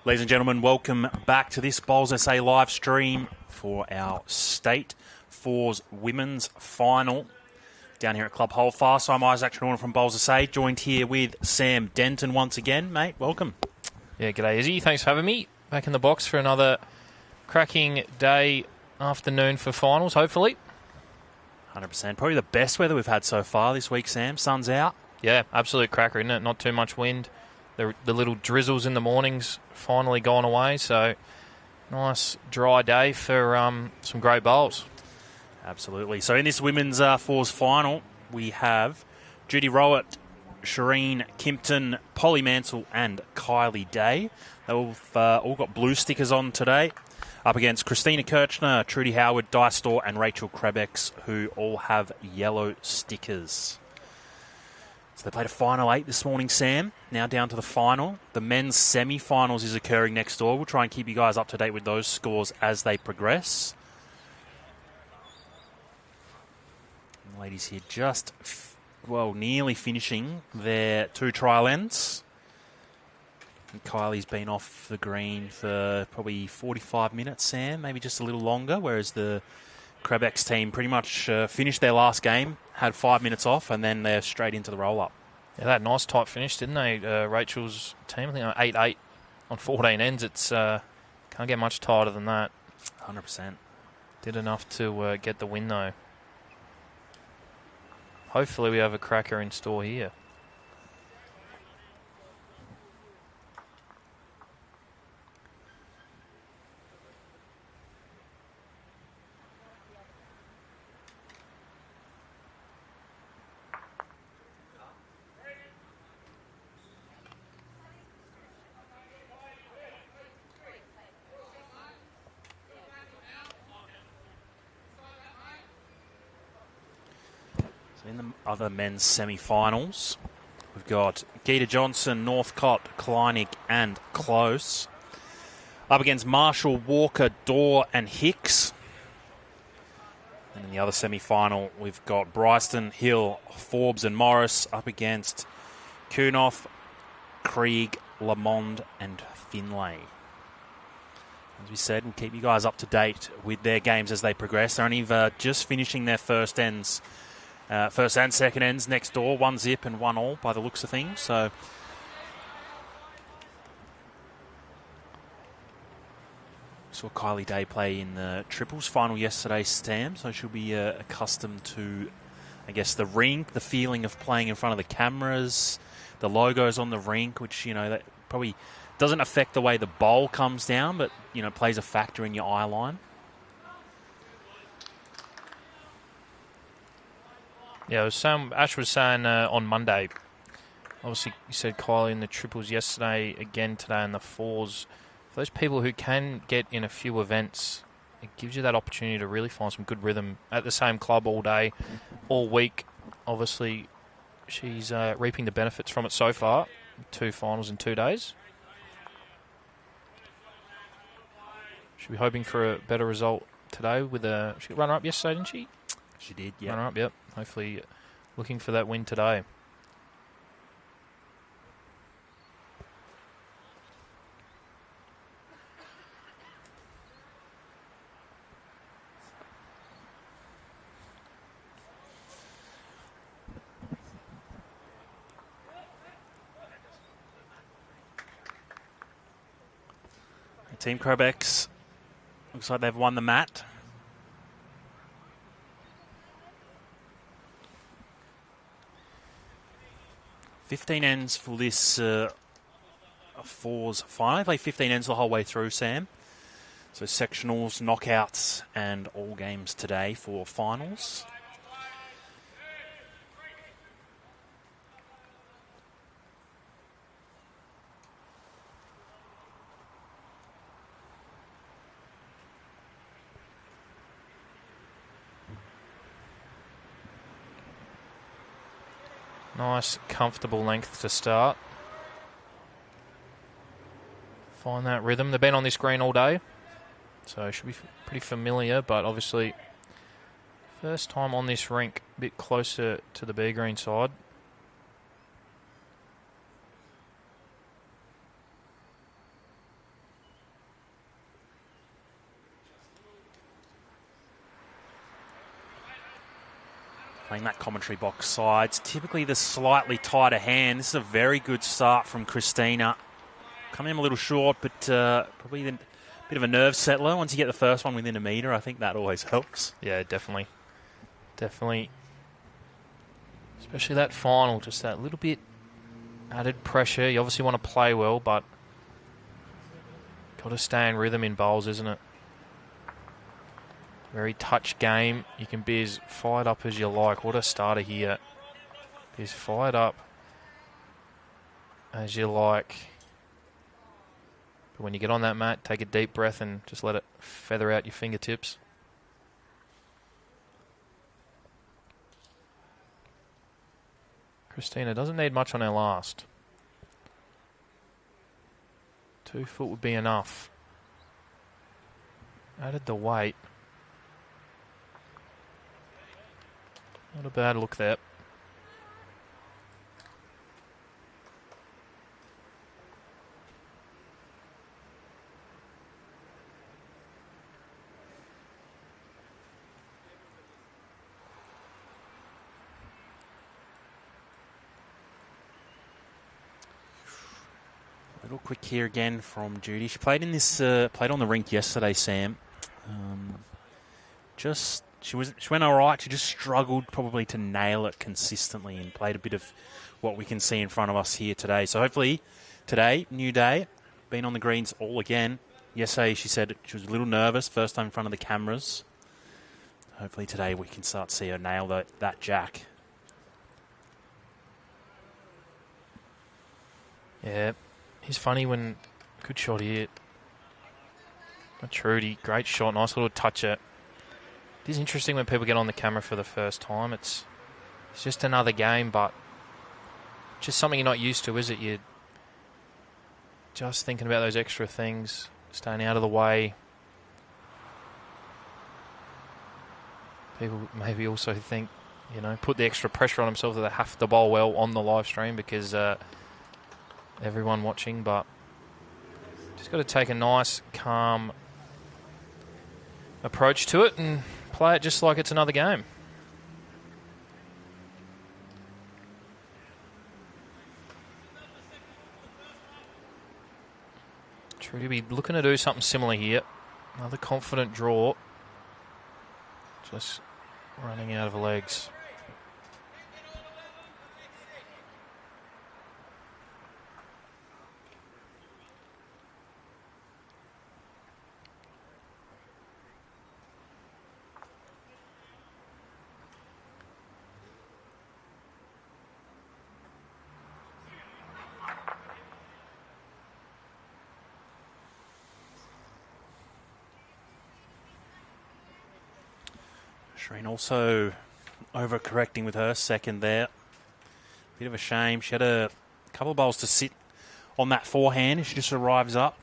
Ladies and gentlemen, welcome back to this Bowls SA live stream for our State Fours Women's Final down here at Club Holdfast. I'm Isaac Trelawney from Bowls SA, joined here with Sam Denton once again. Mate, welcome. Yeah, g'day Izzy. Thanks for having me. Back in the box for another cracking day, afternoon for finals, hopefully. 100%. Probably the best weather we've had so far this week, Sam. Sun's out. Yeah, absolute cracker, isn't it? Not too much wind. The little drizzles in the mornings finally gone away, so nice dry day for some great bowls. Absolutely. So in this women's fours final, we have Judy Rowett, Shireen Kimpton, Polly Mansell and Kylie Day. They've all got blue stickers on today, up against Christina Kirchner, Trudy Howard, Di Storr and Rachel Krebex, who all have yellow stickers. So they played a final 8 this morning, Sam. Now down to the final. The men's semi-finals is occurring next door. We'll try and keep you guys up to date with those scores as they progress. The ladies here just, nearly finishing their 2 trial ends. And Kylie's been off the green for probably 45 minutes, Sam, maybe just a little longer, whereas the Krebex team pretty much finished their last game, had 5 minutes off, and then they're straight into the roll-up. Yeah, they had a nice tight finish, didn't they? Rachel's team, I think 8-8 on 14 ends. It's can't get much tighter than that. 100%. Did enough to get the win, though. Hopefully we have a cracker in store here. In the other men's semi-finals, we've got Geeta Johnson, Northcott, Kleinig and Close. Up against Marshall, Walker, Dorr and Hicks. And in the other semi-final, we've got Bryston, Hill, Forbes and Morris up against Kunoff, Krieg, Lamond and Finlay. As we said, we'll keep you guys up to date with their games as they progress. They're only just finishing their first ends. First and second ends next door, 1 zip and 1 all by the looks of things. So saw Kylie Day play in the triples final yesterday, Stam, so she'll be accustomed to, I guess, the rink, the feeling of playing in front of the cameras, the logos on the rink, which, that probably doesn't affect the way the bowl comes down, but, plays a factor in your eye line. Yeah, Ash was saying on Monday, obviously you said Kylie in the triples yesterday, again today in the fours. For those people who can get in a few events, it gives you that opportunity to really find some good rhythm at the same club all day, all week. Obviously, she's reaping the benefits from it so far. 2 finals in 2 days. She'll be hoping for a better result today with she got runner-up yesterday, didn't she? She did, yeah. Runner-up, yep. Hopefully looking for that win today. Team Krebex looks like they've won the mat. $15 ends for this fours final. They play 15 ends the whole way through, Sam. So sectionals, knockouts, and all games today for finals. Nice, comfortable length to start. Find that rhythm. They've been on this green all day, so should be pretty familiar, but obviously first time on this rink, a bit closer to the B green side. playing that commentary box side. It's typically the slightly tighter hand. This is a very good start from Christina. Coming in a little short, but probably a bit of a nerve settler. Once you get the first one within a metre, I think that always helps. Yeah, definitely. Definitely. Especially that final, just that little bit added pressure. You obviously want to play well, but got to stay in rhythm in bowls, isn't it? Very touch game. You can be as fired up as you like. What a starter here. Be as fired up as you like. But when you get on that mat, take a deep breath and just let it feather out your fingertips. Christina doesn't need much on her last. 2 foot would be enough. Added the weight. Not a bad look there. A little quick here again from Judy. She played in this, played on the rink yesterday, Sam. She went all right. She just struggled probably to nail it consistently and played a bit of what we can see in front of us here today. So hopefully today, new day, been on the greens all again. Yesterday she said she was a little nervous, first time in front of the cameras. Hopefully today we can start to see her nail that jack. Yeah, he's funny when... Good shot here. Trudy, great shot, nice little toucher. It is interesting when people get on the camera for the first time. It's just another game, but just something you're not used to, is it? You're just thinking about those extra things, staying out of the way. People maybe also think, put the extra pressure on themselves that they have to bowl well on the live stream because everyone watching, but just got to take a nice, calm approach to it and play it just like it's another game. Trudy be looking to do something similar here. Another confident draw. Just running out of her legs. Shireen also overcorrecting with her second there. Bit of a shame. She had a couple of bowls to sit on that forehand. She just arrives up.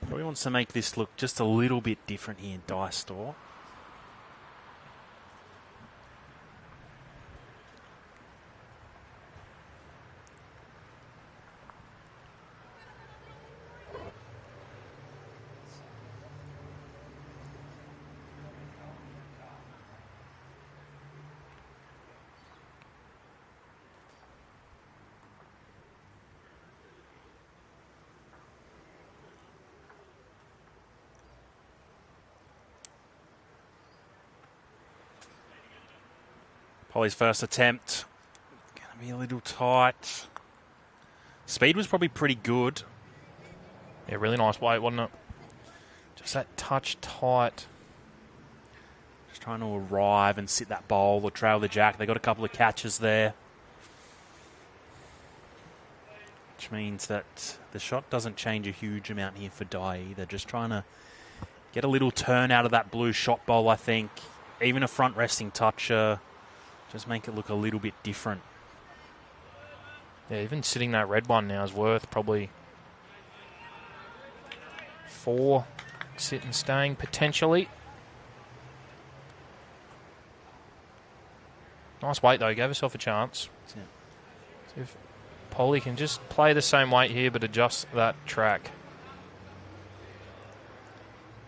Probably wants to make this look just a little bit different here in Dice Store. Polly's first attempt. Going to be a little tight. Speed was probably pretty good. Yeah, really nice weight, wasn't it? Just that touch tight. Just trying to arrive and sit that bowl or trail the jack. They got a couple of catches there. Which means that the shot doesn't change a huge amount here for Dai either. Just trying to get a little turn out of that blue shot bowl, I think. Even a front resting toucher. Just make it look a little bit different. Yeah, even sitting that red one now is worth probably 4 sit and staying potentially. Nice weight though, gave herself a chance. Yeah. See if Polly can just play the same weight here but adjust that track.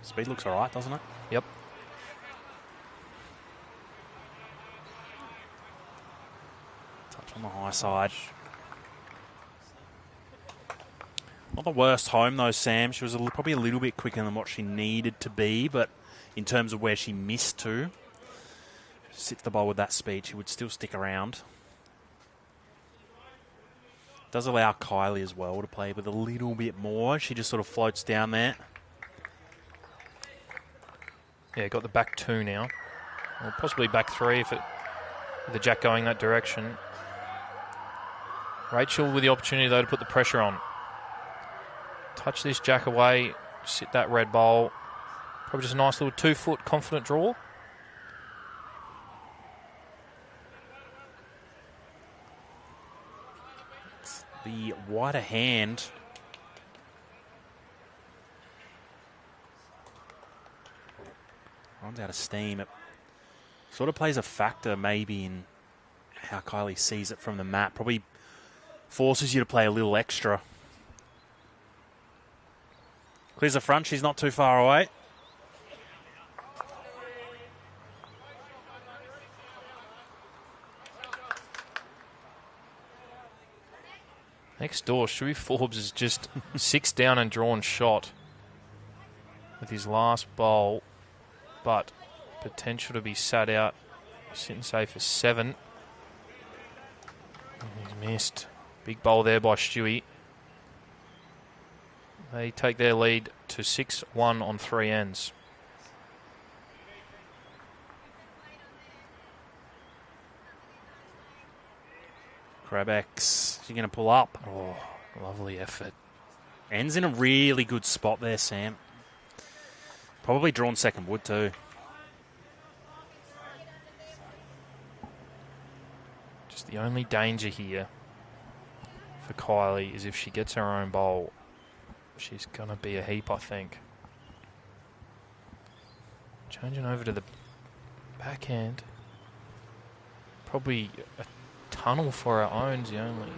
Speed looks all right, doesn't it? Yep. Touch on the high side. Not the worst home, though, Sam. She was probably a little bit quicker than what she needed to be, but in terms of where she missed to, sit the ball with that speed, she would still stick around. Does allow Kylie as well to play with a little bit more. She just sort of floats down there. Yeah, got the back 2 now. Or possibly back 3 with the jack going that direction. Rachel with the opportunity, though, to put the pressure on. Touch this jack away, sit that red bowl. Probably just a nice little 2-foot confident draw. The wider hand. Runs out of steam. It sort of plays a factor maybe in how Kylie sees it from the mat. Probably forces you to play a little extra. Clears the front. She's not too far away. Next door, Shuey Forbes is just 6 down and drawn shot with his last bowl, but potential to be sat out, sitting safe for 7. And he's missed. Big bowl there by Stewie. They take their lead to 6-1 on 3 ends. Krabex, she's going to pull up. Oh, lovely effort. Ends in a really good spot there, Sam. Probably drawn second wood too. Just the only danger here for Kylie is if she gets her own bowl, she's going to be a heap, I think. Changing over to the backhand. Probably a tunnel for her own's the only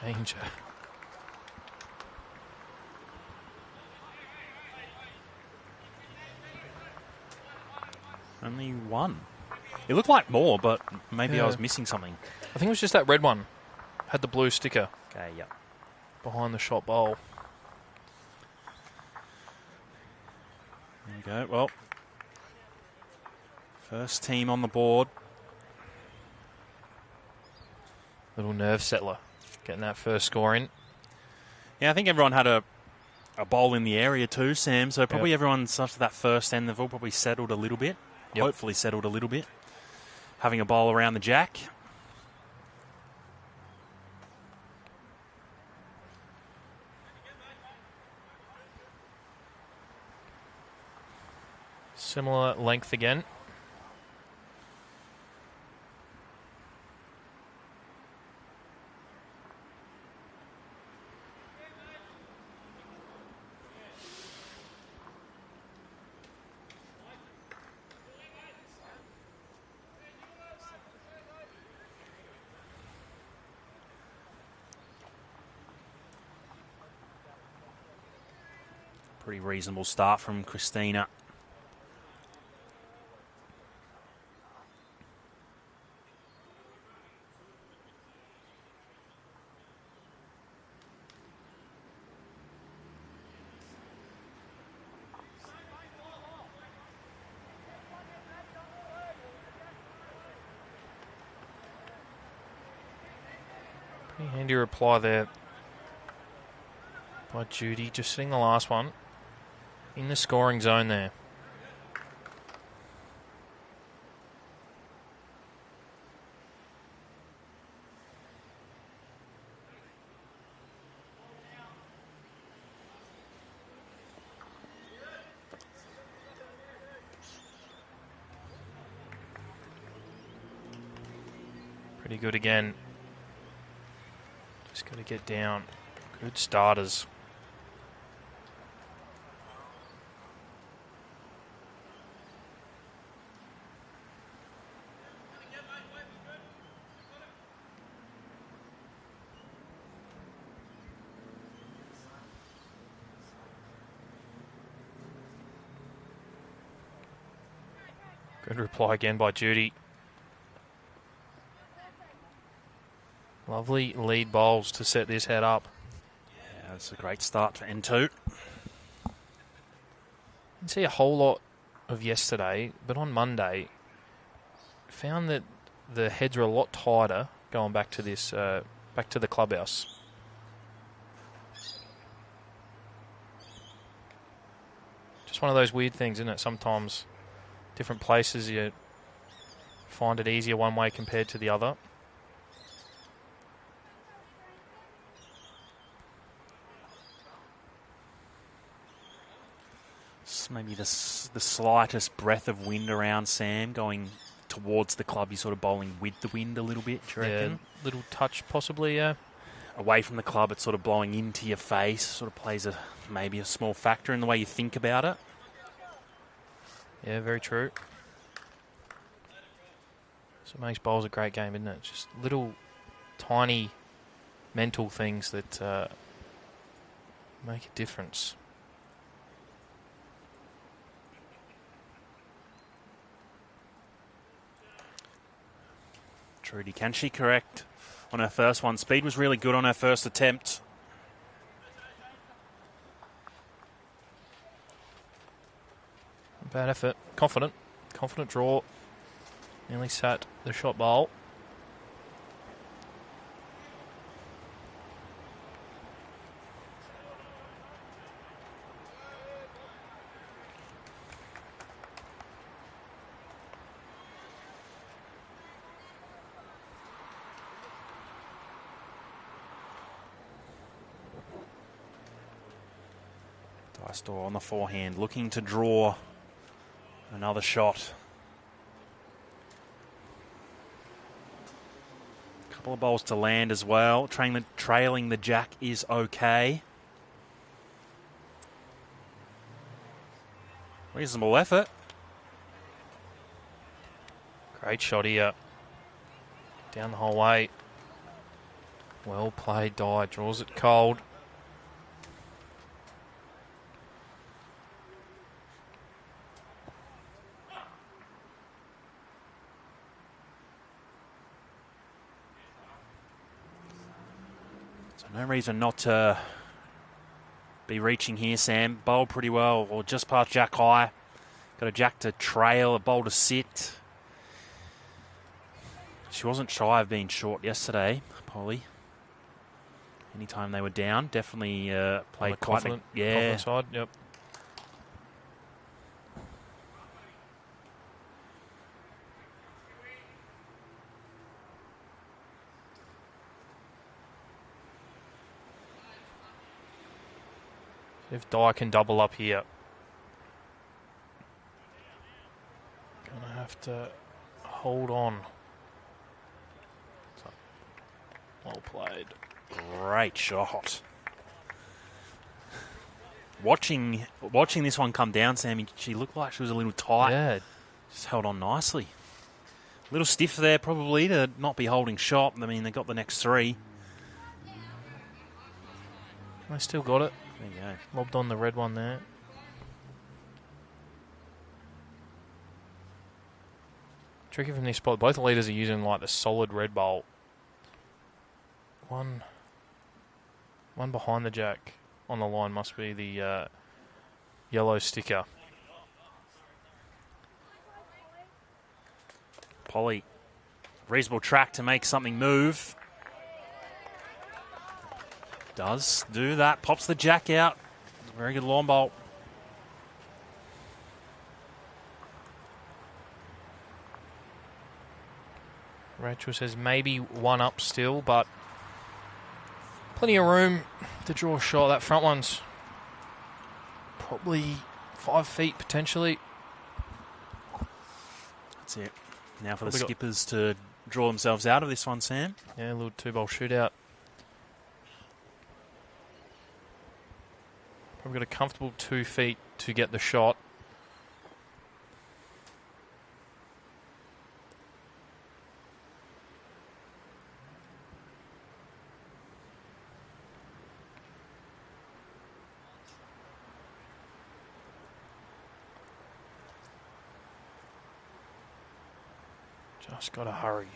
danger. Only one. It looked like more, but maybe I was missing something. I think it was just that red one. Had the blue sticker. Okay, yep. Behind the shot bowl. There you go. Well, first team on the board. Little nerve settler. Getting that first score in. Yeah, I think everyone had a bowl in the area too, Sam. So probably everyone's after that first end, they've all probably settled a little bit. Yep. Hopefully settled a little bit. Having a bowl around the jack. Similar length again. Pretty reasonable start from Christina. Pretty handy reply there by Judy. Just seeing the last one. In the scoring zone there. Pretty good again. Just got to get down. Good starters. Good reply again by Judy. Lovely lead bowls to set this head up. Yeah, that's a great start for N2. Didn't see a whole lot of yesterday, but on Monday, found that the heads were a lot tighter going back to this, back to the clubhouse. Just one of those weird things, isn't it? Sometimes different places you find it easier one way compared to the other. Maybe the slightest breath of wind around Sam going towards the club. You're sort of bowling with the wind a little bit, do you reckon? Yeah, little touch possibly, yeah. Away from the club, it's sort of blowing into your face. Sort of plays maybe a small factor in the way you think about it. Yeah, very true. So it makes bowls a great game, isn't it? Just little tiny mental things that make a difference. Trudy, can she correct on her first one? Speed was really good on her first attempt. Bad effort. Confident draw. Nearly sat the shot bowl. Dicedor on the forehand, looking to draw another shot. Couple of bowls to land as well. Trailing the jack is okay. Reasonable effort. Great shot here. Down the whole way. Well played, Di. Draws it cold. So no reason not to be reaching here, Sam. Bowled pretty well, or just past jack high. Got a jack to trail, a bowl to sit. She wasn't shy of being short yesterday, Polly. Anytime they were down, definitely played quite confident side. Yep. If Di can double up here, gonna have to hold on. Well played. Great shot. Watching this one come down, Sammy, she looked like she was a little tight. Yeah. Just held on nicely. A little stiff there probably to not be holding shot. I mean, they got the next three. I still got it. There you go. Lobbed on the red one there. Tricky from this spot. Both leaders are using like the solid red bowl. One behind the jack on the line must be the yellow sticker. Polly, reasonable track to make something move. Does do that. Pops the jack out. Very good long bolt. Rachel says maybe one up still, but plenty of room to draw a shot. That front one's probably 5 feet potentially. That's it. Now for the skippers to draw themselves out of this one, Sam. Yeah, a little 2-bowl shootout. Probably got a comfortable 2 feet to get the shot. Just got to hurry.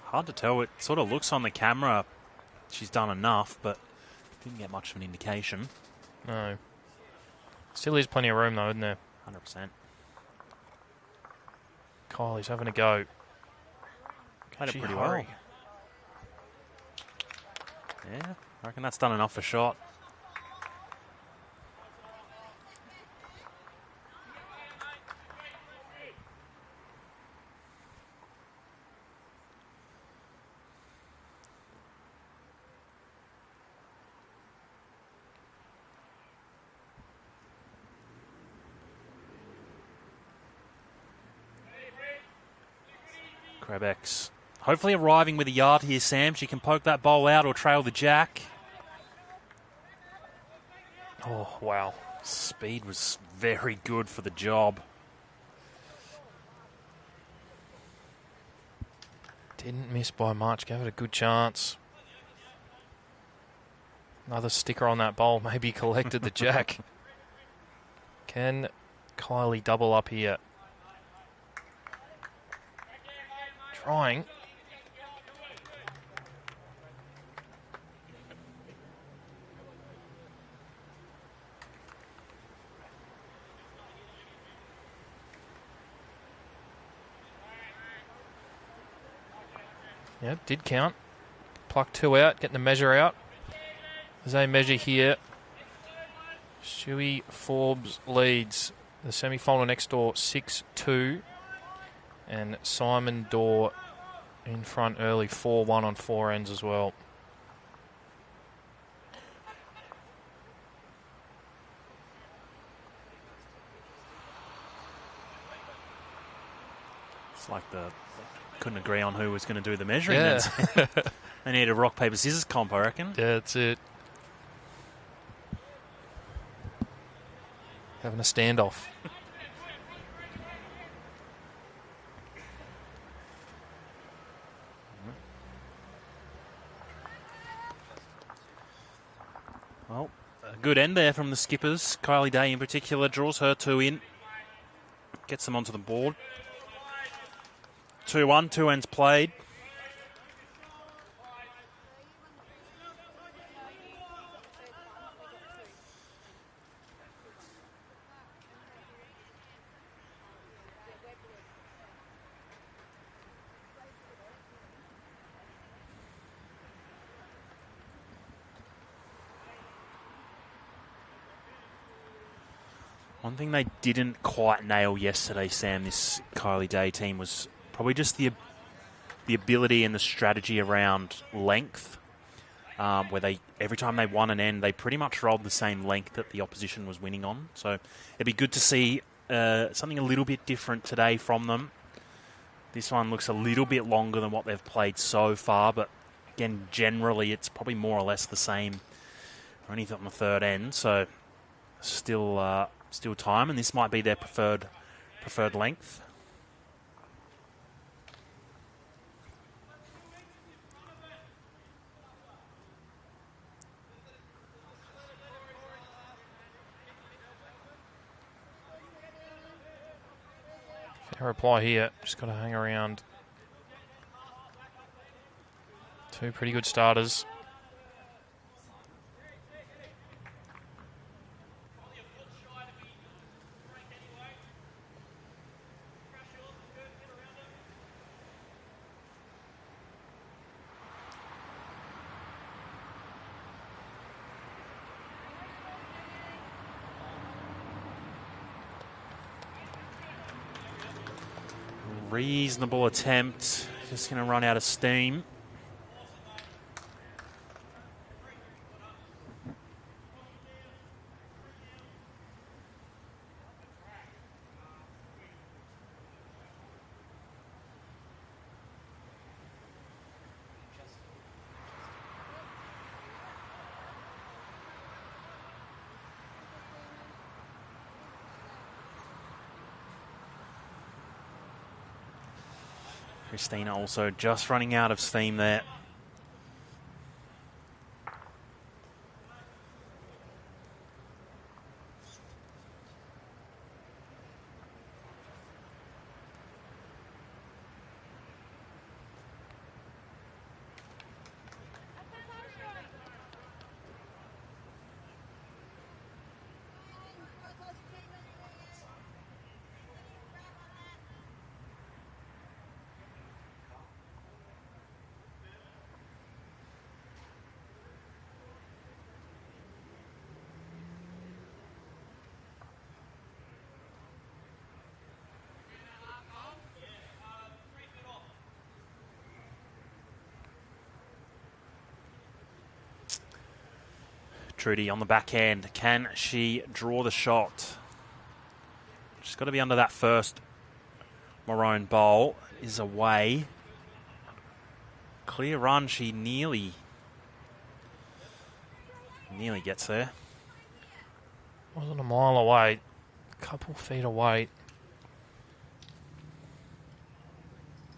Hard to tell. It sort of looks on the camera she's done enough, but didn't get much of an indication. No. Still is plenty of room, though, isn't there? 100%. Kylie's having a go. Played it She pretty hurry? well. Yeah, I reckon that's done enough for shot. Krebex hopefully arriving with a yard here, Sam. She can poke that bowl out or trail the jack. Oh, wow. Speed was very good for the job. Didn't miss by much. Gave it a good chance. Another sticker on that bowl. Maybe collected the jack. Can Kylie double up here? Trying. Yep, did count. Pluck 2 out, getting the measure out. There's a measure here. Stewie Forbes leads the semi-final next door 6-2. And Simon Dorr in front early 4-1 on 4 ends as well. It's like they couldn't agree on who was going to do the measuring. Yeah. They need a rock, paper, scissors comp, I reckon. Yeah, that's it. Having a standoff. Well, a good end there from the skippers. Kylie Day in particular draws her 2 in. Gets them onto the board. 2-1, 2 ends played. One thing they didn't quite nail yesterday, Sam, this Kylie Day team, was probably just the ability and the strategy around length, where they every time they won an end, they pretty much rolled the same length that the opposition was winning on. So it'd be good to see something a little bit different today from them. This one looks a little bit longer than what they've played so far, but again, generally it's probably more or less the same. Only on the third end, so still time, and this might be their preferred length. Fair reply here. Just got to hang around. 2 pretty good starters. Reasonable attempt. Just going to run out of steam. Christina also just running out of steam there. Trudy on the backhand. Can she draw the shot? She's got to be under that first maroon bowl. Is away. Clear run. She nearly gets there. Wasn't a mile away. A couple feet away.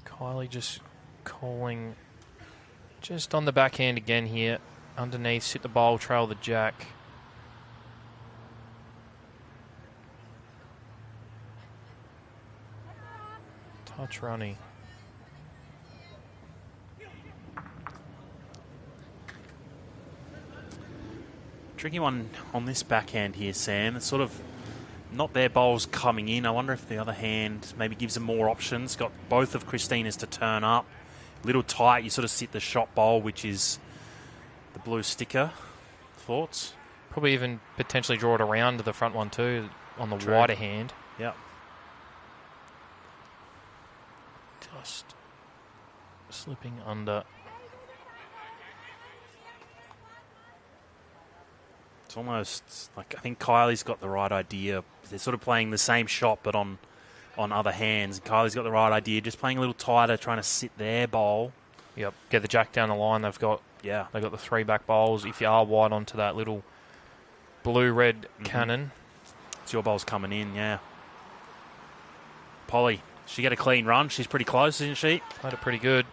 Kylie just calling just on the backhand again here. Underneath, sit the bowl, trail the jack. Touch runny. Tricky one on this backhand here, Sam. It's sort of not their bowls coming in. I wonder if the other hand maybe gives them more options. Got both of Christina's to turn up. Little tight. You sort of sit the shot bowl, which is the blue sticker. Thoughts? Probably even potentially draw it around to the front one too on the True. wider hand. Yep. Just slipping under. It's almost like I think Kylie's got the right idea. They're sort of playing the same shot but on other hands. Kylie's got the right idea, just playing a little tighter, trying to sit their bowl. Yep. Get the jack down the line. They've got the 3 back bowls. If you are wide onto that little blue-red cannon. It's your bowl's coming in, yeah. Polly, she get a clean run. She's pretty close, isn't she? Played it pretty good.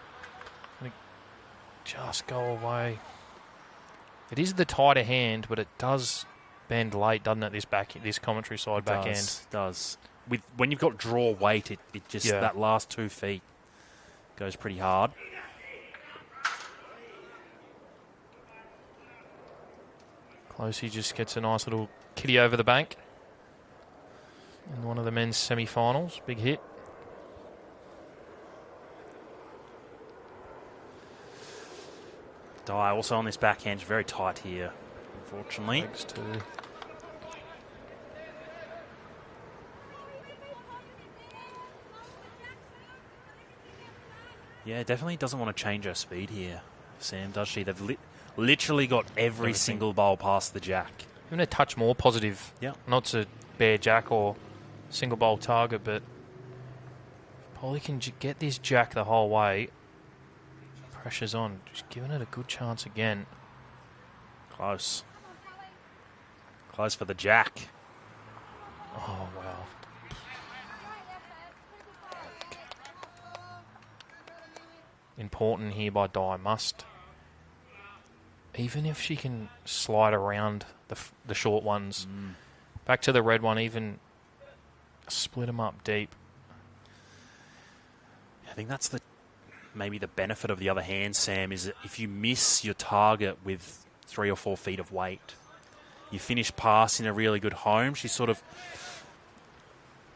Just go away. It is the tighter hand, but it does bend late, doesn't it? This commentary side backhand. It does. When you've got draw weight, it just that last 2 feet goes pretty hard. Closey just gets a nice little kitty over the bank in one of the men's semi-finals. Big hit. Dye also on this backhand is very tight here, unfortunately. Legs too. Yeah, definitely doesn't want to change her speed here, Sam, does she? They've literally got every single bowl past the jack. Even a touch more positive. Yeah. Not to bare jack or single bowl target, but if Polly can get this jack the whole way, pressure's on. Just giving it a good chance again. Close. Close for the jack. Oh, wow. Important here by Dye. Must. Even if she can slide around the short ones. Back to the red one, even split them up deep. I think that's maybe the benefit of the other hand, Sam, is that if you miss your target with 3 or 4 feet of weight, you finish pass in a really good home. She's sort of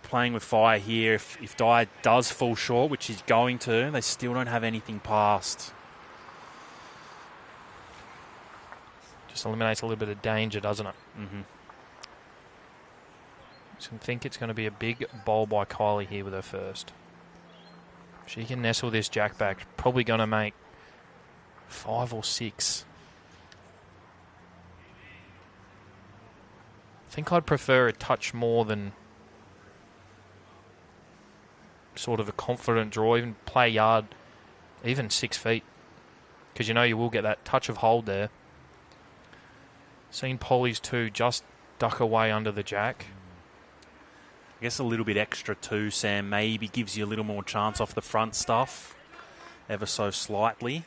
playing with fire here. If Dye does fall short, which she's going to, they still don't have anything past. Just eliminates a little bit of danger, doesn't it? Mm-hmm. I think it's going to be a big bowl by Kylie here with her first. She can nestle this jack back. Probably going to make 5 or 6. I think I'd prefer a touch more than sort of a confident draw. Even play yard, even 6 feet. Because you know you will get that touch of hold there. Seen Polly's 2 just duck away under the jack. I guess a little bit extra too, Sam, maybe gives you a little more chance off the front stuff, ever so slightly.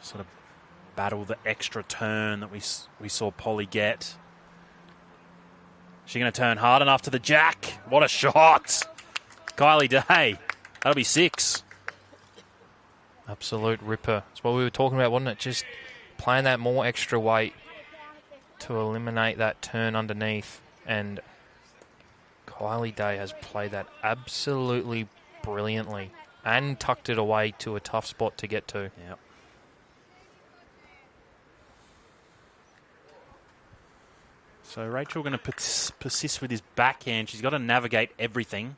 Sort of battle the extra turn that we saw Polly get. She going to turn hard enough to the jack? What a shot! Kylie Day, that'll be 6. Absolute ripper. That's what we were talking about, wasn't it? Just playing that more extra weight to eliminate that turn underneath. And Kylie Day has played that absolutely brilliantly and tucked it away to a tough spot to get to. Yep. So Rachel going to persist with his backhand. She's got to navigate everything.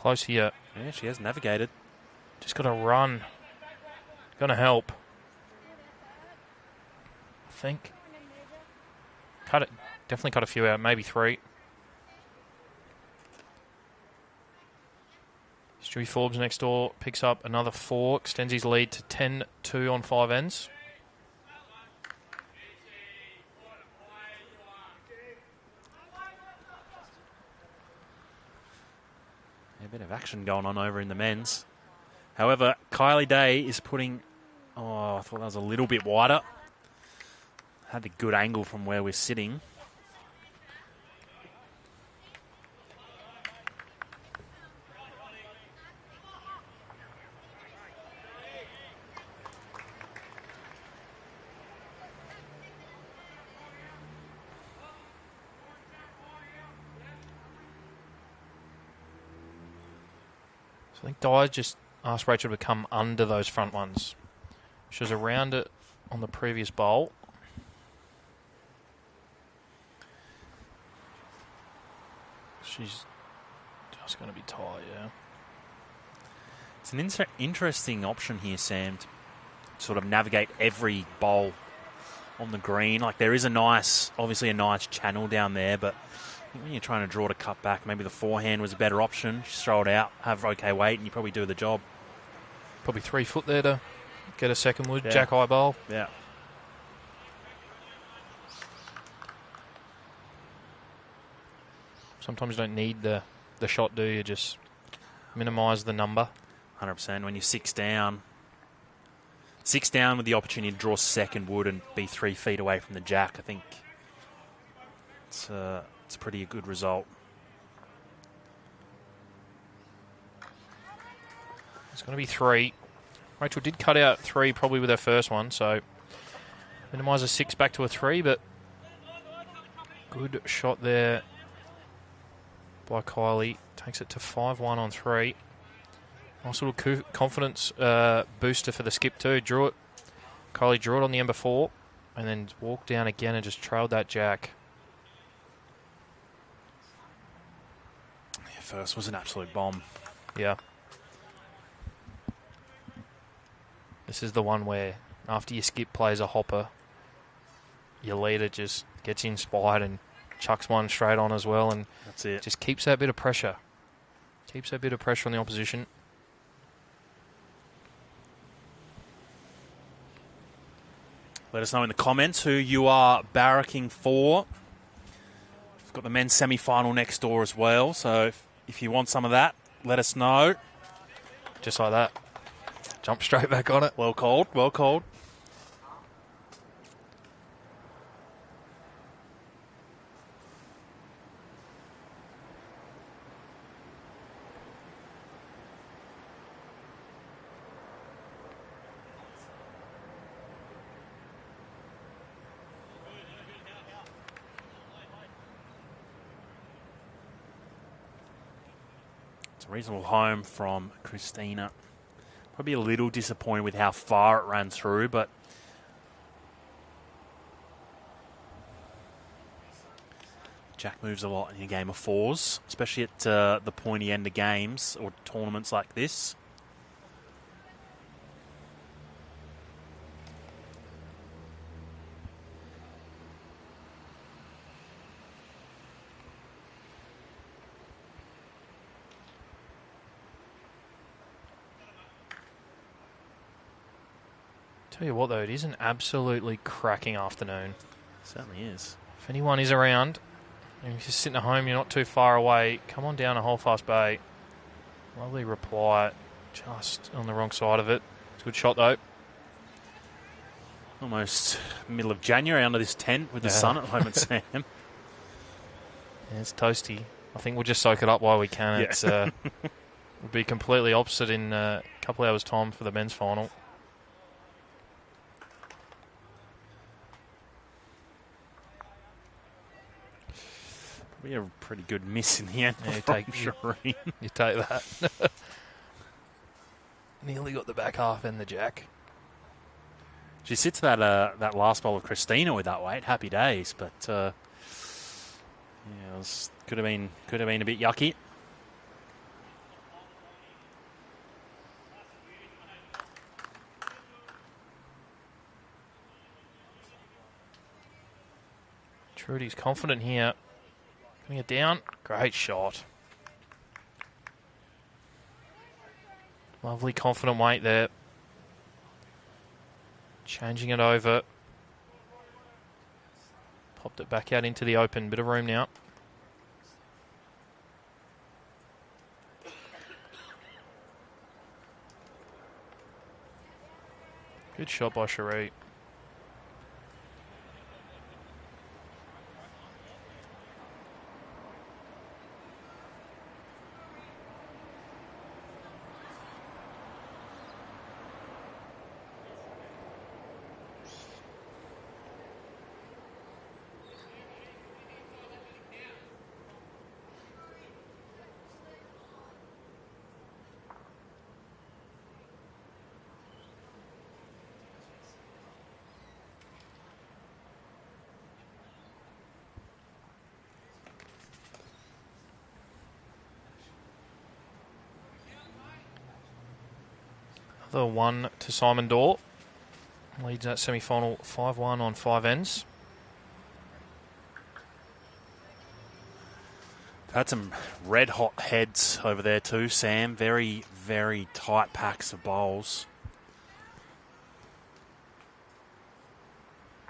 close here. Yeah, she has navigated. Just got to run. Going to help. I think. Definitely cut a few out, maybe 3. Stewie Forbes next door picks up another 4, extends his lead to 10-2 on 5 ends. A bit of action going on over in the men's. However, Kylie Day is putting... Oh, I thought that was a little bit wider. Had the good angle from where we're sitting. So I think Dye just asked Rachel to come under those front ones. She was around it on the previous bowl. She's just going to be tight, yeah. It's an interesting option here, Sam, to sort of navigate every bowl on the green. Like, there is obviously a nice channel down there, but I think when you're trying to draw to cut back, maybe the forehand was a better option. Just throw it out, have okay weight, and you probably do the job. Probably 3 foot there to get a second wood. Yeah. Jack high bowl. Yeah. Sometimes you don't need the shot, do you? Just minimise the number. 100%. When you're 6 down with the opportunity to draw second wood and be 3 feet away from the jack, I think it's a pretty good result. It's going to be 3. Rachel did cut out 3 probably with her first one, so minimise a 6 back to a 3, but good shot there by Kylie. Takes it to 5-1 on 3. Nice little confidence booster for the skip too. Kylie drew it on the number 4 and then walked down again and just trailed that jack. Yeah, first was an absolute bomb. Yeah. This is the one where after your skip plays a hopper, your leader just gets inspired and chucks one straight on as well, and that's it. Just keeps that bit of pressure. Keeps that bit of pressure on the opposition. Let us know in the comments who you are barracking for. We've got the men's semi-final next door as well, so if you want some of that, let us know. Just like that. Jump straight back on it. Well called, well called. It's a reasonable home from Christina. Probably a little disappointed with how far it ran through, but Jack moves a lot in a game of 4s, especially at the pointy end of games or tournaments like this. Tell you what, though, it is an absolutely cracking afternoon. Certainly is. If anyone is around, and you're just sitting at home, you're not too far away, come on down to Holdfast Bay. Lovely reply, just on the wrong side of it. It's a good shot, though. Almost middle of January under this tent with the sun at the moment, Sam. Yeah, it's toasty. I think we'll just soak it up while we can. Yeah. It's it'll be completely opposite in a couple of hours' time for the men's final. We have a pretty good miss in the end. Yeah, you take that. Nearly got the back half and the jack. She sits that last bowl of Christina with that weight. Happy days, but yeah, could have been a bit yucky. Trudy's confident here. Putting it down. Great shot. Lovely confident weight there. Changing it over. Popped it back out into the open. Bit of room now. Good shot by Cherie. The 1 to Simon Dorr. Leads that semi-final 5-1 on 5 ends. Had some red hot heads over there too, Sam. Very, very tight packs of bowls.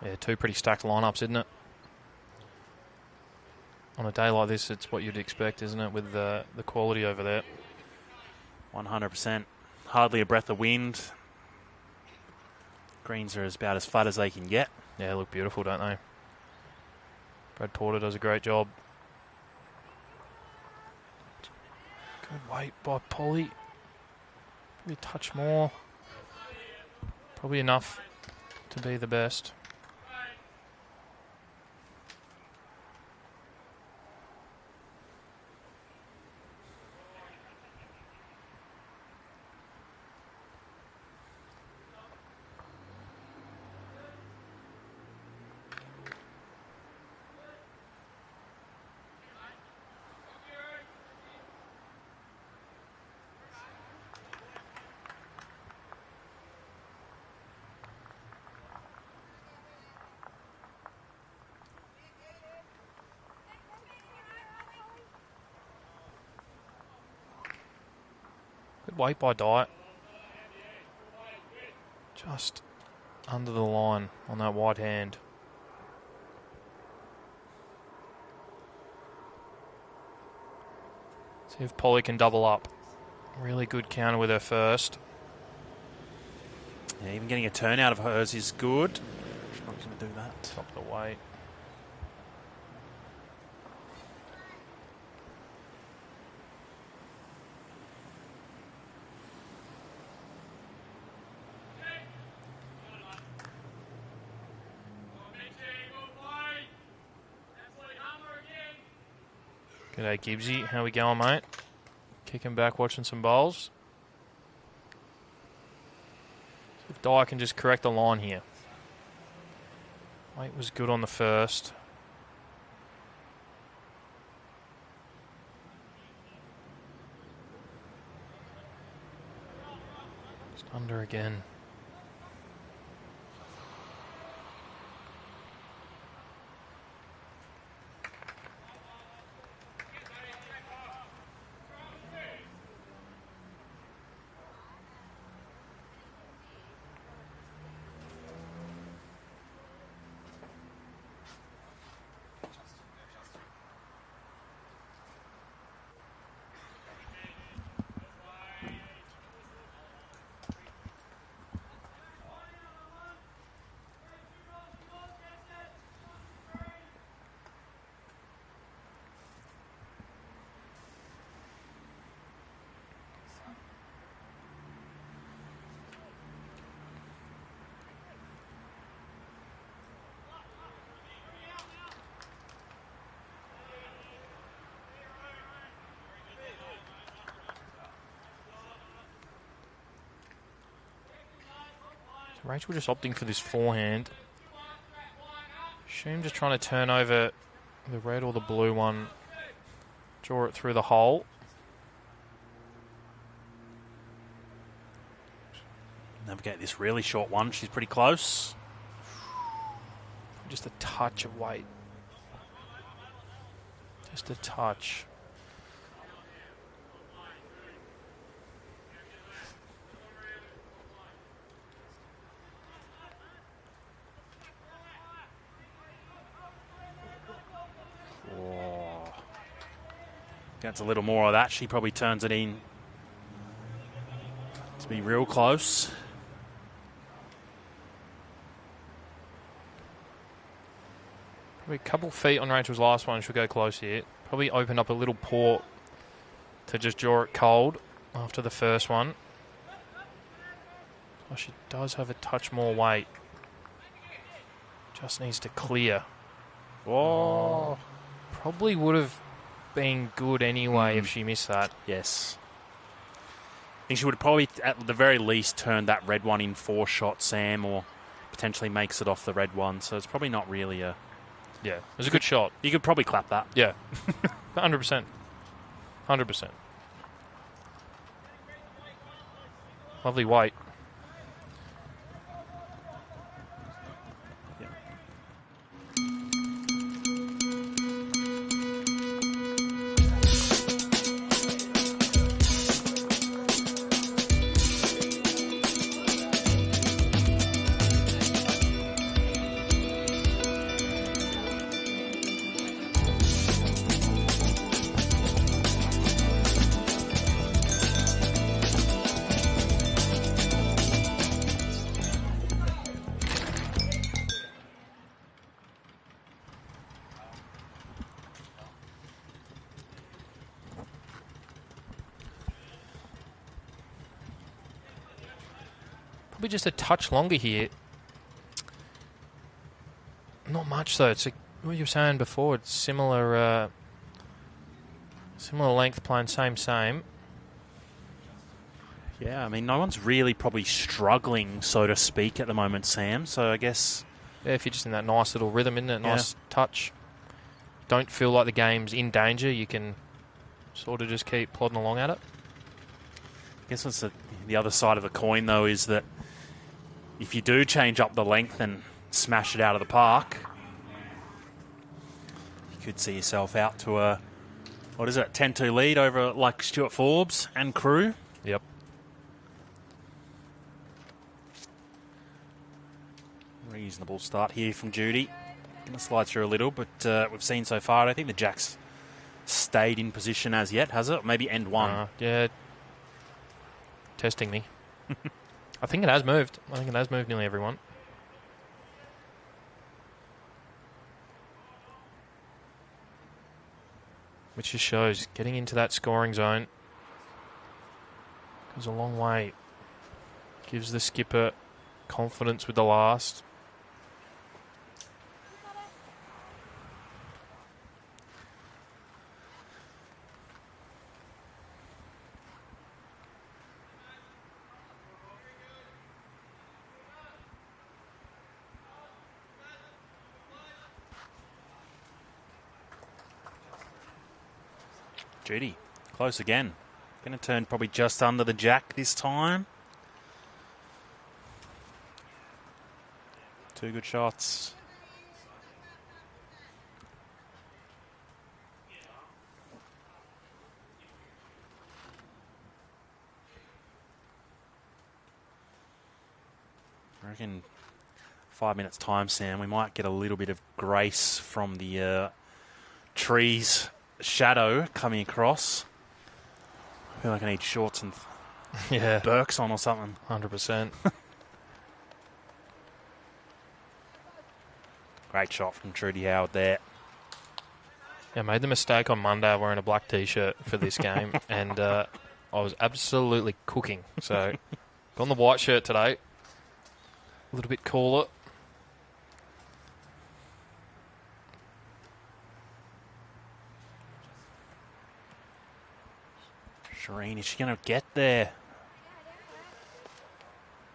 Yeah, 2 pretty stacked lineups, isn't it? On a day like this, it's what you'd expect, isn't it, with the quality over there. 100%. Hardly a breath of wind. Greens are about as flat as they can get. Yeah, they look beautiful, don't they? Brad Porter does a great job. Good weight by Polly. Probably a touch more. Probably enough to be the best. Good weight by Dye. Just under the line on that wide hand. See if Polly can double up. Really good counter with her first. Yeah, even getting a turn out of hers is good. She's not going to do that. Top the weight. G'day Gibbsy, how we going, mate? Kicking back, watching some bowls. If Dyer can just correct the line here. Weight was good on the first. Just under again. Rachel just opting for this forehand. Shoom just trying to turn over the red or the blue one. Draw it through the hole. Navigate this really short one. She's pretty close. Just a touch of weight Just a touch. Oh. Gets a little more of that. She probably turns it in to be real close. Probably a couple feet on Rachel's last one. She'll go close here. Probably opened up a little port to just draw it cold after the first one. Oh, she does have a touch more weight. Just needs to clear. Oh. Probably would have been good anyway if she missed that. Yes. I think she would have probably, at the very least, turned that red one in 4 shots, Sam, or potentially makes it off the red one. So it's probably not really a... Yeah, it was a good shot. You could probably clap that. Yeah, 100%. 100%. Lovely weight. Probably just a touch longer here. Not much though. It's what you were saying before. It's similar, similar length, playing same. Yeah, I mean, no one's really probably struggling, so to speak, at the moment, Sam. So I guess... Yeah, if you're just in that nice little rhythm, isn't it? Nice touch. Don't feel like the game's in danger. You can sort of just keep plodding along at it. I guess what's the other side of the coin, though, is that if you do change up the length and smash it out of the park, you could see yourself out to a, 10-2 lead over like Stuart Forbes and crew. Yep. Reasonable start here from Judy. Going to slide through a little, but we've seen so far, I don't think the Jack's stayed in position as yet, has it? Maybe end one. Yeah. Testing me. I think it has moved. I think it has moved nearly everyone. Which just shows getting into that scoring zone goes a long way. Gives the skipper confidence with the last. Judy, close again. Going to turn probably just under the Jack this time. 2 good shots. I reckon 5 minutes time, Sam, we might get a little bit of grace from the trees. Shadow coming across. I feel like I need shorts and Birks on or something. 100%. Great shot from Trudy Howard there. Yeah, I made the mistake on Monday of wearing a black T-shirt for this game, and I was absolutely cooking. So, got on the white shirt today. A little bit cooler. Shireen, is she going to get there?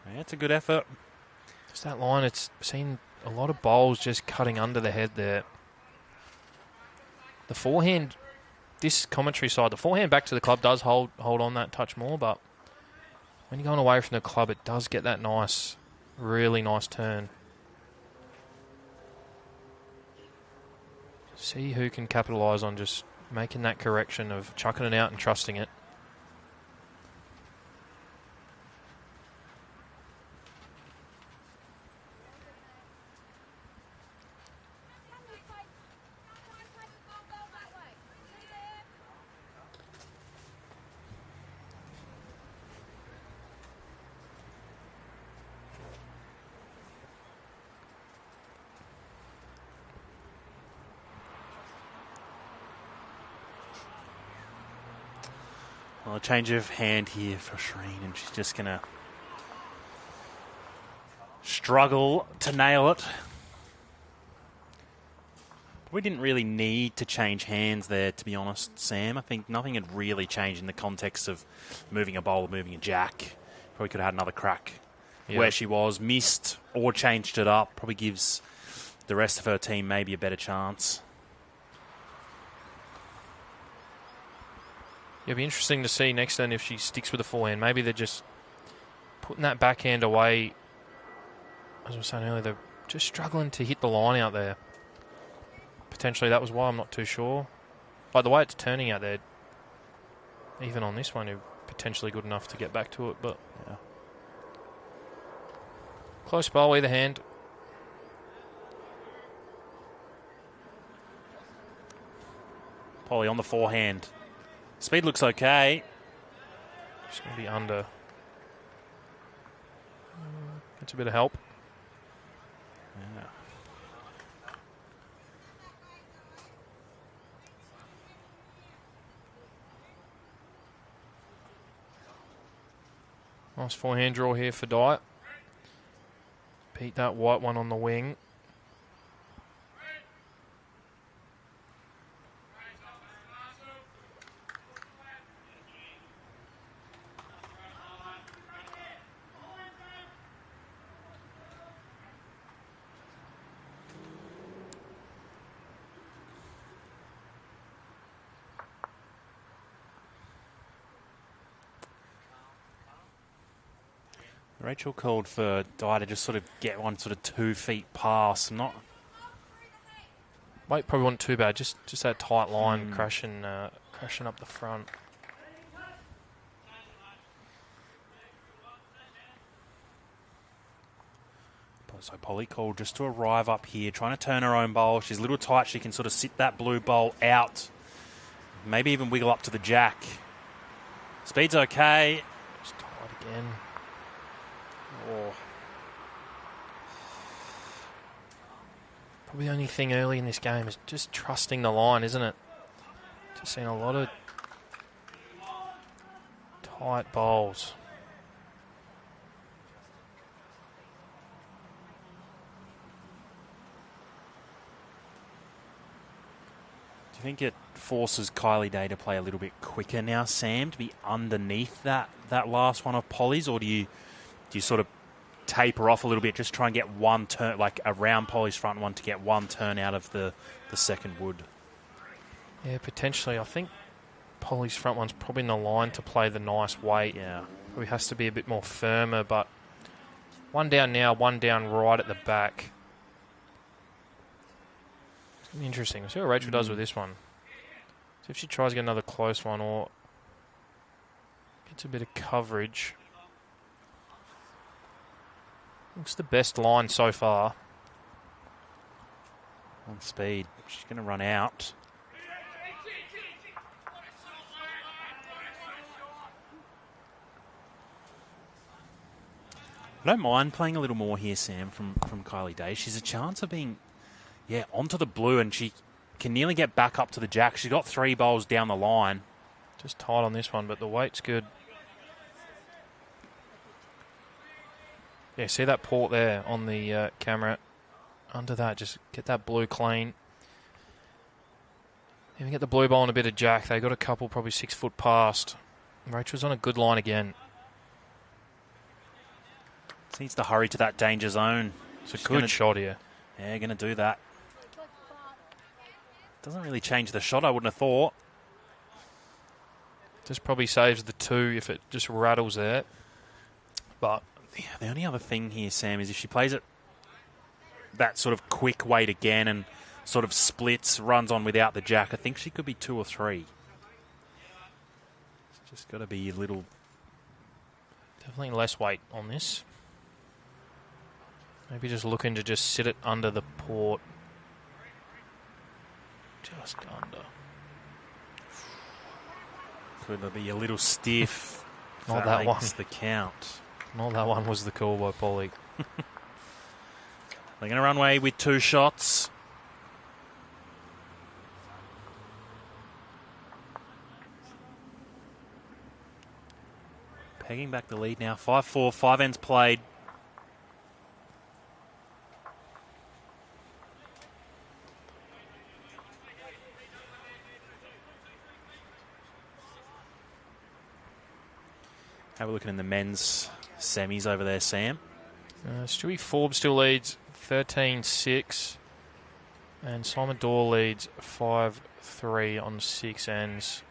Yeah, it's a good effort. Just that line, it's seen a lot of bowls just cutting under the head there. The forehand, this commentary side, the forehand back to the club does hold on that touch more, but when you're going away from the club, it does get that nice, really nice turn. See who can capitalise on just making that correction of chucking it out and trusting it. Well, a change of hand here for Shreen, and she's just going to struggle to nail it. We didn't really need to change hands there, to be honest, Sam. I think nothing had really changed in the context of moving a bowl or moving a jack. Probably could have had another crack where she was, missed or changed it up. Probably gives the rest of her team maybe a better chance. It'll be interesting to see next then if she sticks with the forehand. Maybe they're just putting that backhand away. As I was saying earlier, they're just struggling to hit the line out there. Potentially that was why, I'm not too sure. By the way it's turning out there, even on this one, you're potentially good enough to get back to it. But yeah. Close bowl either hand. Polly on the forehand. Speed looks okay. Just going to be under. Gets a bit of help. Yeah. Nice forehand draw here for Dyatt. Beat that white one on the wing. Rachel called for Dye to just sort of get one sort of 2 feet past. Not. Weight probably wasn't too bad. Just that tight line crashing up the front. So Polly called just to arrive up here, trying to turn her own bowl. She's a little tight. She can sort of sit that blue bowl out. Maybe even wiggle up to the jack. Speed's okay. Just tight again. Oh. Probably the only thing early in this game is just trusting the line, isn't it? Just seeing a lot of tight bowls. Do you think it forces Kylie Day to play a little bit quicker now, Sam, to be underneath that last one of Polly's, or do you sort of taper off a little bit, just try and get one turn, like around Polly's front one, to get one turn out of the second wood? Yeah, potentially. I think Polly's front one's probably in the line to play the nice weight. Yeah. Probably has to be a bit more firmer, but one down now, one down right at the back. It's gonna be interesting. We'll see what Rachel does with this one. See if she tries to get another close one or gets a bit of coverage. Looks the best line so far. On speed. She's going to run out. I don't mind playing a little more here, Sam, from Kylie Day. She's a chance of being, onto the blue, and she can nearly get back up to the jack. She's got 3 bowls down the line. Just tight on this one, but the weight's good. Yeah, see that port there on the camera? Under that, just get that blue clean. Even get the blue ball and a bit of jack. They got a couple probably 6 foot past. Rachel's on a good line again. Needs to hurry to that danger zone. It's a good shot here. Yeah, going to do that. Doesn't really change the shot, I wouldn't have thought. Just probably saves the 2 if it just rattles there. But yeah, the only other thing here, Sam, is if she plays it that sort of quick weight again and sort of splits, runs on without the jack, I think she could be 2 or 3. It's just got to be a little... Definitely less weight on this. Maybe just looking to just sit it under the port. Just under. Could be a little stiff. Not that one. The count. Not that one was the call by Polly. They're going to run away with 2 shots. Pegging back the lead now. 5-4, 5 ends played. How are we looking in the men's semis over there, Sam? Stewie Forbes still leads 13-6. And Simon Dorr leads 5-3 on 6 ends.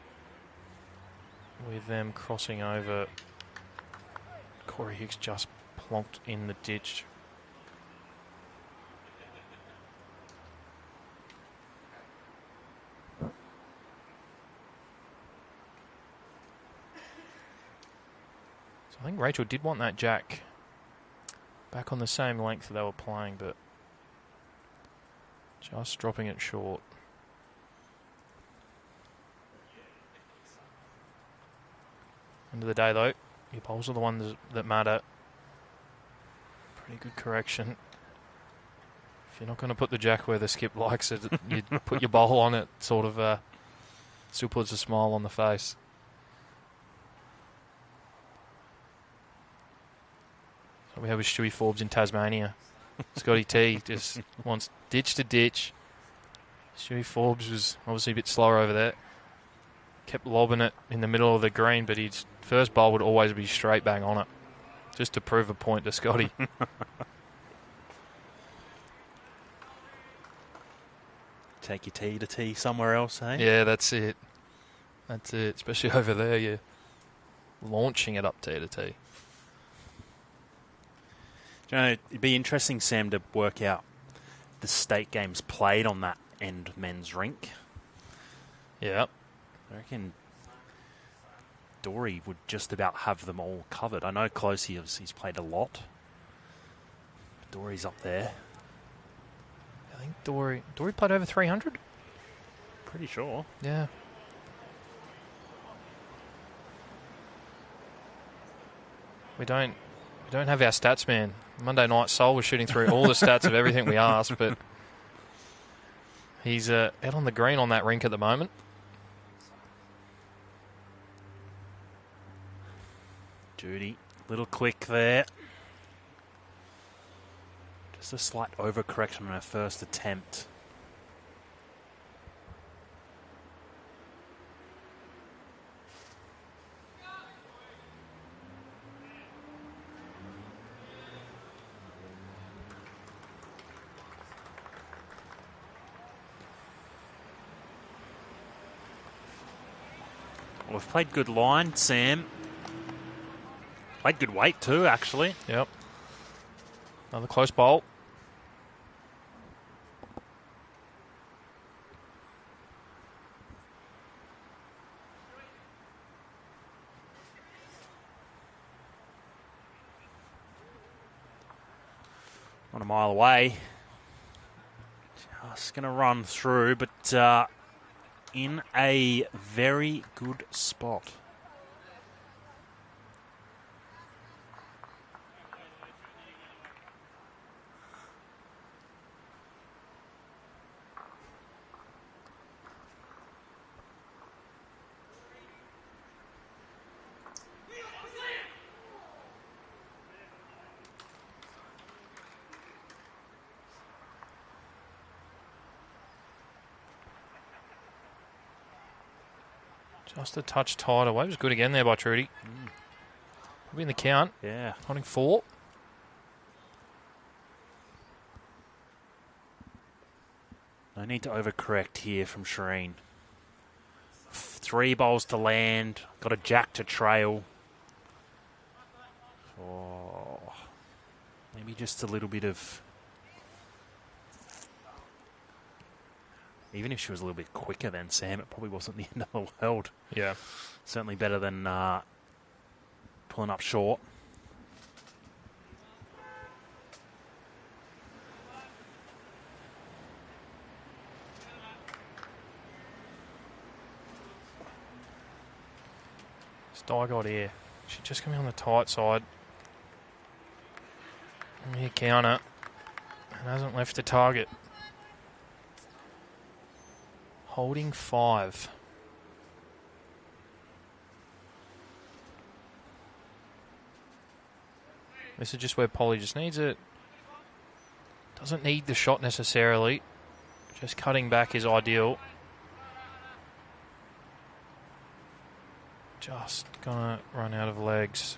With them crossing over. Corey Hicks just plonked in the ditch. So I think Rachel did want that jack back on the same length that they were playing, but just dropping it short. End of the day, though, your bowls are the ones that matter. Pretty good correction. If you're not going to put the jack where the skip likes it, you put your bowl on it, sort of still puts a smile on the face. So we have with Stewie Forbes in Tasmania. Scotty T just wants ditch to ditch. Stewie Forbes was obviously a bit slower over there. Kept lobbing it in the middle of the green, but his first bowl would always be straight bang on it, just to prove a point to Scotty. Take your tee to tee somewhere else, eh? Yeah, that's it. That's it. Especially over there, you're launching it up tee to tee. Do you know, it'd be interesting, Sam, to work out the state games played on that end men's rink. Yeah. I reckon Dory would just about have them all covered. I know Closey, he's played a lot. Dory's up there. I think Dory played over 300? Pretty sure. Yeah. We don't have our stats man. Monday Night Soul was shooting through all the stats of everything we asked, but he's out on the green on that rink at the moment. Judy, little quick there. Just a slight overcorrection on her first attempt. Well, we've played good line, Sam. Played good weight too, actually. Yep. Another close bowl. Not a mile away. Just going to run through, but in a very good spot. Just a touch tighter. It was good again there by Trudy. Probably in the count. Yeah. Holding 4. No need to overcorrect here from Shireen. 3 bowls to land. Got a jack to trail. Oh, maybe just a little bit of Even if she was a little bit quicker than Sam, it probably wasn't the end of the world. Yeah. Certainly better than pulling up short. Steigot here. She's just coming on the tight side. And here counter. And hasn't left the target. Holding 5. This is just where Polly just needs it. Doesn't need the shot necessarily. Just cutting back is ideal. Just gonna run out of legs.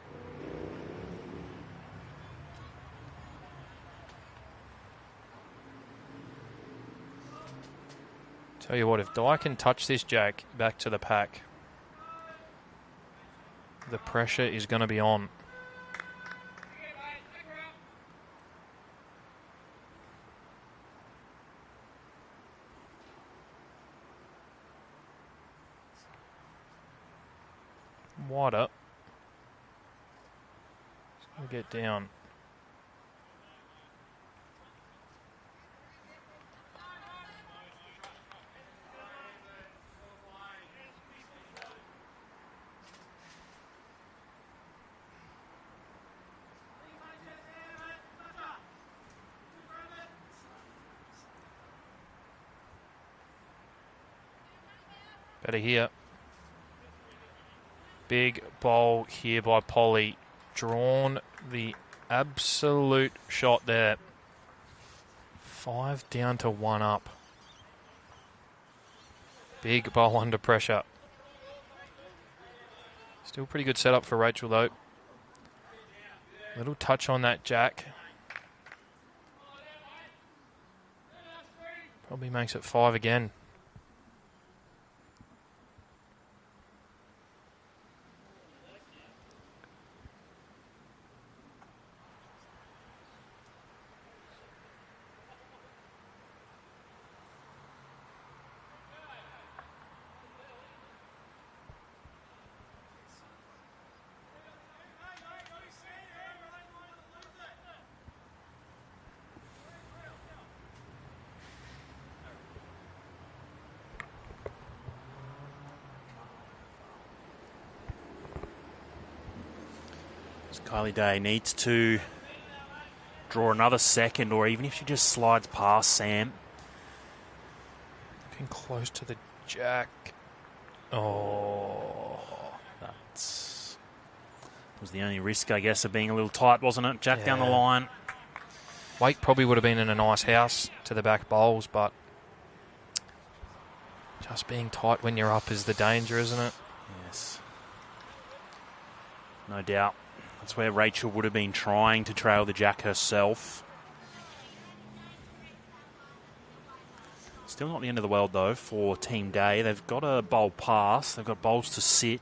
Tell you what, if Di can touch this jack back to the pack, the pressure is going to be on. Wide up. Just going to get down. Better here. Big bowl here by Polly. Drawn the absolute shot there. 5 down to 1 up. Big bowl under pressure. Still pretty good setup for Rachel though. Little touch on that jack. Probably makes it 5 again. Kylie Day needs to draw another second, or even if she just slides past Sam. Looking close to the jack. Oh. That was the only risk, I guess, of being a little tight, wasn't it? Jack down the line. Weight probably would have been in a nice house to the back bowls, but just being tight when you're up is the danger, isn't it? Yes. No doubt. That's where Rachel would have been trying to trail the jack herself. Still not the end of the world, though, for Team Day. They've got a bowl pass. They've got bowls to sit.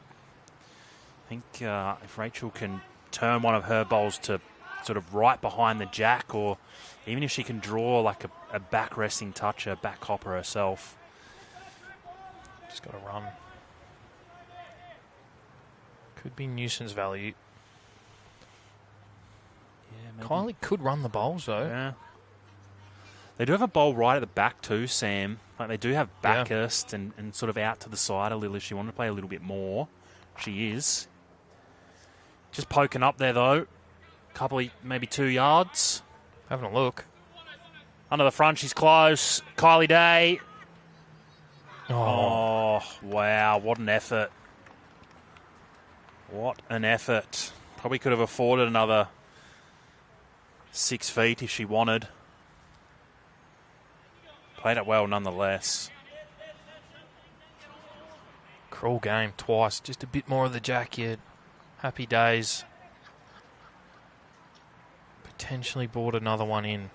I think if Rachel can turn one of her bowls to sort of right behind the jack, or even if she can draw like a back resting touch, a back hopper herself. Just got to run. Could be nuisance value. Yeah, Kylie could run the bowls, though. Yeah. They do have a bowl right at the back too, Sam. Like they do have Bacchus and sort of out to the side a little if she wanted to play a little bit more. She is. Just poking up there, though. Couple of, maybe 2 yards. Having a look. Under the front, she's close. Kylie Day. Oh, wow. What an effort. What an effort. Probably could have afforded another 6 feet if she wanted. Played it well nonetheless. Cruel game twice. Just a bit more of the jack yet. Happy days. Potentially brought another one in.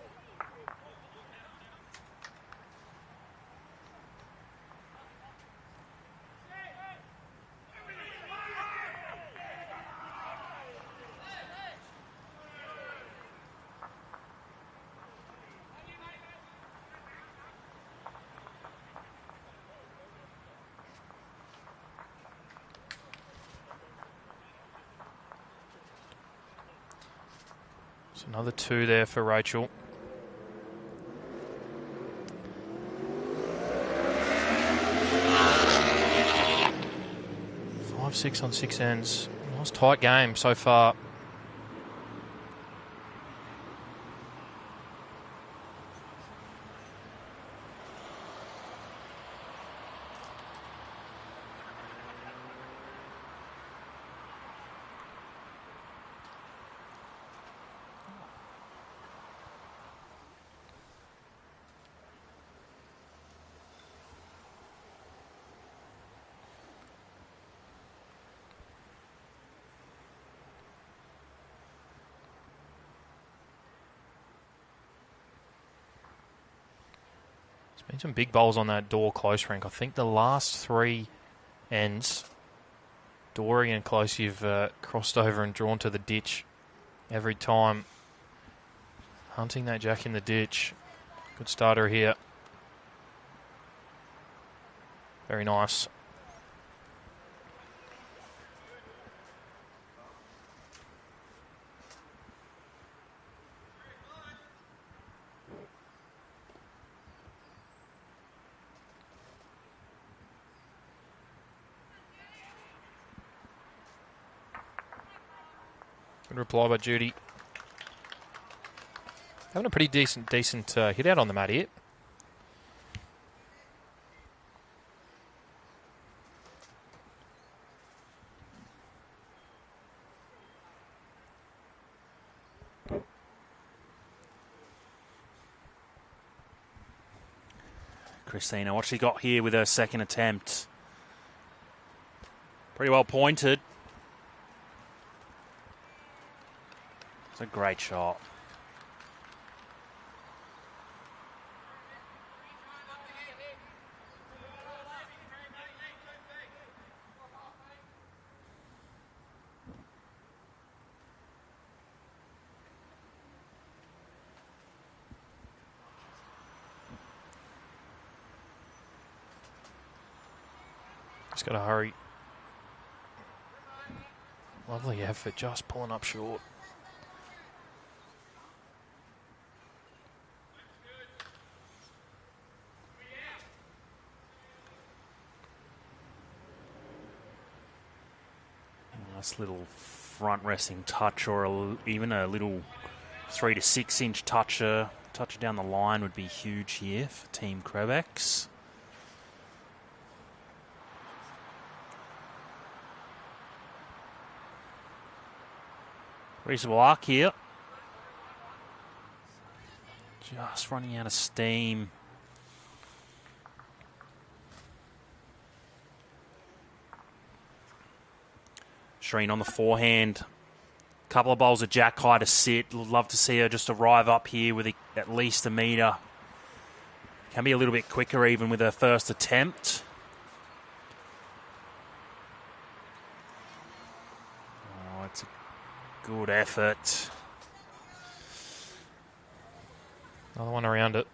Another 2 there for Rachel. Five, 6 on 6 ends. Nice tight game so far. Been some big bowls on that Door Close rank. I think the last 3 ends, Dory and Close, you've crossed over and drawn to the ditch every time. Hunting that jack in the ditch. Good starter here. Very nice. Good reply by Judy. Having a pretty decent hit out on the mat here. Christina, what she got here with her second attempt. Pretty well pointed. It's a great shot. Just got to hurry. Lovely effort, just pulling up short. Nice little front resting touch, or even a little 3 to 6 inch toucher down the line would be huge here for Team Crebex. Reasonable arc here. Just running out of steam. Shireen on the forehand. Couple of bowls of Jack high to sit. Love to see her just arrive up here with at least a metre. Can be a little bit quicker even with her first attempt. Oh, it's a good effort. Another one around it.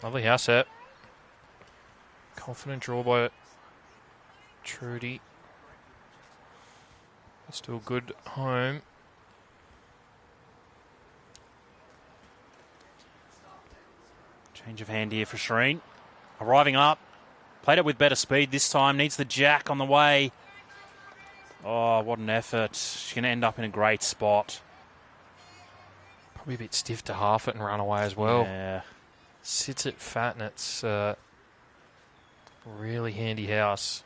Lovely house set. Confident draw by Trudy. Still good home. Change of hand here for Shireen. Arriving up. Played it with better speed this time. Needs the Jack on the way. Oh, what an effort. She's going to end up in a great spot. Probably a bit stiff to half it and run away as well. Yeah. Sits it fat, and it's really handy house.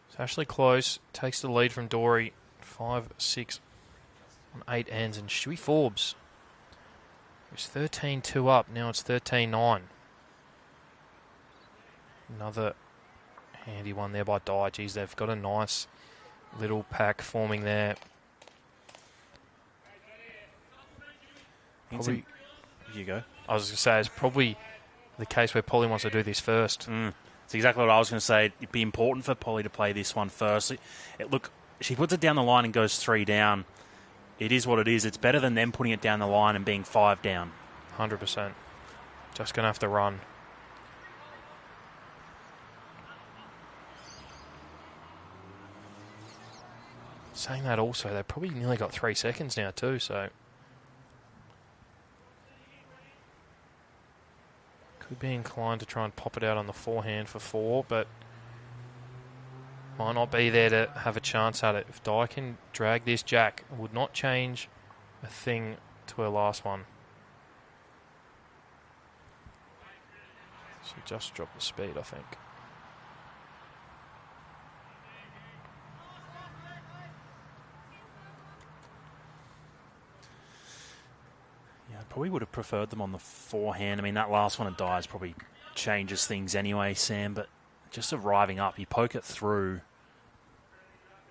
So Ashley Close takes the lead from Dory. 5-6 on 8 ends, and Stewie Forbes was 13-2 up. Now it's 13-9. Another handy one there by Dye. Geez, they've got a nice Little pack forming there. Probably, Here you go. I was going to say, it's probably the case where Polly wants to do this first. It's exactly what I was going to say. It'd be important for Polly to play this one first. Look, she puts it down the line and goes 3 down. It is what it is. It's better than them putting it down the line and being 5 down. 100%. Just going to have to run. Saying that also, they've probably nearly got 3 seconds now too, so... Could be inclined to try and pop it out on the forehand for 4, but might not be there to have a chance at it. If Di can drag this jack, it would not change a thing to her last one. She just dropped the speed, I think. Yeah, I probably would have preferred them on the forehand. I mean, that last one of Di's probably changes things anyway, Sam, but just arriving up, you poke it through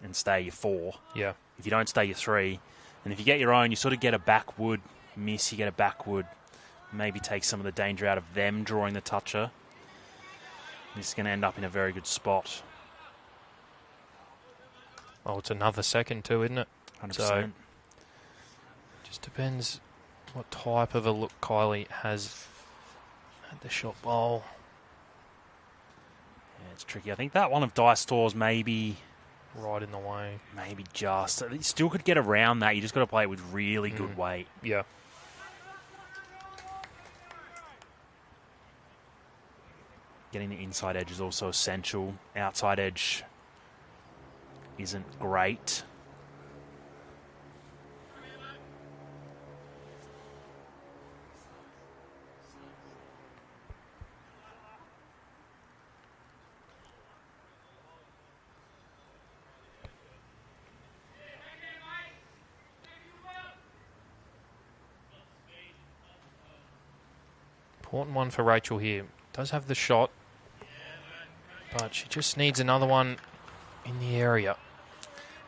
and stay your 4. Yeah. If you don't stay your 3, and if you get your own, you sort of get a backwood miss, you get a backwood, maybe take some of the danger out of them drawing the toucher. This is going to end up in a very good spot. Oh, it's another second too, isn't it? 100%. So, just depends what type of a look Kylie has at the shot bowl. Yeah, it's tricky. I think that one of Dice Stores maybe Right in the way. Maybe just. You still could get around that. You just got to play it with really good weight. Yeah. Getting the inside edge is also essential. Outside edge isn't great. Important one for Rachel here. Does have the shot, but she just needs another one in the area.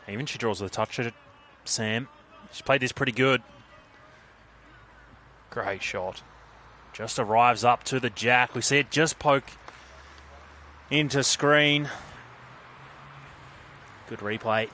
Even she draws the touch at it, Sam. She's played this pretty good. Great shot. Just arrives up to the jack. We see it just poke into screen. Good replay.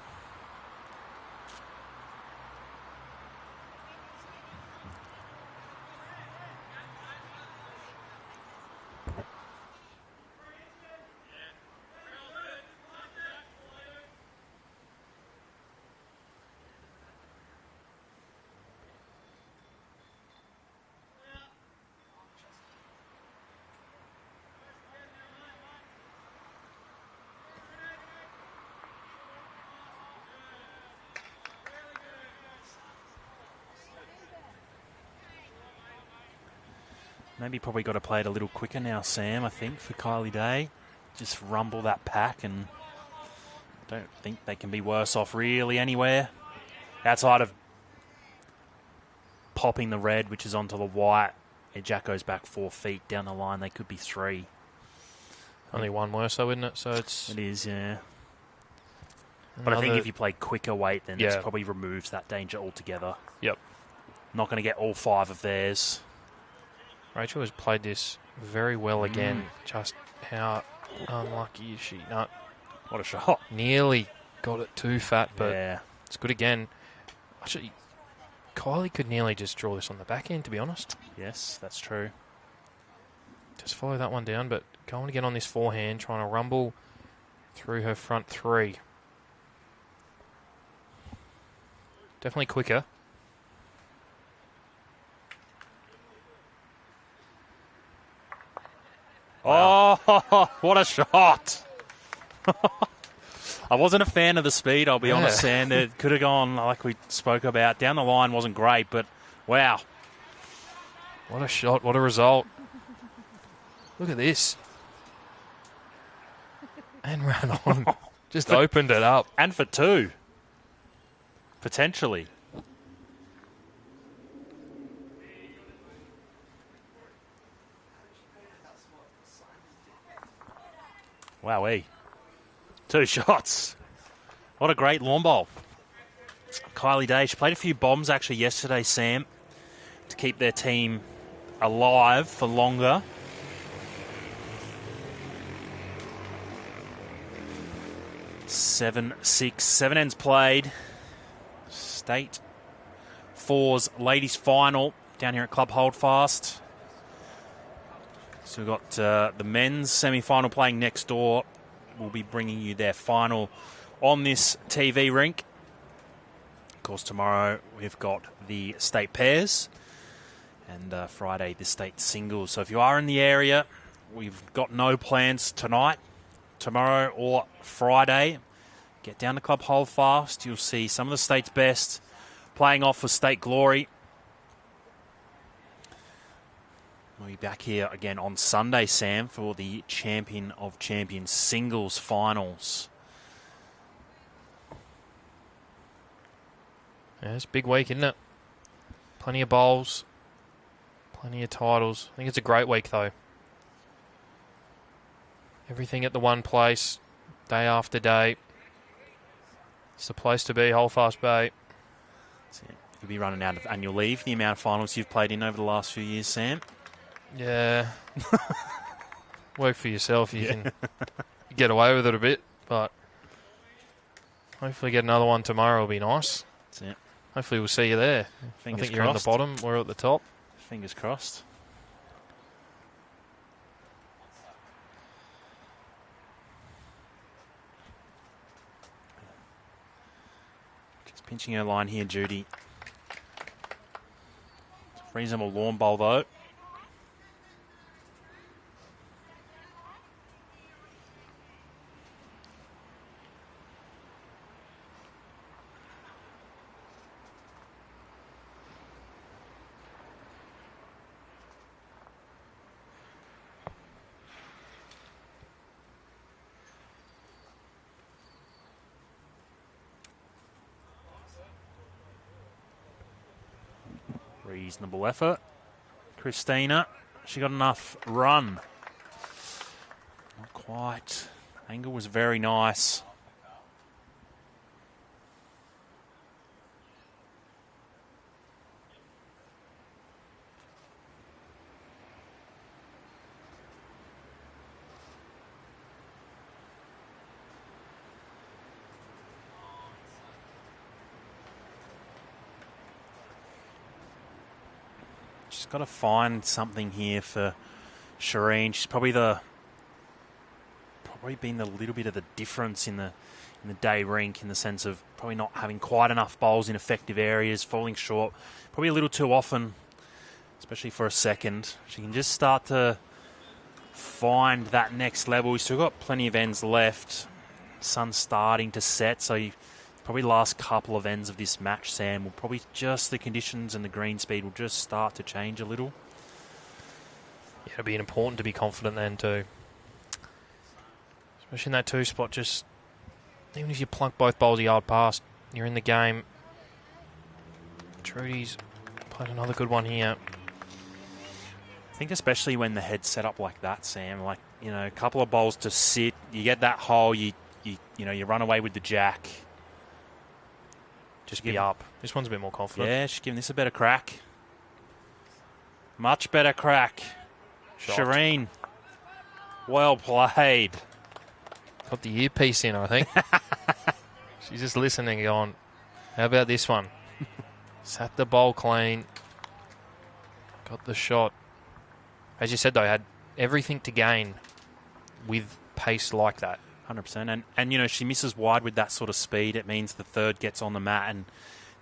Maybe probably got to play it a little quicker now, Sam, I think, for Kylie Day. Just rumble that pack, and don't think they can be worse off really anywhere. Outside of popping the red, which is onto the white, and Jack goes back 4 feet down the line. They could be 3. Only one worse though, isn't it? So it's... It is, yeah. But I think if you play quicker weight, then it probably removes that danger altogether. Yep. Not going to get all 5 of theirs. Rachel has played this very well again. Just how unlucky is she? No. What a shot. Nearly got it too fat, but yeah, it's good again. Actually, Kylie could nearly just draw this on the back end, to be honest. Yes, that's true. Just follow that one down, but going again on this forehand, trying to rumble through her front 3. Definitely quicker. Wow. Oh, what a shot. I wasn't a fan of the speed, I'll be honest, Sam. It could have gone, like we spoke about. Down the line wasn't great, but wow. What a shot, what a result. Look at this. And ran on. Just opened it up. And for 2. Potentially. Wowee. 2 shots. What a great lawn bowl. Kylie Day, she played a few bombs actually yesterday, Sam, to keep their team alive for longer. Seven ends played. State Fours ladies final down here at Club Holdfast. So we've got the men's semi-final playing next door. We'll be bringing you their final on this TV rink. Of course, tomorrow we've got the state pairs and Friday the state singles. So if you are in the area, we've got no plans tonight, tomorrow or Friday. Get down to Club Holdfast. You'll see some of the state's best playing off for state glory. We'll be back here again on Sunday, Sam, for the Champion of Champions singles finals. Yeah, it's a big week, isn't it? Plenty of bowls, plenty of titles. I think it's a great week, though. Everything at the one place, day after day. It's the place to be, Holdfast Bay. That's it. You'll be running out of annual leave, the amount of finals you've played in over the last few years, Sam. Yeah. Work for yourself. You can get away with it a bit, but hopefully get another one tomorrow will be nice. That's it. Hopefully we'll see you there. Fingers I think you're at the crossed. bottom, we're at the top. Fingers crossed. Just pinching her line here, Judy. It's a reasonable lawn bowl, though. Reasonable effort. Christina, she got enough run. Not quite. Angle was very nice. She's got to find something here for Shireen. She's probably been a little bit of the difference in the day rink, in the sense of probably not having quite enough bowls in effective areas, falling short, probably a little too often, especially for a second. She can just start to find that next level. We've still got plenty of ends left. Sun's starting to set, so probably the last couple of ends of this match, Sam, will probably just the conditions and the green speed will just start to change a little. Yeah, it'll be important to be confident then too. Especially in that two spot, just even if you plunk both bowls a yard past, you're in the game. Trudy's played another good one here. I think especially when the head's set up like that, Sam, like, you know, a couple of bowls to sit, you get that hole, you run away with the jack. Just be up. This one's a bit more confident. Yeah, she's giving this a better crack. Much better crack. Shot. Shireen, well played. Got the earpiece in, I think. She's just listening, going, how about this one? Sat the bowl clean. Got the shot. As you said, though, had everything to gain with pace like that. 100%. And you know, she misses wide with that sort of speed. It means the third gets on the mat and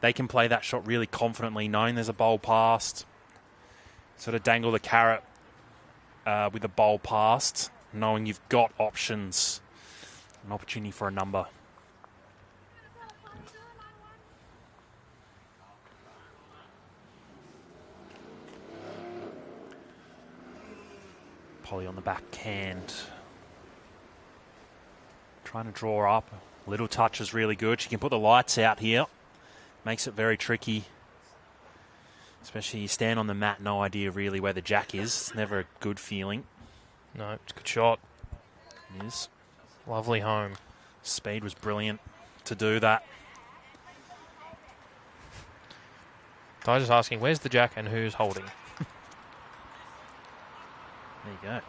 they can play that shot really confidently, knowing there's a bowl past. Sort of dangle the carrot with a bowl past, knowing you've got options. An opportunity for a number. Polly on the backhand. Trying to draw up. Little touch is really good. She can put the lights out here. Makes it very tricky. Especially you stand on the mat, no idea really where the jack is. It's never a good feeling. No, it's a good shot. It is. Lovely home. Speed was brilliant. to do that. I'm just asking, where's the jack and who's holding? There you go.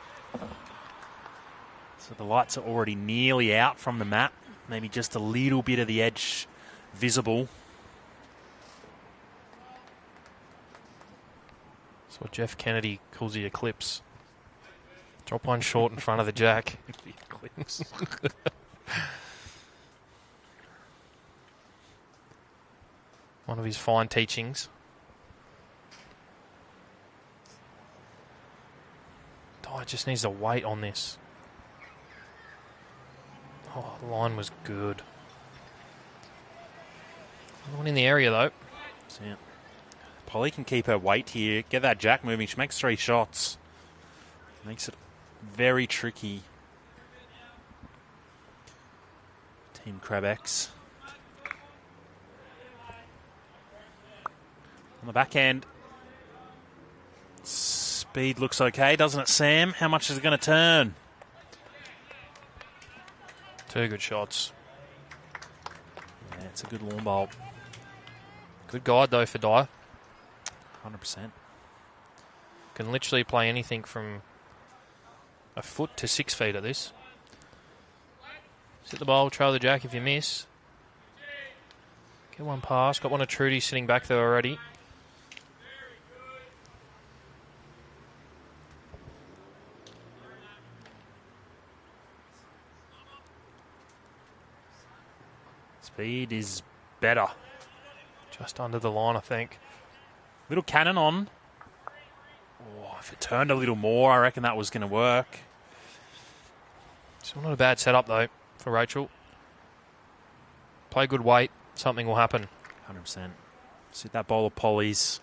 So the lights are already nearly out from the map. Maybe just a little bit of the edge visible. That's what Jeff Kennedy calls the eclipse. Drop one short in front of the jack. The eclipse. One of his fine teachings. Oh, it just needs to wait on this. Oh, the line was good. Another one in the area, though. So, yeah. Polly can keep her weight here, get that jack moving. She makes 3 shots. Makes it very tricky. Team Crabex. On the back end. Speed looks okay, doesn't it, Sam? How much is it going to turn? 2 good shots. Yeah, it's a good lawn bowl. Good guide, though, for Dyer. 100%. Can literally play anything from a foot to 6 feet at this. Sit the bowl, trail the jack if you miss. Get one pass. Got one of Trudy sitting back there already. Speed is better. Just under the line, I think. Little cannon on. Oh, if it turned a little more, I reckon that was going to work. Still not a bad setup, though, for Rachel. Play good weight. Something will happen. 100%. Sit that bowl of Polly's.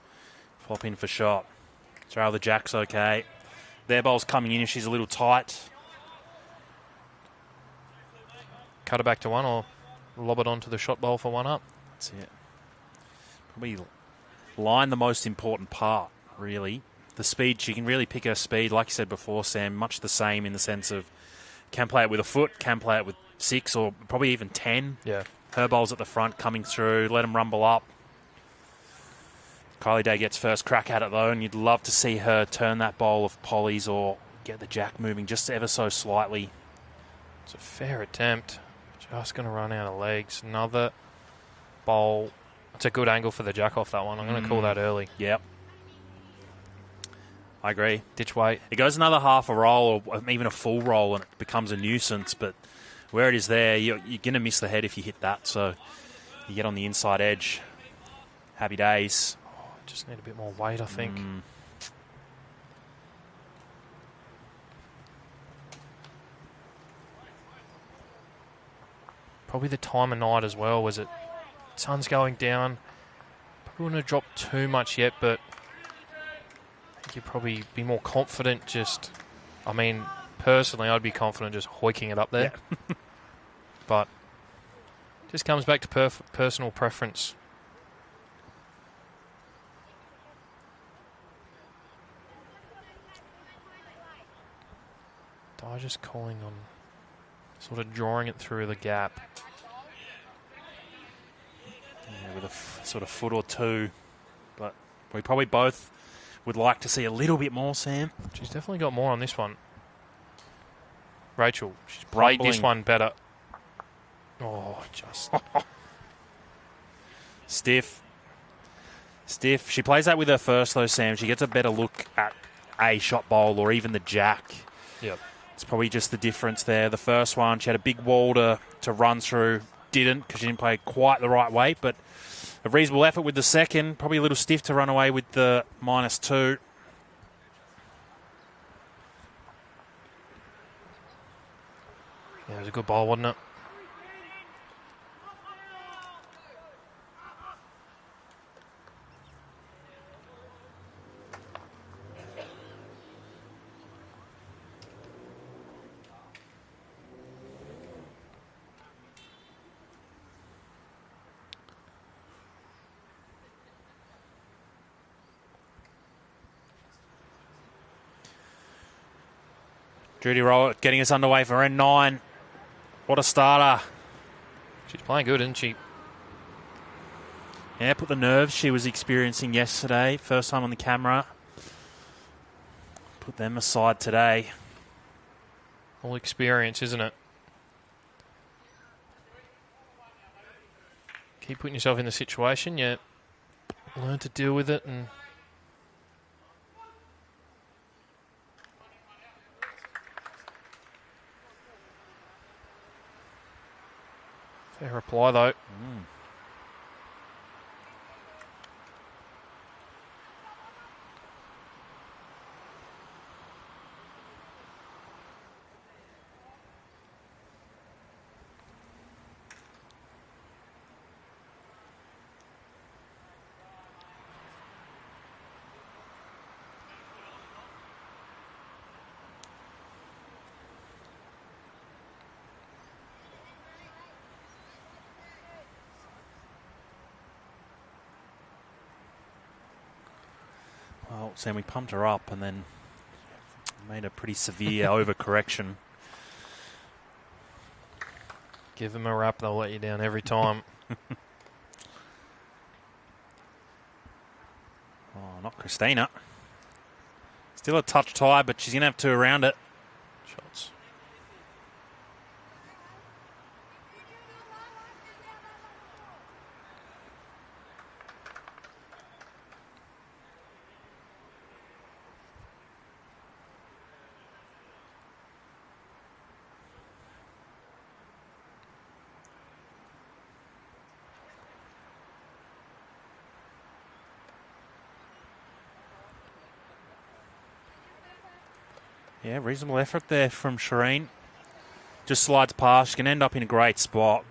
Flop in for shot. Trail the jack's okay. Their bowl's coming in if she's a little tight. Cut it back to one or lob it onto the shot bowl for one up. That's it. Probably line the most important part, really. The speed, she can really pick her speed. Like you said before, Sam, much the same in the sense of can play it with a foot, can play it with 6 or probably even 10. Yeah. Her bowl's at the front coming through. Let them rumble up. Kylie Day gets first crack at it, though, and you'd love to see her turn that bowl of Polly's or get the jack moving just ever so slightly. It's a fair attempt. Just going to run out of legs. Another bowl. It's a good angle for the jack off that one. I'm going to call that early. Yep. I agree. Ditch weight. It goes another half a roll or even a full roll and it becomes a nuisance, but where it is there, you're going to miss the head if you hit that, so you get on the inside edge. Happy days. Oh, just need a bit more weight, I think. Probably the time of night as well, was it? Sun's going down. Probably wouldn't have dropped too much yet, but I think you'd probably be more confident just... I mean, personally, I'd be confident just hoiking it up there. Yeah. But just comes back to personal preference. Dyer just calling on... sort of drawing it through the gap. Yeah, with a sort of foot or 2. But we probably both would like to see a little bit more, Sam. She's definitely got more on this one. Rachel, she's played this one better. Oh, just... Stiff. She plays that with her first, though, Sam. She gets a better look at a shot bowl or even the jack. Yep. It's probably just the difference there. The first one, she had a big wall to run through. Didn't, because she didn't play quite the right weight, but a reasonable effort with the second. Probably a little stiff to run away with the -2. Yeah, it was a good ball, wasn't it? Judy Rowett getting us underway for N9. What a starter. She's playing good, isn't she? Yeah, put the nerves she was experiencing yesterday. First time on the camera. Put them aside today. All experience, isn't it? Keep putting yourself in the situation. You learn to deal with it. And fair reply, though. Well, Sam, we pumped her up and then made a pretty severe overcorrection. Give them a rap, they'll let you down every time. Oh, not Christina. Still a touch tie, but she's going to have two around it. Shots. Yeah, reasonable effort there from Shireen. Just slides past. She can end up in a great spot.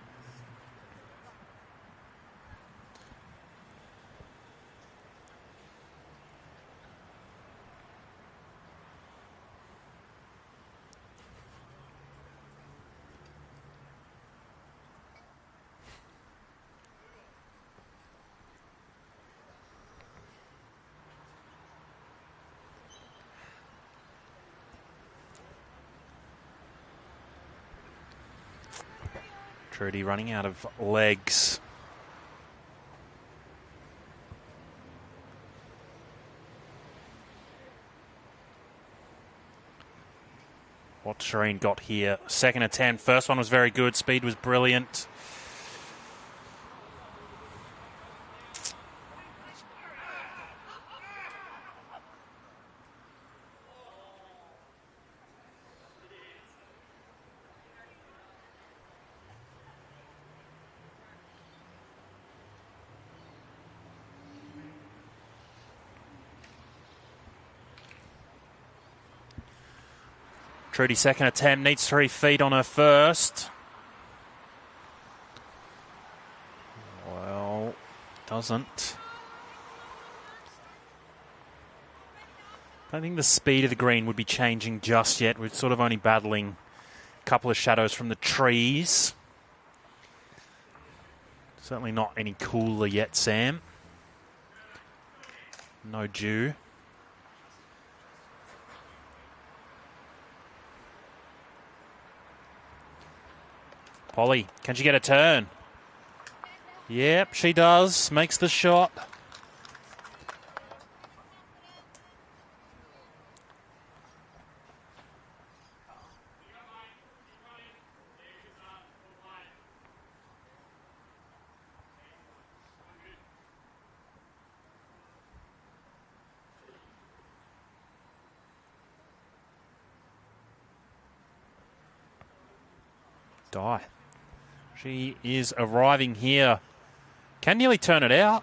Trudy running out of legs. What Shireen got here. Second attempt. First one was very good. Speed was brilliant. Trudy, second attempt, needs 3 feet on her first. Well, doesn't. I don't think the speed of the green would be changing just yet. We're sort of only battling a couple of shadows from the trees. Certainly not any cooler yet, Sam. No dew. Polly, can she get a turn? Yep, she does. Makes the shot. Die. She is arriving here. Can nearly turn it out.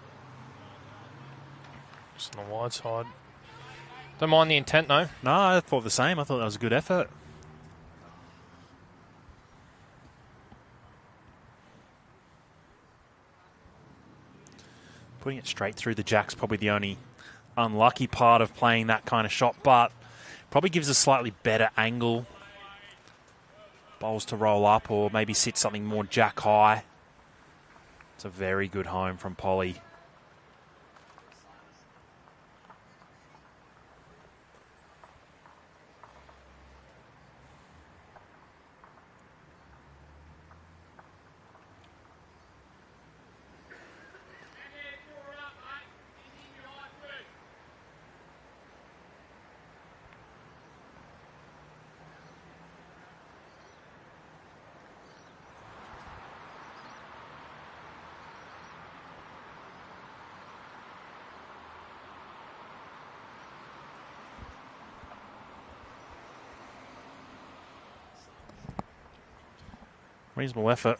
Just on the wide side. Don't mind the intent, though. No, I thought the same. I thought that was a good effort. Putting it straight through the jack's probably the only unlucky part of playing that kind of shot, but probably gives a slightly better angle. Bowls to roll up or maybe sit something more jack high. It's a very good home from Polly. Reasonable effort.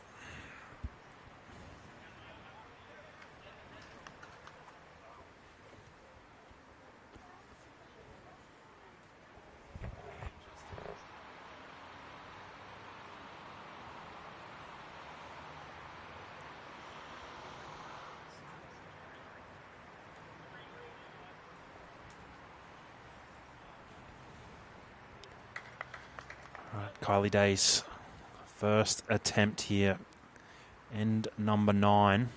Kylie Day's first attempt here. End number 9.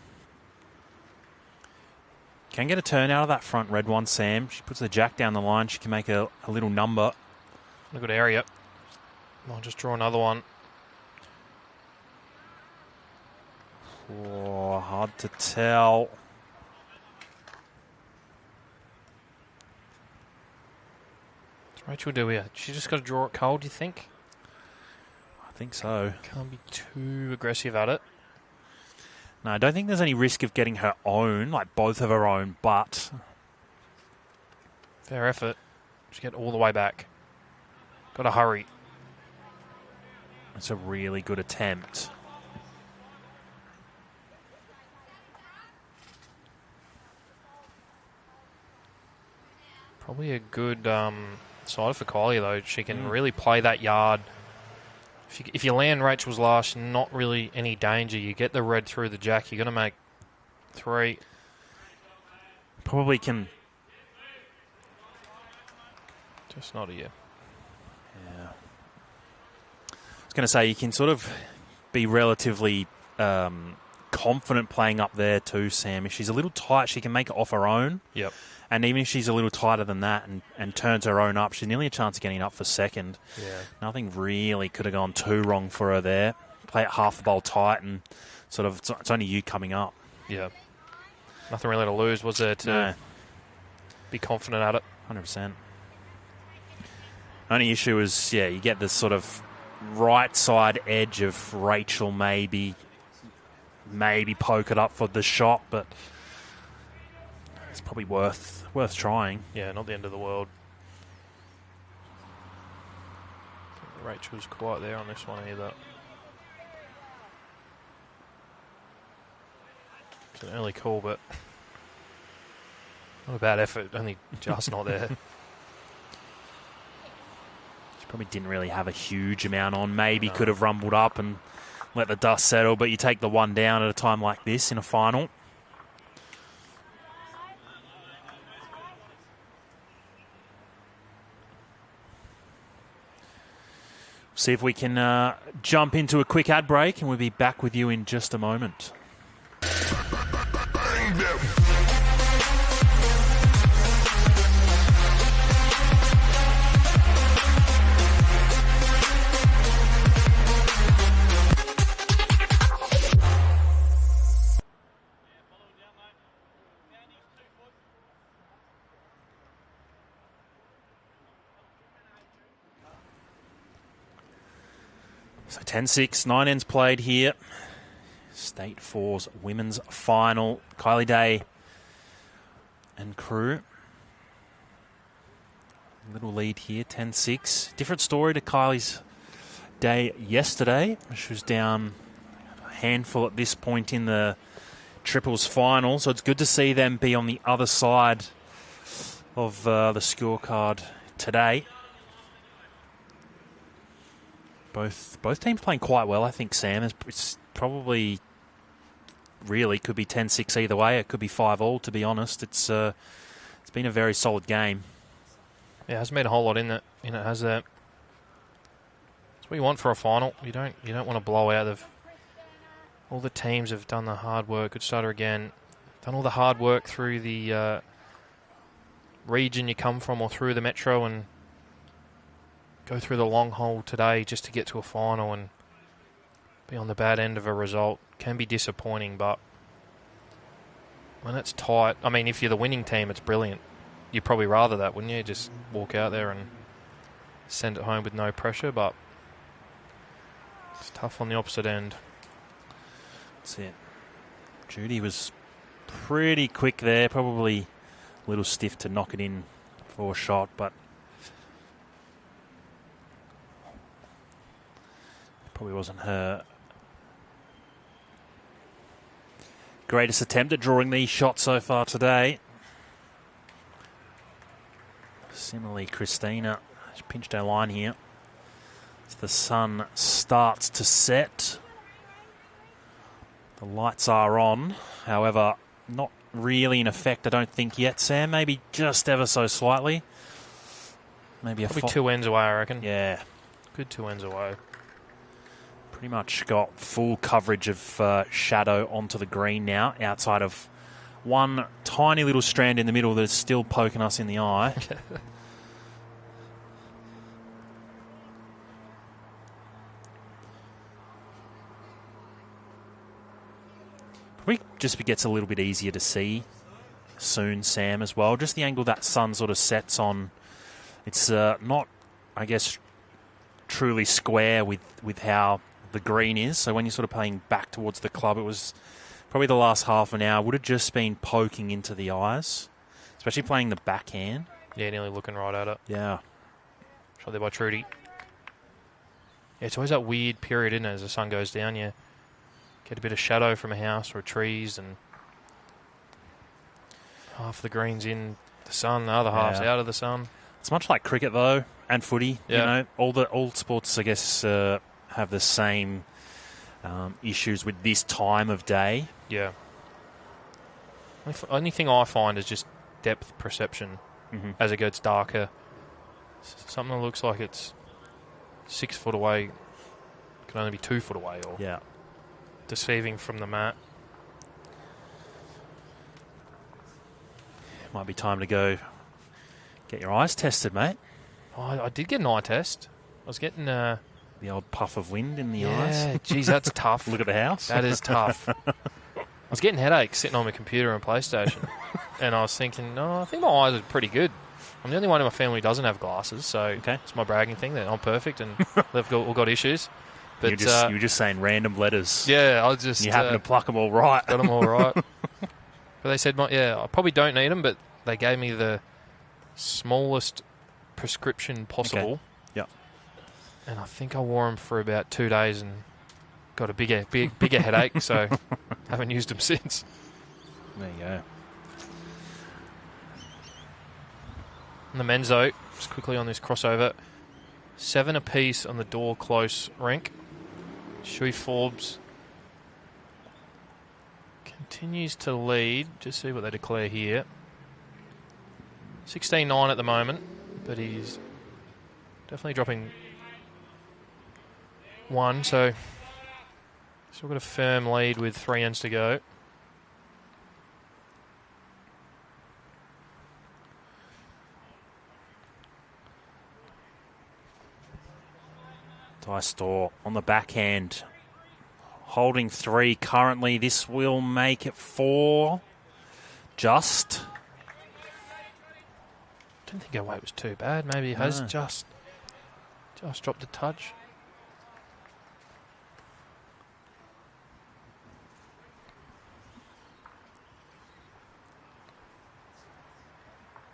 Can get a turn out of that front red one, Sam. She puts the jack down the line. She can make a little number. A good area. I'll just draw another one. Oh, hard to tell. What's Rachel do here? She just got to draw it cold, do you think? I think so. Can't be too aggressive at it. No, I don't think there's any risk of getting her own, like both of her own, but... Fair effort. Just get all the way back. Got to hurry. It's a really good attempt. Probably a good side for Kylie, though. She can really play that yard. If you land Rachel's last, not really any danger. You get the red through the jack, you're going to make 3. Probably can... Just not here. Yeah. I was going to say, you can sort of be relatively confident playing up there too, Sam. If she's a little tight, she can make it off her own. Yep. And even if she's a little tighter than that and turns her own up, she's nearly a chance of getting up for second. Yeah. Nothing really could have gone too wrong for her there. Play it half the bowl tight and sort of it's only you coming up. Yeah. Nothing really to lose, was there, to be confident at it? 100%. Only issue is, you get this sort of right side edge of Rachel maybe poke it up for the shot, but it's probably worth trying. Yeah, not the end of the world. Rachel's quite there on this one either. It's an early call, but not a bad effort, only just not there. She probably didn't really have a huge amount on. Maybe could have rumbled up and let the dust settle, but you take the one down at a time like this in a final. See if we can jump into a quick ad break, and we'll be back with you in just a moment. So 10-6, 9 ends played here. State 4's women's final. Kylie Day and crew. Little lead here, 10-6. Different story to Kylie's day yesterday. She was down a handful at this point in the triples final. So it's good to see them be on the other side of the scorecard today. Both teams playing quite well, I think, Sam. It's probably really could be 10-6 either way. It could be 5-all, to be honest. It's been a very solid game. Yeah, it hasn't been a whole lot in it, has it? That's what you want for a final. You don't want to blow out. All the teams have done the hard work. Good starter again. Done all the hard work through the region you come from or through the metro and go through the long haul today just to get to a final and be on the bad end of a result. Can be disappointing, but when it's tight, I mean, if you're the winning team, it's brilliant. You'd probably rather that, wouldn't you? Just walk out there and send it home with no pressure, but it's tough on the opposite end. That's it. Judy was pretty quick there, probably a little stiff to knock it in for a shot, but probably wasn't her greatest attempt at drawing these shots so far today. Similarly, Christina has pinched her line here. As the sun starts to set. The lights are on. However, not really in effect, I don't think yet, Sam. Maybe just ever so slightly. Maybe Probably 2 ends away, I reckon. Yeah. Good 2 ends away. Pretty much got full coverage of shadow onto the green now, outside of one tiny little strand in the middle that's still poking us in the eye. Probably just gets a little bit easier to see soon, Sam, as well. Just the angle that sun sort of sets on. It's not, I guess, truly square with how the green is. So when you're sort of playing back towards the club, it was probably the last half an hour would have just been poking into the eyes, especially playing the backhand. Yeah, nearly looking right at it. Yeah. Shot there by Trudy. Yeah, it's always that weird period, isn't it, as the sun goes down. You get a bit of shadow from a house or trees, and half the green's in the sun, the other half's out of the sun. It's much like cricket, though, and footy. Yeah. You know, all sports, I guess, have the same issues with this time of day. Yeah. Only thing I find is just depth perception as it gets darker. Something that looks like it's 6 foot away can only be 2 foot away, or deceiving from the mat. Might be time to go get your eyes tested, mate. Oh, I did get an eye test. I was getting the old puff of wind in the eyes. Yeah, geez, that's tough. Look at the house. That is tough. I was getting headaches sitting on my computer and PlayStation, and I was thinking, no, I think my eyes are pretty good. I'm the only one in my family who doesn't have glasses, so it's my bragging thing that I'm perfect and they've all got issues. But you were just saying random letters. Yeah, I just... You happen to pluck them all right. Got them all right. But they said, I probably don't need them, but they gave me the smallest prescription possible. Okay. Yep. And I think I wore them for about 2 days and got a bigger headache, so haven't used them since. There you go. And the men's, though, just quickly on this crossover, 7 apiece on the door close rank. Shui Forbes continues to lead. Just see what they declare here. 16-9 at the moment, but he's definitely dropping 1, so still got a firm lead with 3 ends to go. Dystor on the backhand, holding 3 currently. This will make it 4. Just. Didn't think our weight was too bad. Maybe it has just dropped a touch.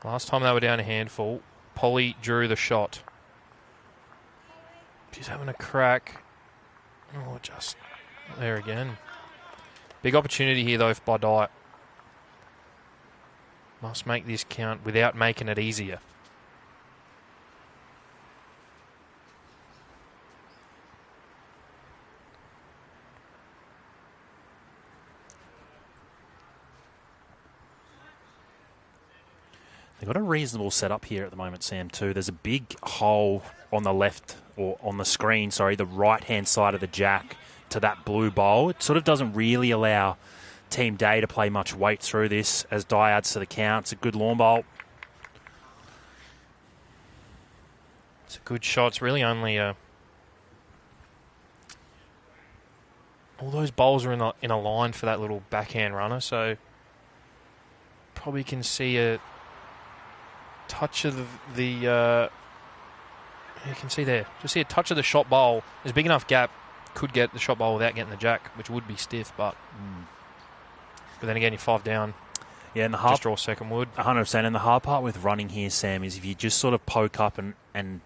Last time they were down a handful, Polly drew the shot. She's having a crack. Oh, just there again. Big opportunity here, though, by Dye. Must make this count without making it easier. They've got a reasonable setup here at the moment, Sam, too. There's a big hole on the left, or on the screen, sorry, the right-hand side of the jack to that blue bowl. It sort of doesn't really allow Team Day to play much weight through this as Dye adds to the count. It's a good lawn bowl. It's a good shot. It's really only all those bowls are in a line for that little backhand runner, so probably can see a touch of the you can see there. Just see a touch of the shot bowl. There's a big enough gap. Could get the shot bowl without getting the jack, which would be stiff, but then again, you're 5 down. Yeah, and the hard, just draw second wood. 100%. And the hard part with running here, Sam, is if you just sort of poke up and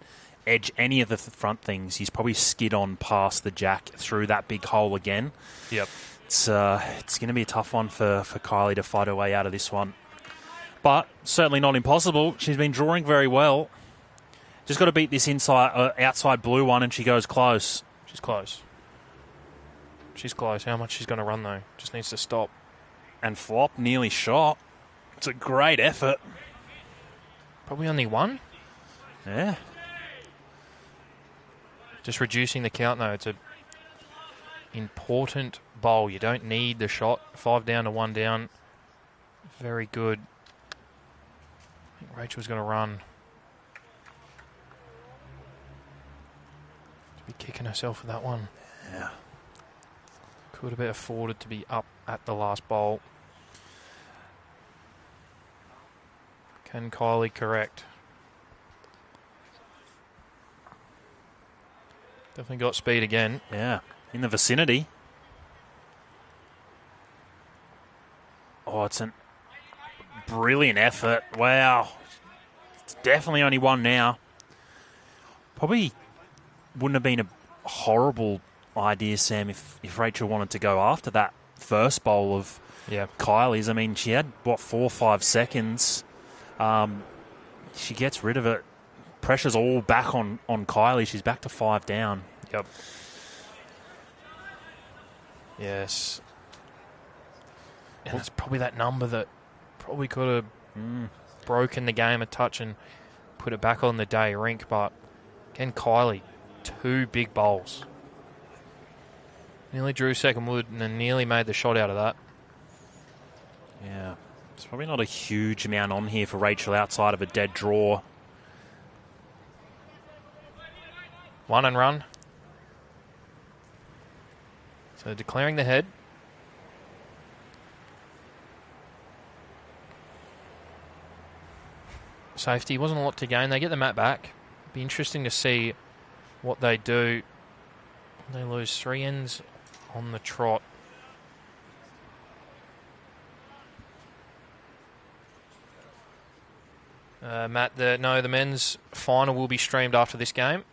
edge any of the front things, he's probably skid on past the jack through that big hole again. Yep. It's going to be a tough one for Kylie to fight her way out of this one. But certainly not impossible. She's been drawing very well. Just got to beat this outside blue one, and she goes close. She's close. She's close. How much she's going to run, though? Just needs to stop. And flop, nearly shot. It's a great effort. Probably only one? Yeah. Just reducing the count, though. It's a important bowl. You don't need the shot. 5 down to 1 down. Very good. I think Rachel's going to run. To be kicking herself for that one. Yeah. Could have been afforded to be up at the last bowl. Can Kylie correct? Definitely got speed again. Yeah, in the vicinity. Oh, it's a brilliant effort. Wow. It's definitely only one now. Probably wouldn't have been a horrible idea, Sam, if Rachel wanted to go after that first bowl of Kylie's. I mean, she had, 4 or 5 seconds. She gets rid of it. Pressure's all back on Kylie. She's back to 5 down. Yep. Yes. And it's probably that number that probably could have broken the game a touch and put it back on the day rink. But again, Kylie, 2 big bowls. Nearly drew second wood and then nearly made the shot out of that. Yeah. There's probably not a huge amount on here for Rachel outside of a dead draw. 1 and run. So declaring the head. Safety. Wasn't a lot to gain. They get the mat back. Be interesting to see what they do. They lose 3 ends on the trot. Matt, the men's final will be streamed after this game.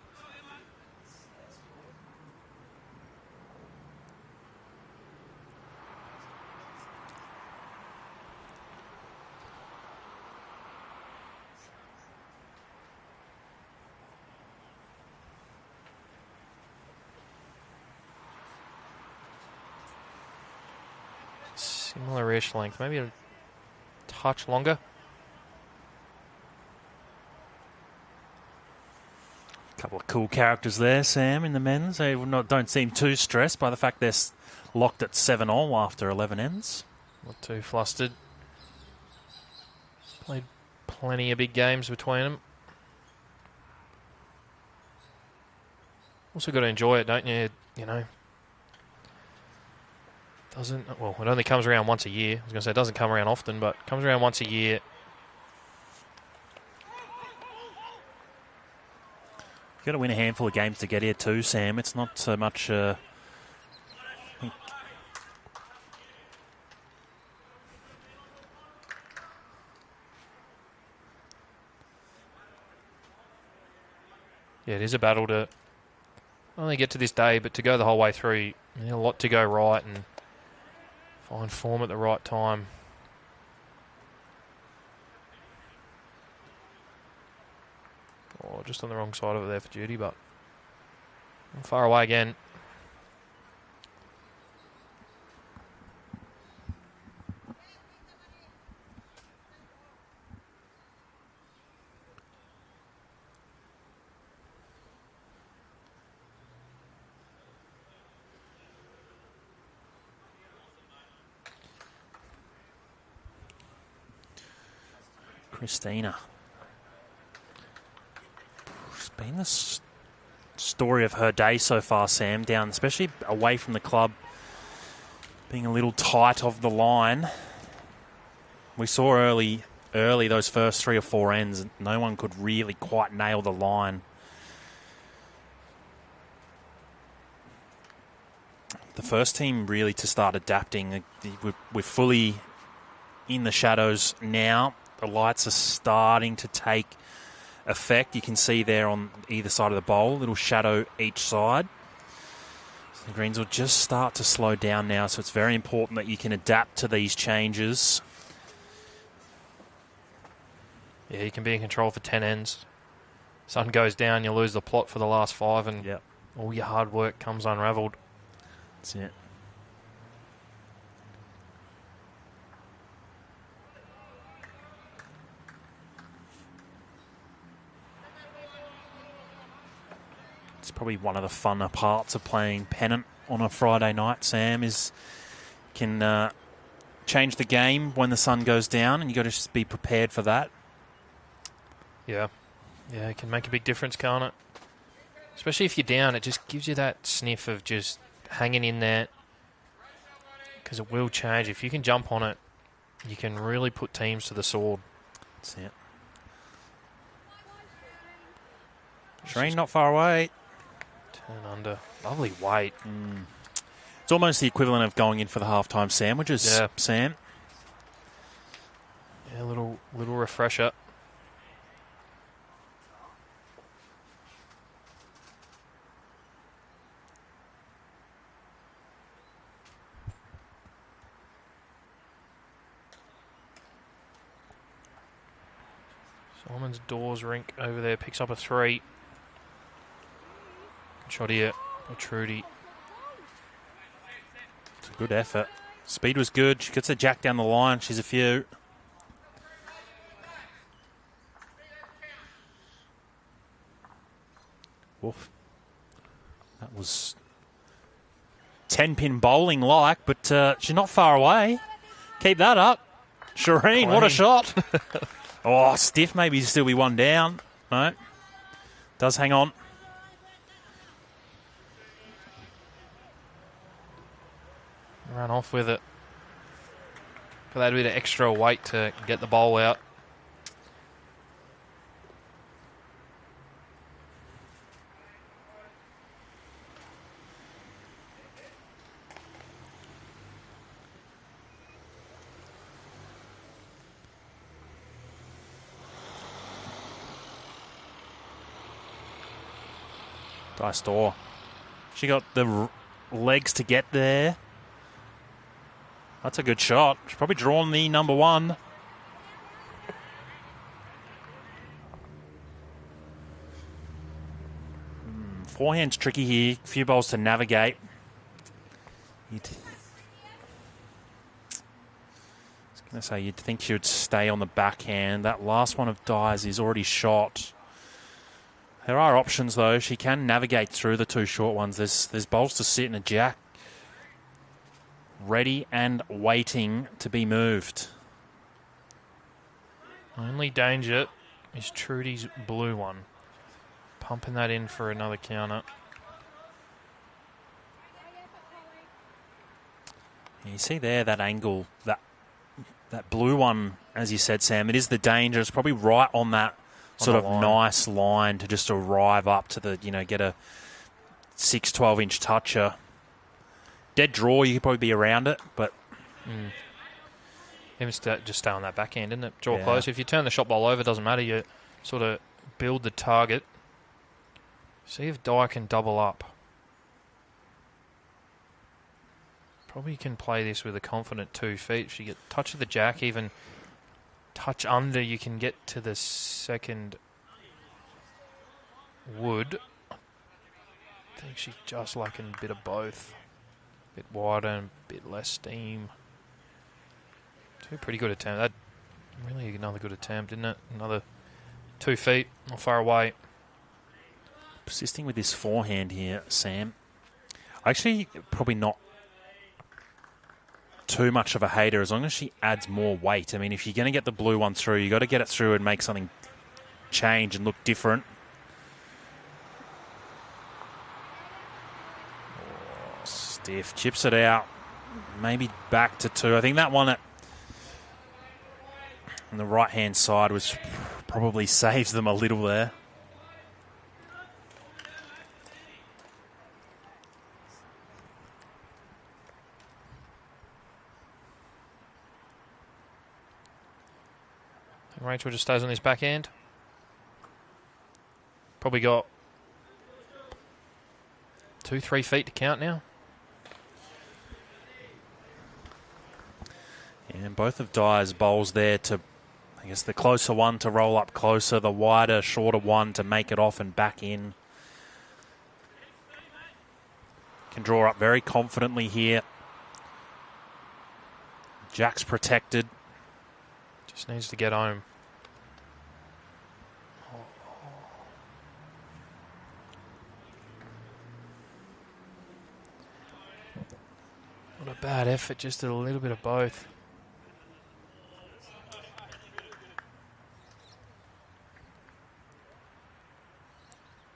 Similar-ish length, maybe a touch longer. Couple of cool characters there, Sam, in the men's. They don't seem too stressed by the fact they're locked at 7-all after 11 ends. Not too flustered. Played plenty of big games between them. Also got to enjoy it, don't you? You know. It only comes around once a year. I was going to say it doesn't come around often, but it comes around once a year. You've got to win a handful of games to get here too, Sam. It's not so much... Yeah, it is a battle to not only get to this day, but to go the whole way through. A lot to go right and find form at the right time. Oh, just on the wrong side of it there for Judy, but far away again. Christina. It's been the story of her day so far, Sam, down, especially away from the club, being a little tight of the line. We saw early those first 3 or 4 ends, no one could really quite nail the line. The first team really to start adapting. We're fully in the shadows now. The lights are starting to take effect. You can see there on either side of the bowl, little shadow each side. The greens will just start to slow down now, so it's very important that you can adapt to these changes. Yeah, you can be in control for 10 ends. Sun goes down, you lose the plot for the last 5, and all your hard work comes unravelled. That's it. It's probably one of the funner parts of playing pennant on a Friday night, Sam, is can change the game when the sun goes down, and you got to just be prepared for that. Yeah. Yeah, it can make a big difference, can't it? Especially if you're down, it just gives you that sniff of just hanging in there, because it will change. If you can jump on it, you can really put teams to the sword. That's it. Shireen not far away. Turn under. Lovely weight. It's almost the equivalent of going in for the halftime sandwiches, Sam. Yeah, a little refresher. Simon's Doors rink over there picks up a 3. Shot here by Trudy. It's a good effort. Speed was good. She gets a jack down the line. She's a few. Oof. That was 10-pin bowling like, but she's not far away. Keep that up. Shireen, what a shot. Oh, stiff, maybe still be one down. No. Does hang on. Run off with it. Put that bit of extra weight to get the bowl out. Dice Door. She got the legs to get there. That's a good shot. She's probably drawn the number 1. Forehand's tricky here. A few balls to navigate. I was going to say you'd think she would stay on the backhand. That last one of Dyes is already shot. There are options, though. She can navigate through the 2 short ones. There's balls to sit in a jack. Ready and waiting to be moved. Only danger is Trudy's blue one. Pumping that in for another counter. You see there that angle, that blue one, as you said, Sam, it is the danger. It's probably right on that sort of nice line to just arrive up to the, get a 12-inch toucher. Dead draw, you could probably be around it, but... Even just stay on that backhand, isn't it? Draw close. If you turn the shot ball over, it doesn't matter. You sort of build the target. See if Dye can double up. Probably can play this with a confident 2 feet. If you get touch of the jack, even touch under, you can get to the second wood. I think she's just liking a bit of both. A bit wider and a bit less steam. 2 pretty good attempts. That really another good attempt, isn't it? Another 2 feet, not far away. Persisting with this forehand here, Sam. Actually, probably not too much of a hater as long as she adds more weight. I mean, if you're going to get the blue one through, you got to get it through and make something change and look different. Stiff, chips it out. Maybe back to 2. I think that one on the right-hand side was probably saves them a little there. Rachel just stays on this backhand. Probably got 2-3 feet to count now. And both of Dyer's bowls there to, I guess, the closer one to roll up closer, the wider, shorter one to make it off and back in. Can draw up very confidently here. Jack's protected. Just needs to get home. Not a bad effort, just a little bit of both.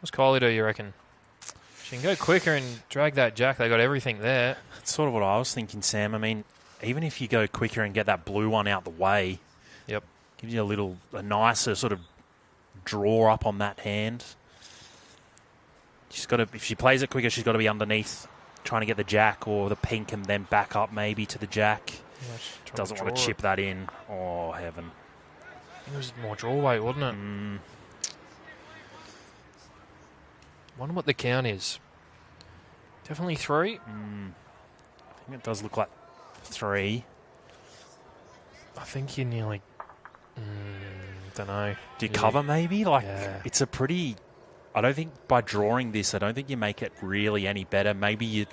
What's Kylie do, you reckon? She can go quicker and drag that jack. They got everything there. That's sort of what I was thinking, Sam. I mean, even if you go quicker and get that blue one out the way, Yep. gives you a nicer sort of draw up on that hand. She's got to, if she plays it quicker, she's got to be underneath, trying to get the jack or the pink and then back up maybe to the jack. Yeah, Doesn't want to chip that in. Oh, heaven. It was more draw weight, wasn't it? Wonder what the count is. Definitely 3. I think it does look like 3. I think you nearly... don't know. Do you cover maybe? Like, Yeah. it's a pretty... I don't think by drawing this, I don't think you make it really any better. Maybe you...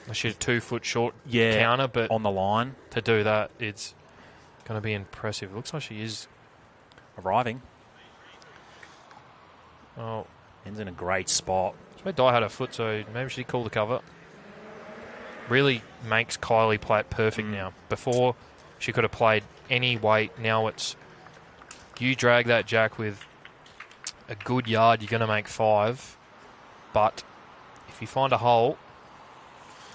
I shoot a 2 foot short Yeah, counter, but on the line. to do that, it's going to be impressive. Looks like she is. Arriving. Oh, Ends in a great spot. it's where Di had her foot, so maybe she'd call the cover. Really makes Kylie play it perfect now. Before, she could have played any weight. Now it's you drag that jack with a good yard, you're going to make 5. But if you find a hole,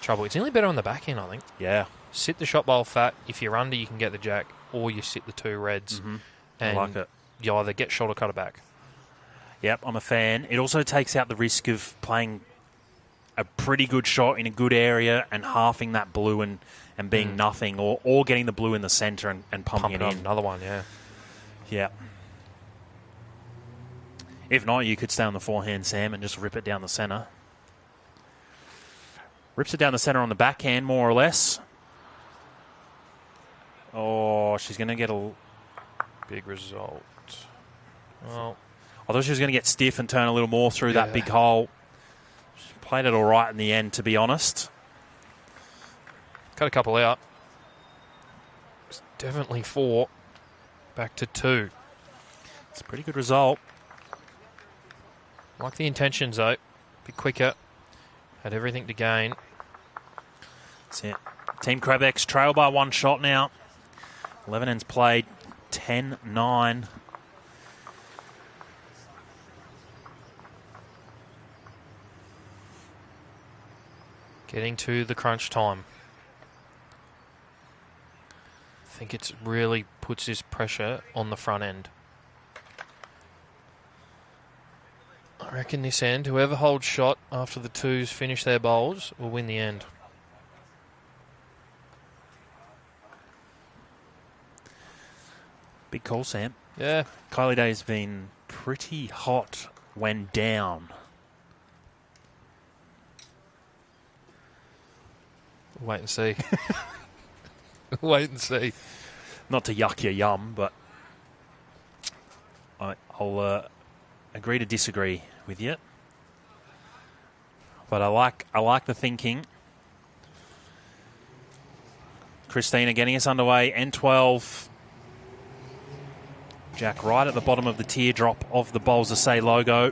trouble. It's nearly better on the back end, I think. Yeah. Sit the shot bowl fat. If you're under, you can get the jack, or you sit the 2 reds. I And like it. you either get shot or cut it back. Yep, I'm a fan. It also takes out the risk of playing a pretty good shot in a good area and halving that blue and being nothing, or getting the blue in the centre and pumping it on in. another one, yeah. Yeah. If not, you could stay on the forehand, Sam, and just rip it down the centre. Rips it down the centre on the backhand, more or less. Oh, she's going to get a... Big result. Well, I thought she was going to get stiff and turn a little more through that big hole. She played it all right in the end, to be honest. cut a couple out. It's definitely 4. Back to 2. It's a pretty good result. Like the intentions, though. Bit quicker. Had everything to gain. That's it. Team Crabex trail by 1 shot now. 11 ends played. 10-9. Getting to the crunch time. I think it really puts this pressure on the front end. I reckon this end, whoever holds shot after the 2s finish their bowls will win the end. Big call, Sam. Yeah. Kylie Day's been pretty hot when down. Wait and see. Wait and see. Not to yuck your yum, but I'll agree to disagree with you. But I like the thinking. Christina getting us underway. N12. Jack right at the bottom of the teardrop of the Bowls of Say logo.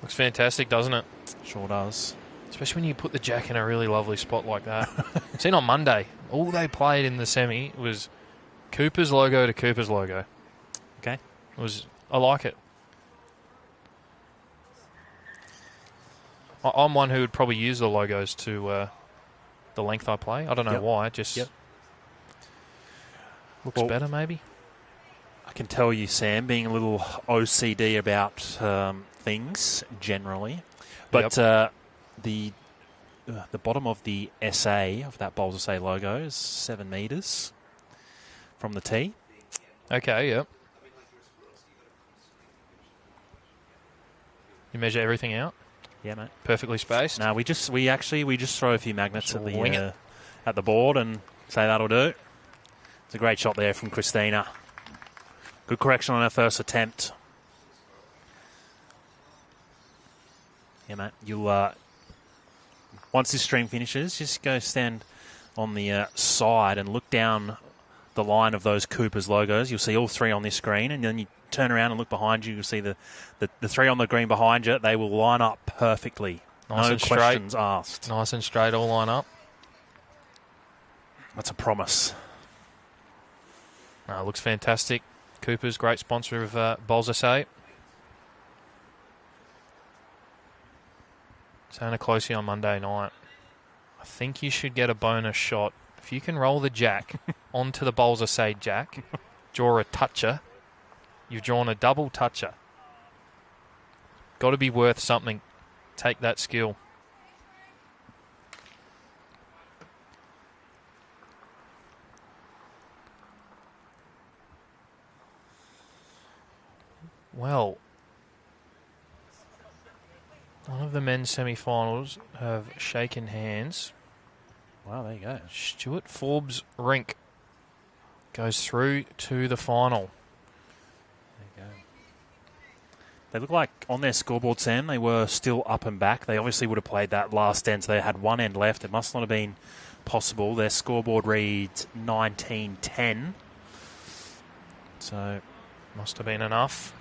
Looks fantastic, doesn't it? Sure does. Especially when you put the jack in a really lovely spot like that. Seen on Monday, all they played in the semi was Cooper's logo to Cooper's logo. Okay. I like it. I'm one who would probably use the logos to the length I play. I don't know why. Just looks better, maybe. I can tell you, Sam, being a little OCD about things generally, but the bottom of the SA of that Bowls of Say logo is 7 metres from the tee. Okay, yep. You measure everything out? Yeah, mate. Perfectly spaced? No, we just throw a few magnets Just at wing it. the at the board and Say that'll do. It's a great shot there from Christina. Good correction on her first attempt. Yeah, mate. You'll once this stream finishes, just go stand on the side and look down the line of those Coopers logos. You'll see all three on this screen, and then you turn around and look behind you. You'll see the three on the green behind you. They will line up perfectly. Nice no and questions straight. asked. Nice and straight, all line up. That's a promise. Looks fantastic. Cooper's great sponsor of Bowls SA. Santa Closey on Monday night. I think you should get a bonus shot. If you can roll the jack onto the Bowls SA jack, draw a toucher, you've drawn a double toucher. Got to be worth something. Take that skill. Well, one of the men's semi-finals have shaken hands. Wow, there you go. Stuart Forbes Rink goes through to the final. There you go. They look like on their scoreboard, Sam, they were still up and back. They obviously would have played that last end, so they had one end left. It must not have been possible. Their scoreboard reads 19-10. So Must have been enough.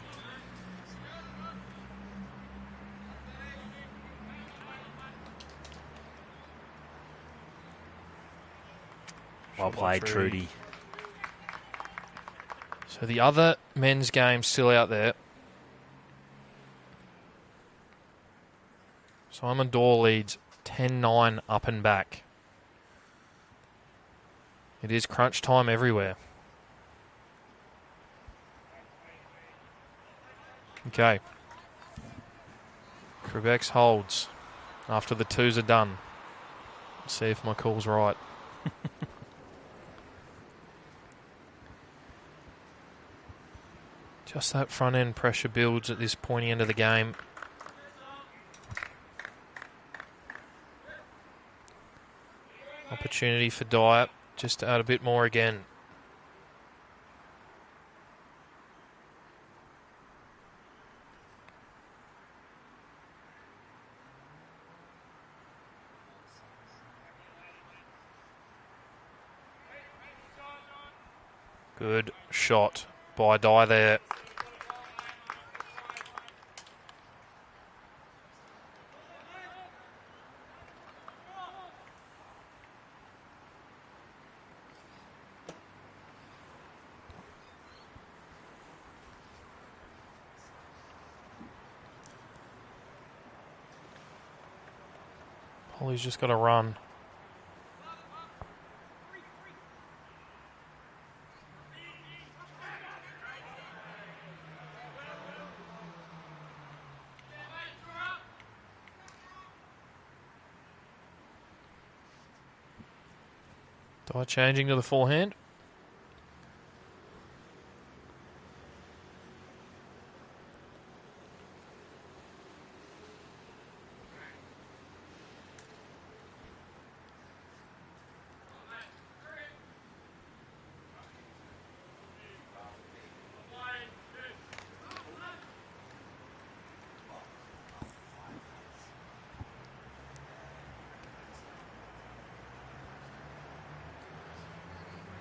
well played, Trudy. So the other men's game still out there. Simon Dorr leads 10-9 up and back. It is crunch time everywhere. Okay. Quebec's holds after the twos are done. Let's see if my call's right. Just that front end pressure builds at this pointy end of the game. Opportunity for Dyer just to add a bit more again. Good shot by Dyer there. Holly's just got to run. Dyer changing to the forehand.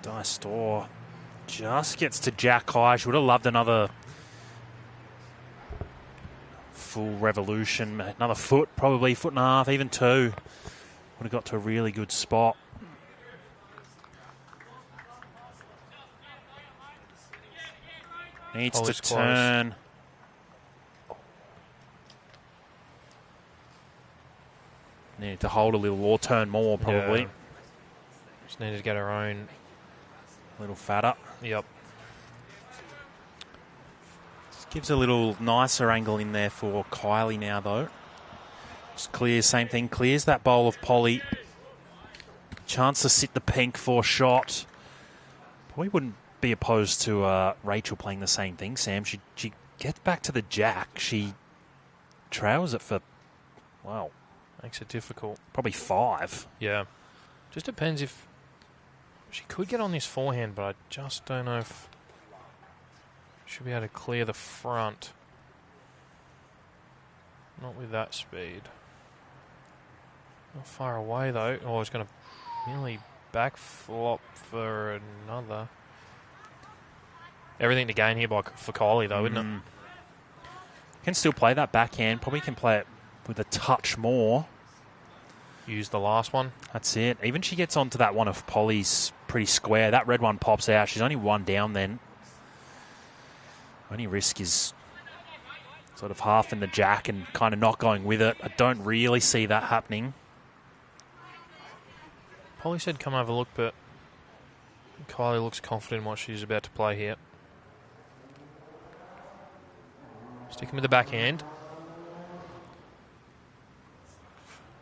Dyer Storr just gets to jack high. She would have loved another full revolution. Another foot, probably foot and a half, even two. Would have got to a really good spot. Needs Holly's to turn. Needed to hold a little or turn more, probably. Yeah. Just needed to get her own. A little fatter. Yep. Just gives a little nicer angle in there for Kylie now, though. Just clears, same thing. Clears that bowl of Polly. Chance to sit the pink for shot. Probably wouldn't be opposed to Rachel playing the same thing, Sam. She gets back to the jack. She trails it for, wow, Makes it difficult. probably 5. Yeah. Just depends if She could get on this forehand, but I just don't know if she'll be able to clear the front. Not with that speed. Not far away, though. Oh, it's going to nearly back flop for another. Everything to gain here for Kylie, though, isn't it? Can still play that backhand. Probably can play it with a touch more. Use the last one. That's it. Even she gets onto that one of Polly's pretty square. That red one pops out. She's only one down then. Only risk is sort of half in the jack and kind of not going with it. I don't really see that happening. Polly said come have a look, but Kylie looks confident in what she's about to play here. Sticking with the backhand.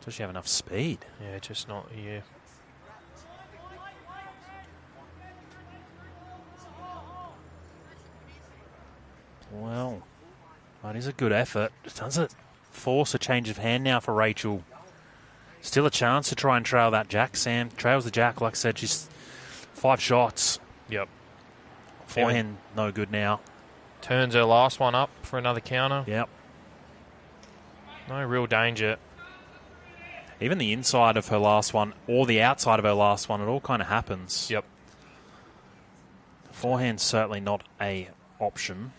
Does she have enough speed? Yeah, just not here. Well, that is a good effort. Does it force a change of hand now for Rachel? Still a chance to try and trail that jack, Sam. Trails the jack, like I said, she's 5 shots. Yep. Forehand, no good now. Turns her last one up for another counter. Yep. No real danger. Even the inside of her last one or the outside of her last one, it all kind of happens. Yep. Forehand's certainly not a option.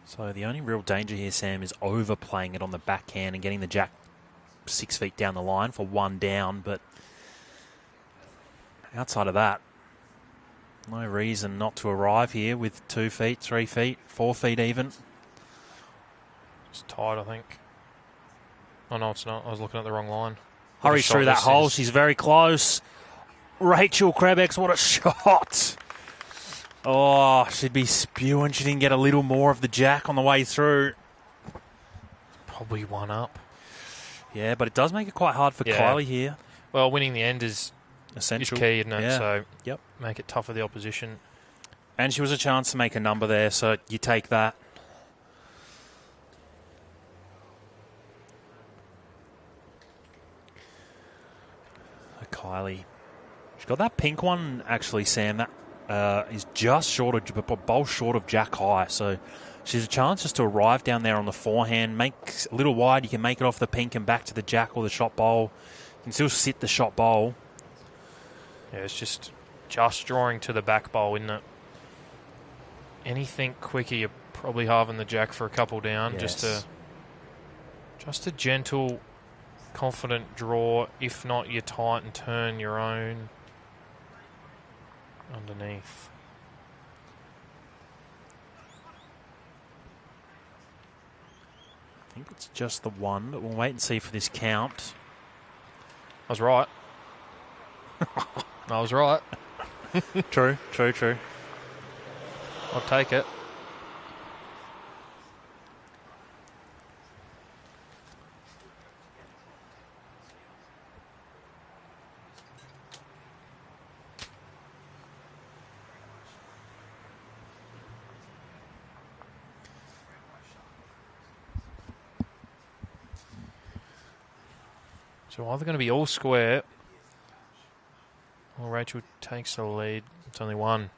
So the only real danger here, Sam, is overplaying it on the backhand and getting the jack 6 feet down the line for 1 down. But outside of that, no reason not to arrive here with 2 feet, 3 feet, 4 feet even. It's tight, I think. Oh, no, it's not. I was looking at the wrong line. Hurries through that hole. She's very close. Rachel Krebex, what a shot. Oh, she'd be spewing. She didn't get a little more of the jack on the way through. Probably one up. Yeah, but it does make it quite hard for Kylie here. Well, winning the end is essential. Key, isn't it? Yeah. So yep. Make it tough for the opposition. And she was a chance to make a number there, so you take that. Kylie. She's got that pink one, actually, Sam. That is just short of, bowl short of jack high. So she's a chance just to arrive down there on the forehand, make a little wide. You can make it off the pink and back to the jack or the shot bowl. You can still sit the shot bowl. Yeah, it's just drawing to the back bowl, isn't it? Anything quicker, you're probably halving the jack for a couple down. Yes. Just a gentle, confident draw. If not, you tight and turn your own underneath. I think it's just the one, but we'll wait and see for this count. I was right. I was right. True. I'll take it. So either going to be all square or Rachel takes the lead. It's only one.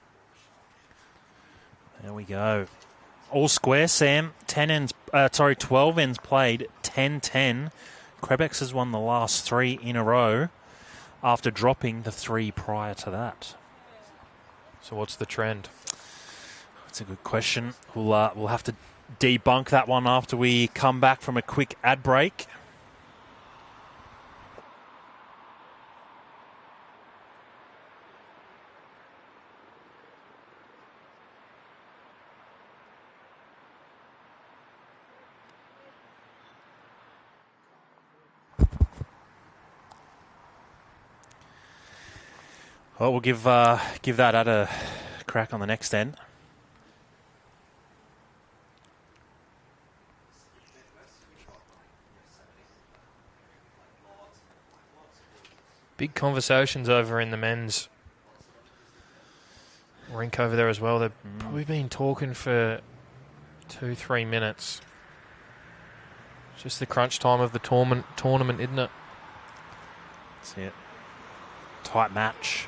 There we go. All square, Sam. 12 ends played, 10-10. Krebex has won the last 3 in a row after dropping the 3 prior to that. So what's the trend? That's a good question. We'll have to debunk that one after we come back from a quick ad break. Well, we'll give that at a crack on the next end. Big conversations over in the men's rink over there as well. They've probably been talking for 2-3 minutes. It's just the crunch time of the tournament, isn't it? That's it. Tight match.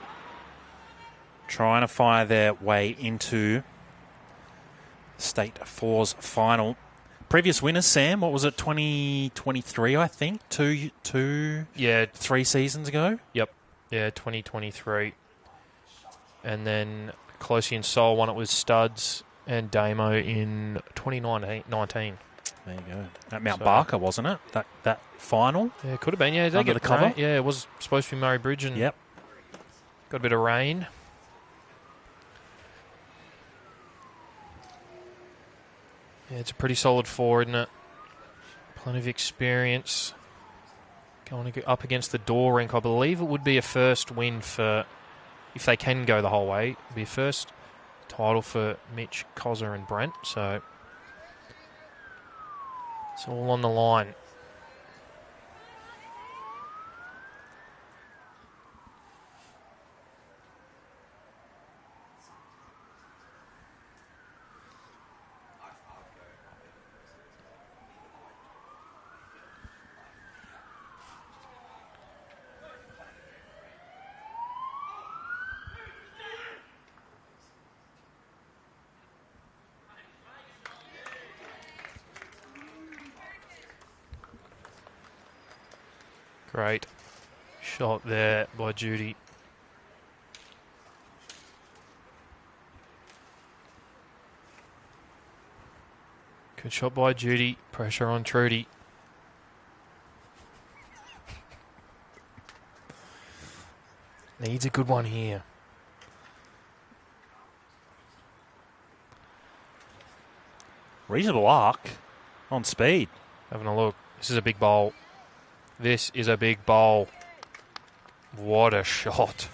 Trying to fire their way into State 4's final. Previous winners, Sam, what was it, 2023, I think? Yeah. 3 seasons ago? Yep. Yeah, 2023. And then Closey and Sol won it with Studs and Damo in 2019. There you go. At Mount Barker, wasn't it? That final? Yeah, it could have been. Yeah, they Under get the cover? Yeah, it was supposed to be Murray Bridge and Yep. got a bit of rain. Yeah, it's a pretty solid 4, isn't it? Plenty of experience. Going to go up against the Door rink. I believe it would be a first win for, if they can go the whole way, it would be a first title for Mitch, Cozza and Brent. So it's all on the line. Great shot there by Judy. Good shot by Judy. Pressure on Trudy. Needs a good one here. Reasonable arc on speed. Having a look. This is a big bowl. This is a big bowl. What a shot.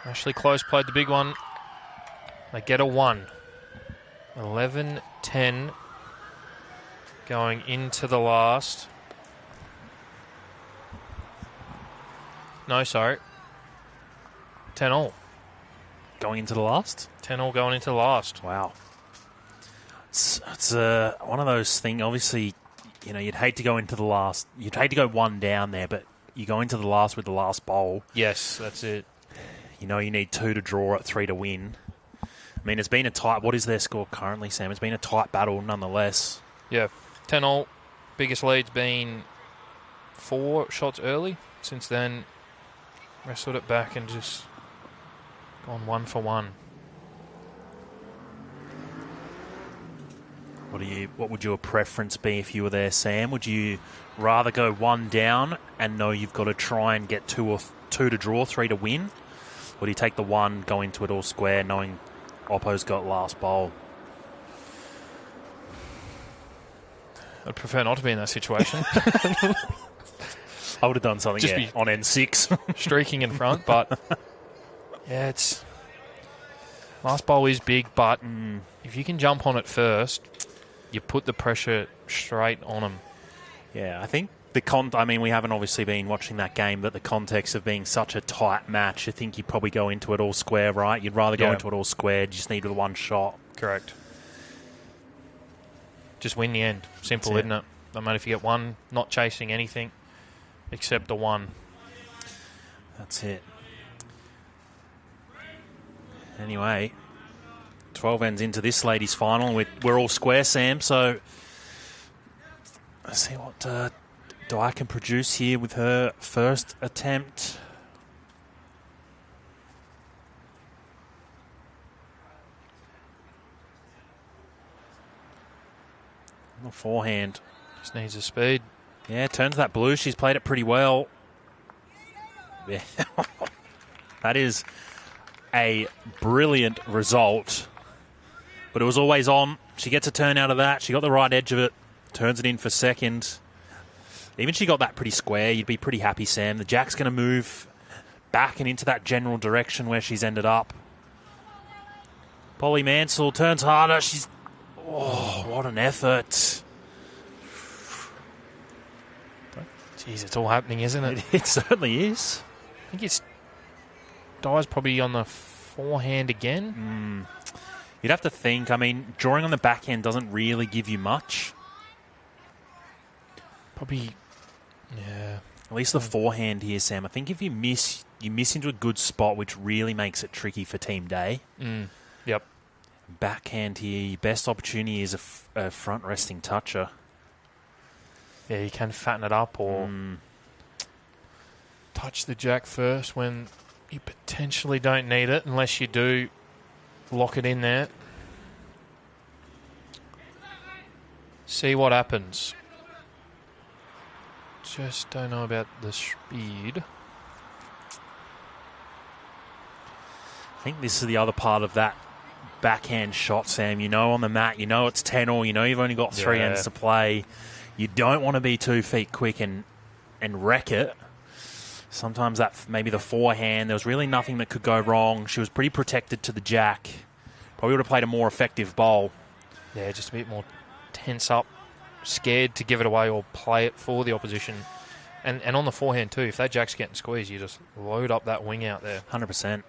Ashley Close played the big one. They get a 1. 11-10 going into the last. No, sorry. 10-all. Going into the last? 10-all going into the last. Wow. It's one of those things, obviously, you know, you'd hate to go into the last. You'd hate to go 1 down there, but you go into the last with the last bowl. Yes, that's it. You know you need 2 to draw it, 3 to win. I mean, it's been a tight... What is their score currently, Sam? It's been a tight battle nonetheless. Yeah, 10-all. Biggest lead's been 4 shots early. Since then, wrestled it back and just gone 1 for 1. What would your preference be if you were there, Sam? Would you rather go 1 down and know you've got to try and get 2 to draw, 3 to win? Or do you take the 1, go into it all square, knowing Oppo's got last bowl? I'd prefer not to be in that situation. I would have done something on N6. Streaking in front, but yeah, it's... Last bowl is big, but if you can jump on it first, you put the pressure straight on them. Yeah, I think we haven't obviously been watching that game, but the context of being such a tight match, I think you'd probably go into it all square, right? You'd rather go into it all square. You just need the 1 shot. Correct. Just win the end. Simple, isn't it? No matter if you get 1, not chasing anything except the 1. That's it. Anyway, 12 ends into this ladies' final. We're all square, Sam, so let's see what Di can produce here with her first attempt. The forehand. Just needs the speed. Yeah, turns that blue. She's played it pretty well. Yeah. That is a brilliant result. But it was always on. She gets a turn out of that. She got the right edge of it. Turns it in for second. Even she got that pretty square. You'd be pretty happy, Sam. The jack's going to move back and into that general direction where she's ended up. Polly Mansell turns harder. She's... Oh, what an effort. Jeez, it's all happening, isn't it? It certainly is. I think it's... Dye's probably on the forehand again. You'd have to think. I mean, drawing on the backhand doesn't really give you much. Probably... Yeah. At least the forehand here, Sam. I think if you miss into a good spot, which really makes it tricky for Team Day. Yep. Backhand here, your best opportunity is a front resting toucher. Yeah, you can fatten it up or touch the jack first when you potentially don't need it, unless you do lock it in there. See what happens. Just don't know about the speed. I think this is the other part of that backhand shot, Sam. You know on the mat, you know it's 10-all, you know you've only got 3 ends to play. You don't want to be 2 feet quick and wreck it. Sometimes that maybe the forehand, there was really nothing that could go wrong. She was pretty protected to the jack. Probably would have played a more effective bowl. Yeah, just a bit more tense up, scared to give it away or play it for the opposition. And on the forehand too, if that jack's getting squeezed, you just load up that wing out there. 100%.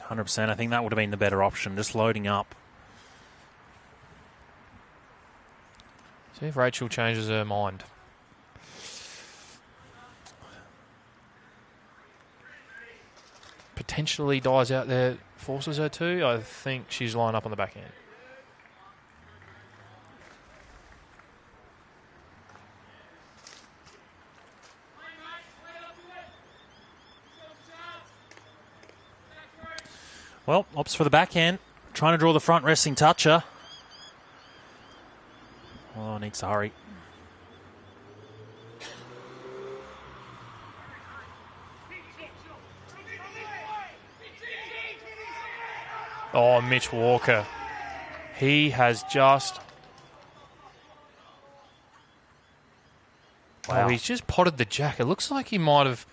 100%. I think that would have been the better option, just loading up. See if Rachel changes her mind. Potentially Dye's out there, forces her to. I think she's lined up on the backhand. Well, opts for the backhand. Trying to draw the front resting toucher. Oh, needs to hurry. Oh, Mitch Walker. He has just... Wow. Oh, he's just potted the jack. It looks like he might have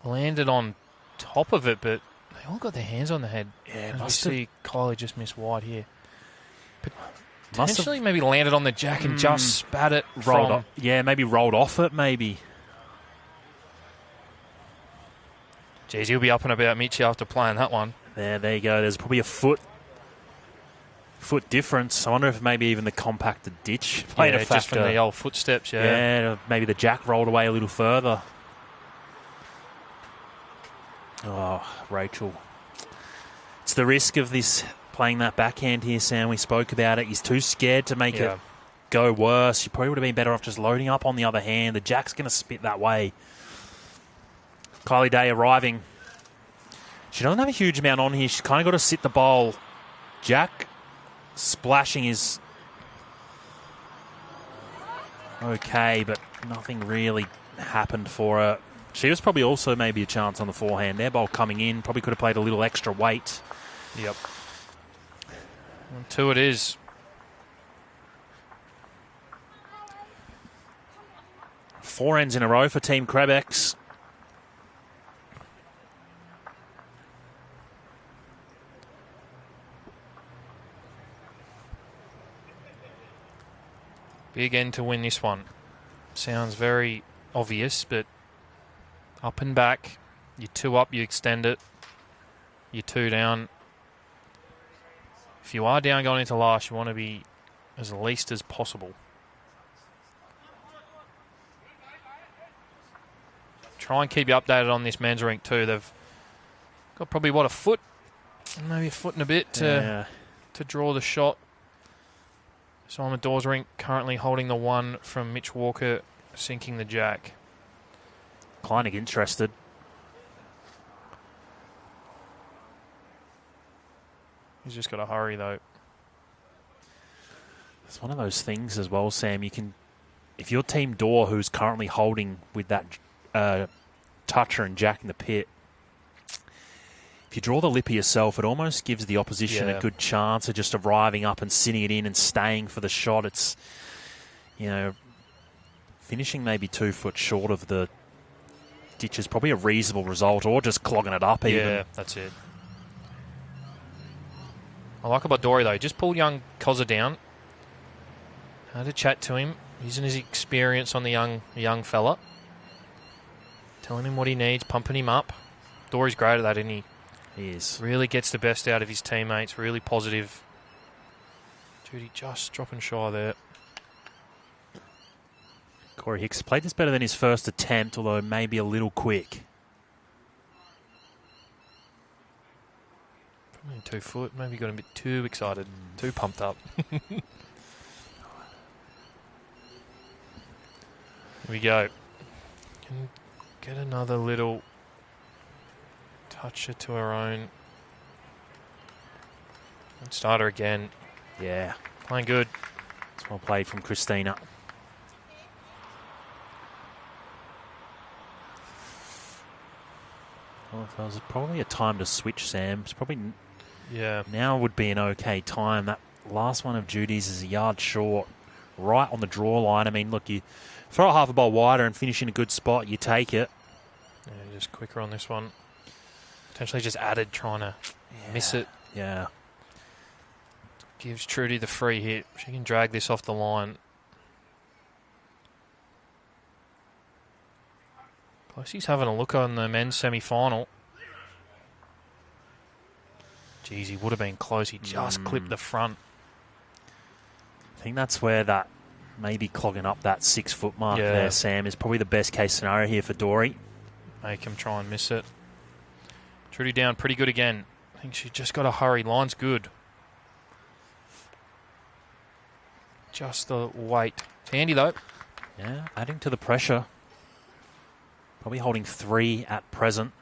landed on top of it, but they all got their hands on the head. Yeah, As must we see Kylie just missed wide here. Must Potentially maybe landed on the jack and just spat it rolled from... off. Yeah, maybe rolled off it, maybe. Jeez, he'll be up and about Mitchie after playing that one. There you go. There's probably a foot difference. I wonder if maybe even the compacted ditch played a factor. Just from the old footsteps, Yeah, maybe the jack rolled away a little further. Oh, Rachel. It's the risk of this playing that backhand here, Sam. We spoke about it. He's too scared to make it go worse. You probably would have been better off just loading up on the other hand. The jack's going to spit that way. Kylie Day arriving. She doesn't have a huge amount on here. She's kind of got to sit the bowl. Jack splashing is okay, but nothing really happened for her. She was probably also maybe a chance on the forehand. Their bowl coming in. Probably could have played a little extra weight. Yep. 2 it is. Four ends in a row for Team Crebex. Big end to win this one. Sounds very obvious, but up and back. You're 2 up, you extend it. You're 2 down. If you are down going into last, you want to be as least as possible. Try and keep you updated on this men's rink too. They've got probably, a foot? Maybe a foot and a bit to draw the shot. Simon Dawes rink currently holding the 1 from Mitch Walker, sinking the jack. Kleinig interested. He's just got to hurry though. It's one of those things as well, Sam. You can, if you're Team Dorr, who's currently holding with that toucher and jack in the pit, if you draw the lipper yourself, it almost gives the opposition a good chance of just arriving up and sitting it in and staying for the shot. It's, finishing maybe 2 foot short of the ditch is probably a reasonable result, or just clogging it up even. Yeah, that's it. I like about Dory, though. Just pulled young Cozza down. Had a chat to him, using his experience on the young fella. Telling him what he needs, pumping him up. Dory's great at that, isn't he? He is. Really gets the best out of his teammates. Really positive. Judy just dropping shy there. Corey Hicks played this better than his first attempt, although maybe a little quick. Probably 2 foot. Maybe got a bit too excited. Too pumped up. Here we go. Can get another little toucher to her own. And start her again. Yeah. Playing good. It's well played from Christina. Well, if there was probably a time to switch, Sam, it's probably now would be an okay time. That last one of Judy's is a yard short, right on the draw line. I mean, look, you throw it half a bowl wider and finish in a good spot, you take it. Yeah, just quicker on this one. Potentially just added, trying to miss it. Yeah. Gives Trudy the free hit. She can drag this off the line. Closey's having a look on the men's semi-final. Jeez, he would have been close. He just clipped the front. I think that's where that maybe clogging up that 6 foot mark there, Sam, is probably the best case scenario here for Dory. Make him try and miss it. Trudy down pretty good again. I think she just got to hurry. Line's good. Just the weight. It's handy though. Yeah, adding to the pressure. Probably holding 3 at present.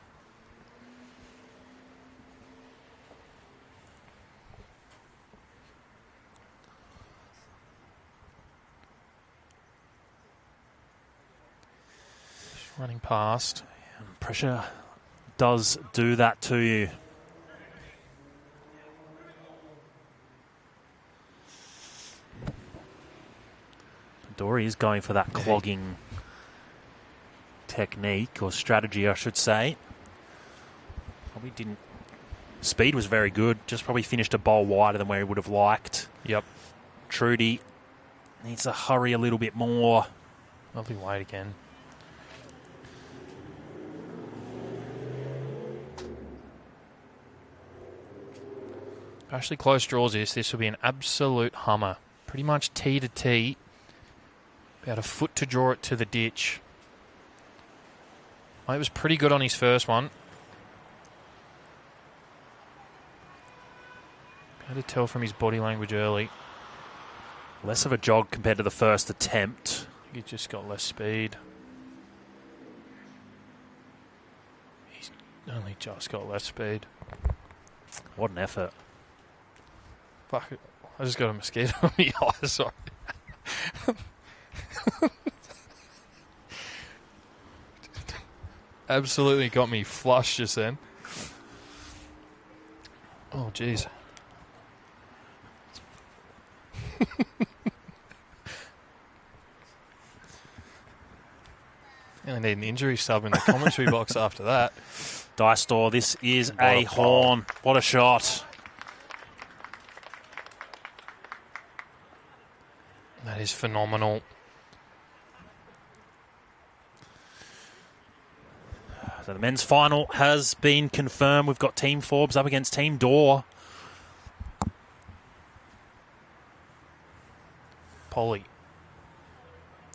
Just running past. Pressure does do that to you. Dory is going for that clogging technique, or strategy, I should say. Probably didn't... Speed was very good. Just probably finished a bowl wider than where he would have liked. Yep. Trudy needs to hurry a little bit more. Lovely weight again. Ashley close draws this. This will be an absolute hummer. Pretty much tee to tee. About a foot to draw it to the ditch. It was pretty good on his first one. Had to tell from his body language early. Less of a jog compared to the first attempt. He just got less speed. He's only just got less speed. What an effort. Fuck it. I just got a mosquito on my eye, sorry. Absolutely got me flushed just then. Oh, jeez. I need an injury sub in the commentary box after that. Dice Store, this is a horn. What a shot. That is phenomenal. So the men's final has been confirmed. We've got Team Forbes up against Team Door. Polly.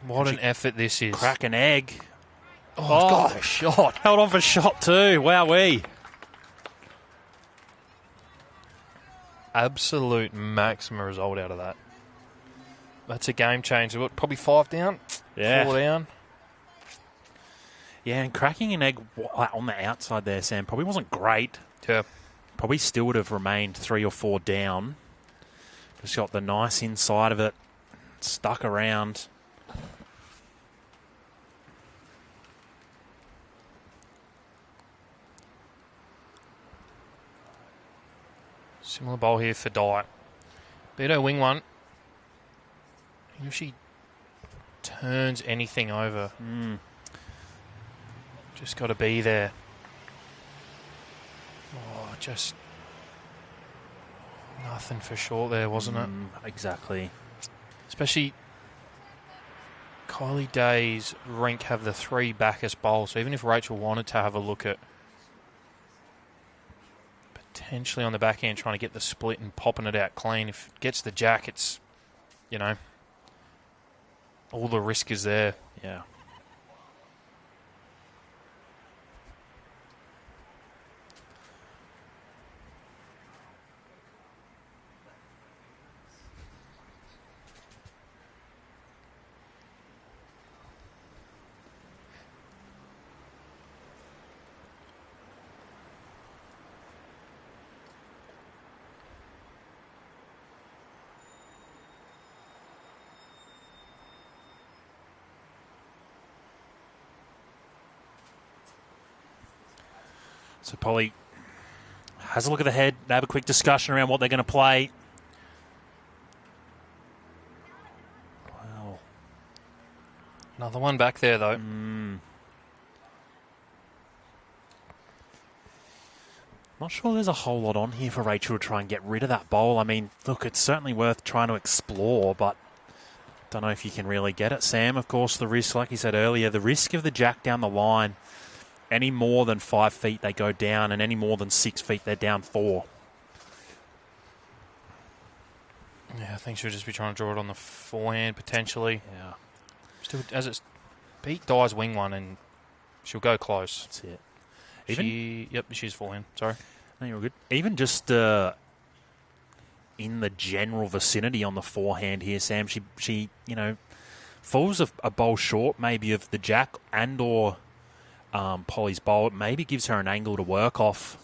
What an effort this is. Crack an egg. Oh, got a shot. Held on for shot too. Wowee. Absolute maximum result out of that. That's a game changer. What, probably 5 down? Yeah. 4 down? Yeah, and cracking an egg on the outside there, Sam, probably wasn't great. Yeah. Probably still would have remained 3 or 4 down. Just got the nice inside of it. Stuck around. Similar bowl here for Dye. Beto wing one. If she turns anything over, just got to be there. Oh, just nothing for short there, wasn't it? Exactly. Especially Kylie Day's rink have the 3 backest bowls, so even if Rachel wanted to have a look at potentially on the back end trying to get the split and popping it out clean, if it gets the jack, it's, all the risk is there. Yeah. So Polly has a look at the head. They have a quick discussion around what they're going to play. Wow. Another one back there, though. Not sure there's a whole lot on here for Rachel to try and get rid of that bowl. I mean, look, it's certainly worth trying to explore, but don't know if you can really get it. Sam, of course, the risk, like you said earlier, the risk of the jack down the line, any more than 5 feet, they go down, and any more than 6 feet, they're down 4. Yeah, I think she'll just be trying to draw it on the forehand, potentially. Yeah. Still, as it's beat Dye's wing one, and she'll go close. That's it. She's forehand. Sorry. No, you're good. Even just in the general vicinity on the forehand here, Sam, she falls a bowl short maybe of the jack and or Polly's bowl. It maybe gives her an angle to work off.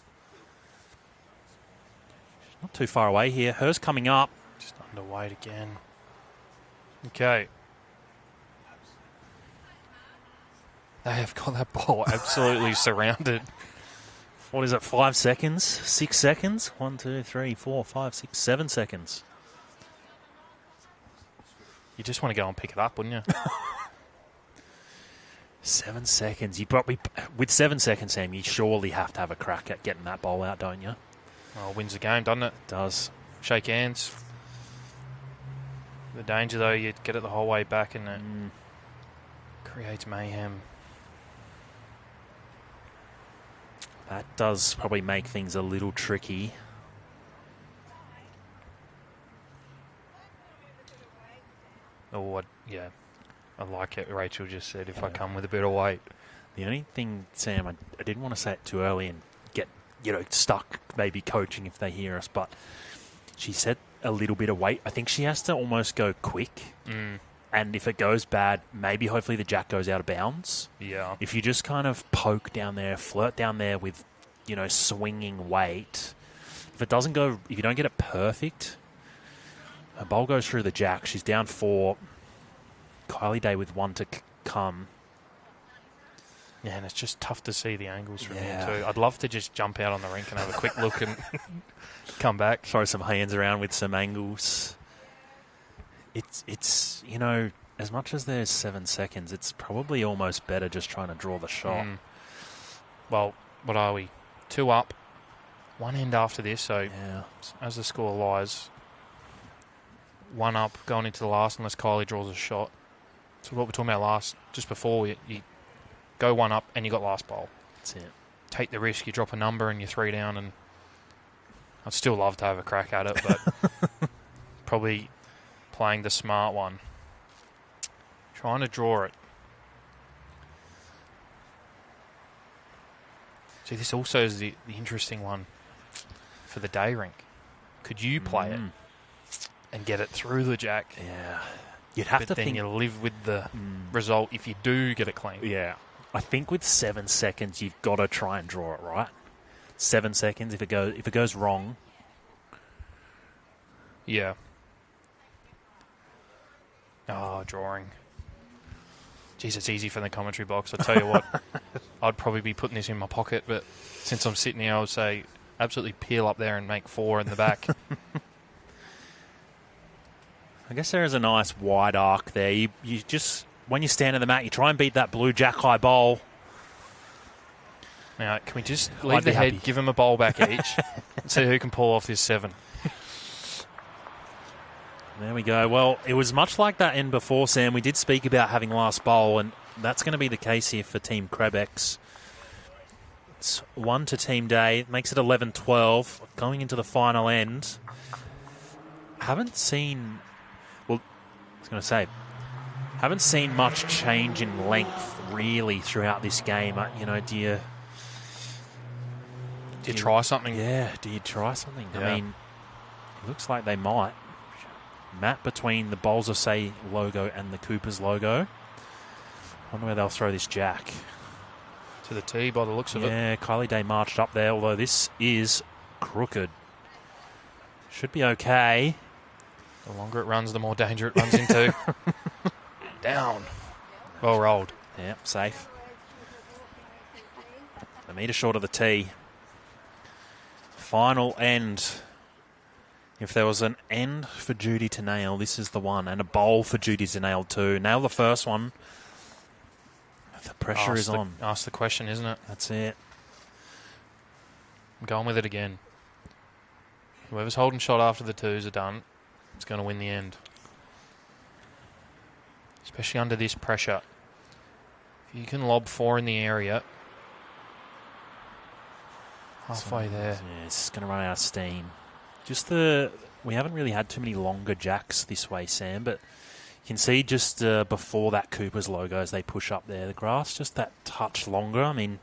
She's not too far away here. Hers coming up. Just underweight again. Okay. They have got that bowl absolutely surrounded. What is it, 5 seconds? 6 seconds? 1, 2, 3, 4, 5, 6, 7 seconds. You just want to go and pick it up, wouldn't you? 7 seconds. You probably, with 7 seconds, Sam, you surely have to have a crack at getting that bowl out, don't you? Oh, wins the game, doesn't it? Does. Shake hands. The danger, though, you get it the whole way back and it creates mayhem. That does probably make things a little tricky. Oh, yeah. I like it. Rachel just said, if I come with a bit of weight. The only thing, Sam, I didn't want to say it too early and get, stuck maybe coaching if they hear us, but she said a little bit of weight. I think she has to almost go quick. And if it goes bad, maybe hopefully the jack goes out of bounds. Yeah. If you just kind of poke down there, flirt down there with, swinging weight, if it doesn't go, if you don't get it perfect, a bowl goes through the jack. She's down 4. Kylie Day with 1 to come. Yeah, and it's just tough to see the angles from Yeah. here too. I'd love to just jump out on the rink and have a quick look and come back. Throw some hands around with some angles. It's as much as there's 7 seconds, it's probably almost better just trying to draw the shot. Well, what are we? 2 up. 1 end after this, so Yeah. as the score lies, 1 up going into the last unless Kylie draws a shot. So what we're talking about just before, you go 1 up and you got last bowl. That's it. Take the risk, you drop a number and you're 3 down, and I'd still love to have a crack at it, but probably playing the smart one. Trying to draw it. See, this also is the interesting one for the day rink. Could you play it and get it through the jack? Yeah. You'd have But to then think. you live with the result if you do get it clean. Yeah. I think with 7 seconds, you've got to try and draw it, right? 7 seconds. If it goes wrong. Yeah. Oh, drawing. Jeez, it's easy for the commentary box. I tell you what, I'd probably be putting this in my pocket, but since I'm sitting here, I would say absolutely peel up there and make 4 in the back. I guess there is a nice wide arc there. You just, when you stand in the mat, you try and beat that blue jack high bowl. Now, can we just leave the head, give them a bowl back each, and see who can pull off this 7? There we go. Well, it was much like that end before, Sam. We did speak about having last bowl, and that's going to be the case here for Team Crebex. It's 1 to Team Day. It makes it 11-12. Going into the final end. Haven't seen... Well, I was going to say, haven't seen much change in length, really, throughout this game. Do you try something? Yeah, do you try something? Yeah. I mean, it looks like they might. Mat between the Bowls of Say logo and the Coopers logo. Wonder where they'll throw this jack. To the tee by the looks of it. Yeah, Kylie Day marched up there, although this is crooked. Should be okay. The longer it runs, the more danger it runs into. Down. Well rolled. Yeah, safe. A metre short of the tee. Final end. If there was an end for Judy to nail, this is the one. And a bowl for Judy to nail too. Nail the first one. The pressure is on. Ask the question, isn't it? That's it. I'm going with it again. Whoever's holding shot after the 2s are done, it's going to win the end. Especially under this pressure. If you can lob 4 in the area, halfway there. Yeah, it's going to run out of steam. We haven't really had too many longer jacks this way, Sam, but you can see just before that Coopers logo as they push up there, the grass just that touch longer. I mean,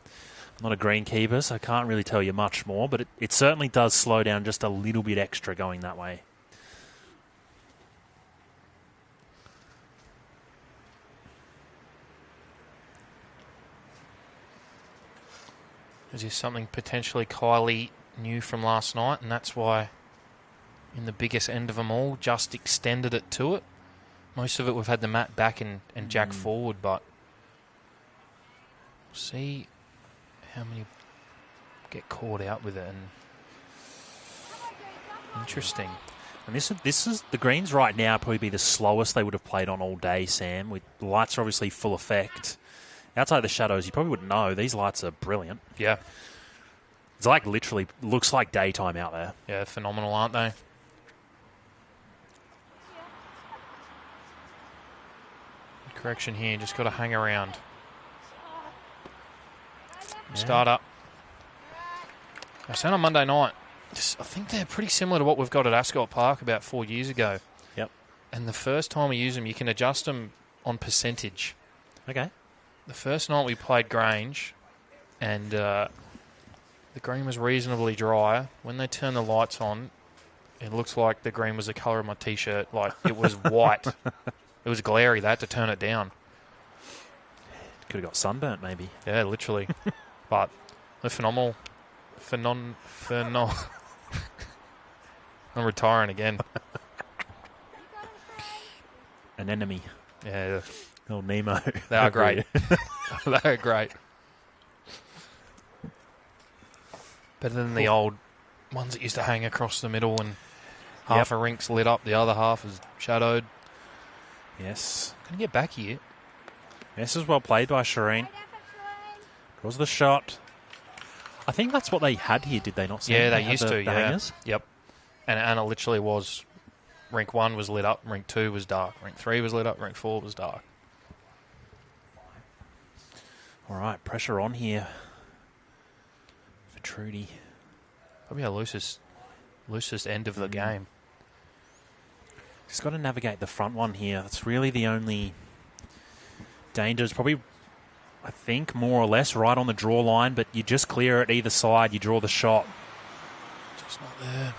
I'm not a greenkeeper, so I can't really tell you much more, but it certainly does slow down just a little bit extra going that way. Is this something potentially Kylie knew from last night, and that's why in the biggest end of them all, just extended it to it? Most of it we've had the mat back and jack forward, but see how many get caught out with it. And interesting. And this is the greens right now probably be the slowest they would have played on all day, Sam. With the lights are obviously full effect. Outside the shadows, you probably wouldn't know. These lights are brilliant. Yeah. It's like literally looks like daytime out there. Yeah, phenomenal, aren't they? Correction here, just got to hang around. Yeah. Start up. I said on Monday night, I think they're pretty similar to what we've got at Ascot Park about 4 years ago. Yep. And the first time we use them, you can adjust them on percentage. Okay. The first night we played Grange, and the green was reasonably dry. When they turned the lights on, it looked like the green was the colour of my T-shirt. Like, it was white. It was glary. They had to turn it down. Could have got sunburnt, maybe. Yeah, literally. But they're phenomenal. I'm retiring again. An enemy. Yeah, Oh, Nemo. they are great. They are great. Better than the old ones that used to hang across the middle and half a rink's lit up, the other half is shadowed. Yes. Can you get back here? This is well played by Shireen. Draws the shot. I think that's what they had here, did they not? Sam? Yeah, they had used the to, yeah. hangers? Yep. And it literally was, rink 1 was lit up, rink 2 was dark, rink 3 was lit up, rink 4 was dark. All right, pressure on here for Trudy. Probably our loosest end of the game. He's got to navigate the front one here. That's really the only danger. It's probably, I think, more or less right on the draw line, but you just clear it either side, you draw the shot. Just not there.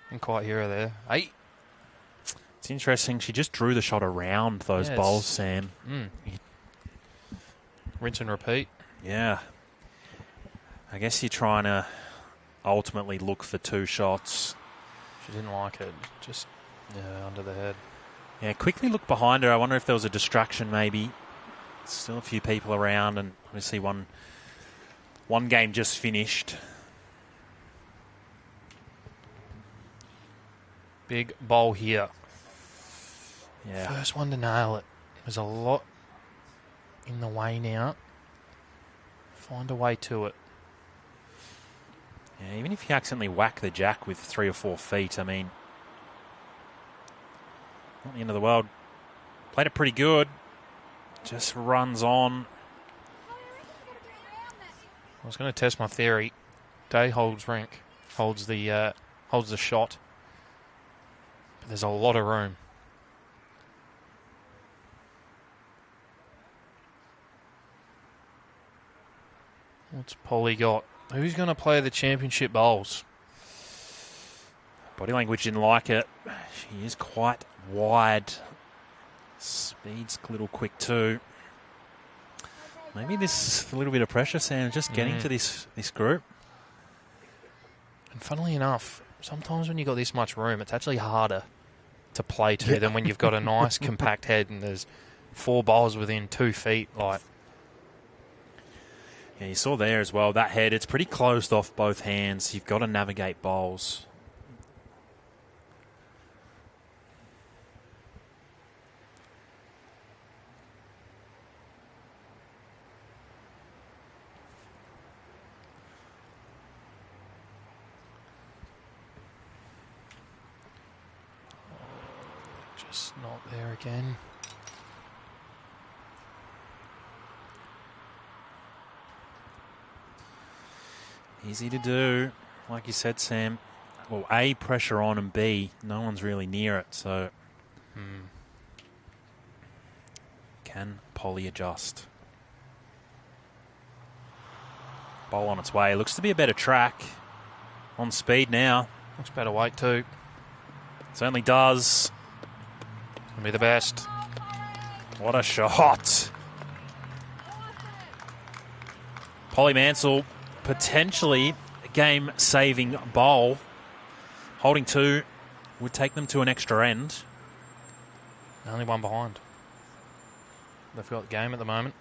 Didn't quite hear her there. Hey. It's interesting. She just drew the shot around those bowls, Sam. Rinse and repeat. Yeah. I guess you're trying to ultimately look for 2 shots. She didn't like it. Just Yeah, under the head. Yeah, quickly look behind her. I wonder if there was a distraction maybe. Still a few people around, and obviously one game just finished. Big bowl here. Yeah. First one to nail it. There's a lot in the way now. Find a way to it. Yeah, even if you accidentally whack the jack with 3 or 4 feet, I mean, not the end of the world. Played it pretty good. Just runs on. I was going to test my theory. Day holds rank, holds the shot. But there's a lot of room. What's Polly got? Who's going to play the championship bowls? Body language didn't like it. She is quite wide. Speed's a little quick too. Maybe this is a little bit of pressure, Sam, just getting to this group. And funnily enough, sometimes when you've got this much room, it's actually harder to play to than when you've got a nice compact head and there's 4 bowls within 2 feet. Like, yeah, you saw there as well, that head, it's pretty closed off both hands. You've got to navigate bowls. just not there again. Easy to do. Like you said, Sam. Well, A, pressure on, and B, no one's really near it, so can Polly adjust? Bowl on its way. Looks to be a better track. On speed now. Looks better weight too. Certainly does. Gonna be the best. What a shot. Polly Mansell, potentially a game-saving bowl. Holding 2 would take them to an extra end. Only one behind. They've got the game at the moment.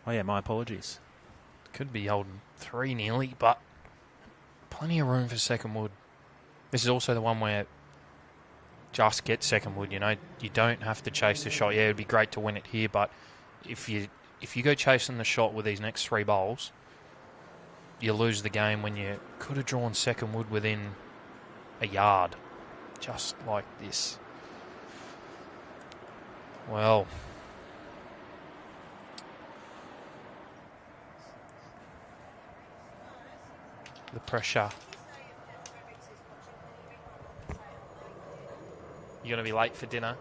Oh yeah, my apologies. Could be holding 3 nearly, but plenty of room for second wood. This is also the one where just get second wood, you know. You don't have to chase the shot. Yeah, it would be great to win it here, but if you go chasing the shot with these next 3 bowls, you lose the game when you could have drawn second wood within a yard. Just like this. Well, the pressure. You're going to be late for dinner.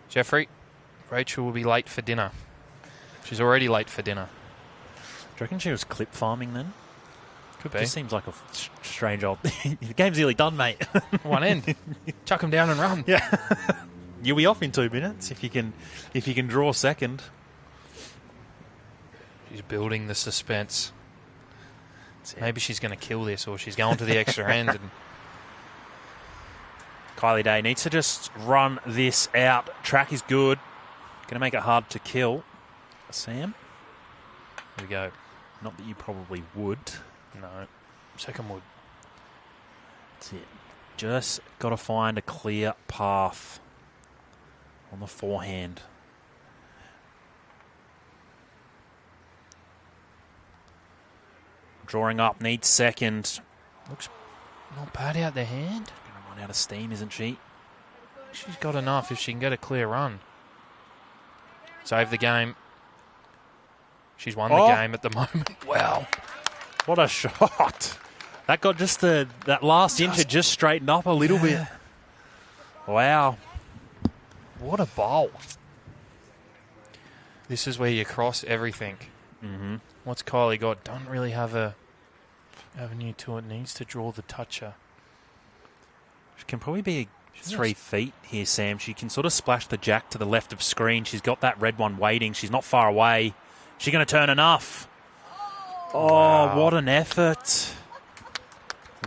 Jeffrey, Rachel will be late for dinner. She's already late for dinner. Do you reckon she was clip farming then? Could be. Just seems like a strange old... The game's nearly done, mate. One end. Chuck him down and run. Yeah. You'll be off in 2 minutes if you can draw second. She's building the suspense. Maybe she's going to kill this, or she's going to the extra end. And Kylie Day needs to just run this out. Track is good. Going to make it hard to kill. Sam? Here we go. Not that you probably would. No. Second wood. That's it. Just got to find a clear path on the forehand. Drawing up, needs second. Looks not bad out the hand. Going to run out of steam, isn't she? She's got enough if she can get a clear run. Save the game. She's won the game at the moment. Wow. What a shot. That got just that last inch had just straightened up a little bit. Wow. What a bowl. This is where you cross everything. Mm-hmm. What's Kylie got? Don't really have a avenue to it. Needs to draw the toucher. She can probably be 3 feet here, Sam. She can sort of splash the jack to the left of screen. She's got that red one waiting. She's not far away. She's going to turn enough. Oh, Wow. what an effort.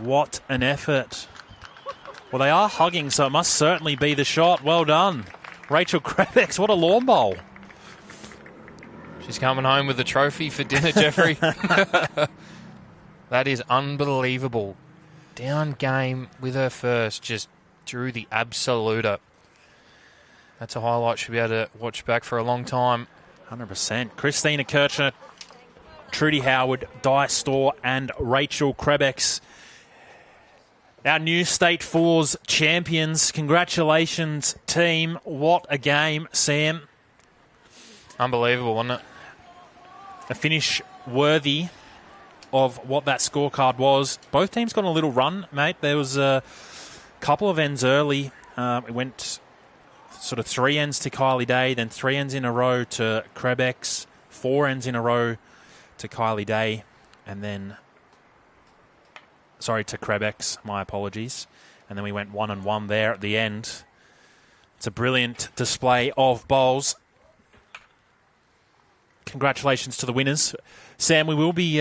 What an effort. Well, they are hugging, so it must certainly be the shot. Well done. Rachel Krebex, what a lawn bowl. She's coming home with a trophy for dinner, Jeffrey. That is unbelievable. Down game with her first, just drew the absoluter. That's a highlight she'll be able to watch back for a long time. 100%. Christina Kirchner, Trudy Howard, Di Storr and Rachel Krebex. Our new State Fours champions. Congratulations, team. What a game, Sam. Unbelievable, wasn't it? A finish worthy of what that scorecard was. Both teams got a little run, mate. There was a couple of ends early. It went sort of 3 ends to Kylie Day, then 3 ends in a row to Krebex, 4 ends in a row to Kylie Day, and then... Sorry, to Krebex, my apologies. And then we went 1-1 there at the end. It's a brilliant display of bowls. Congratulations to the winners. Sam, we will be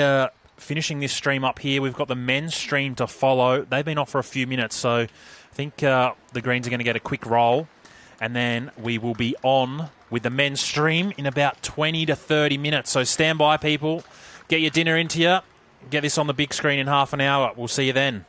finishing this stream up here. We've got the men's stream to follow. They've been off for a few minutes, so I think the Greens are going to get a quick roll. And then we will be on with the men's stream in about 20 to 30 minutes. So stand by, people. Get your dinner into you. Get this on the big screen in half an hour. We'll see you then.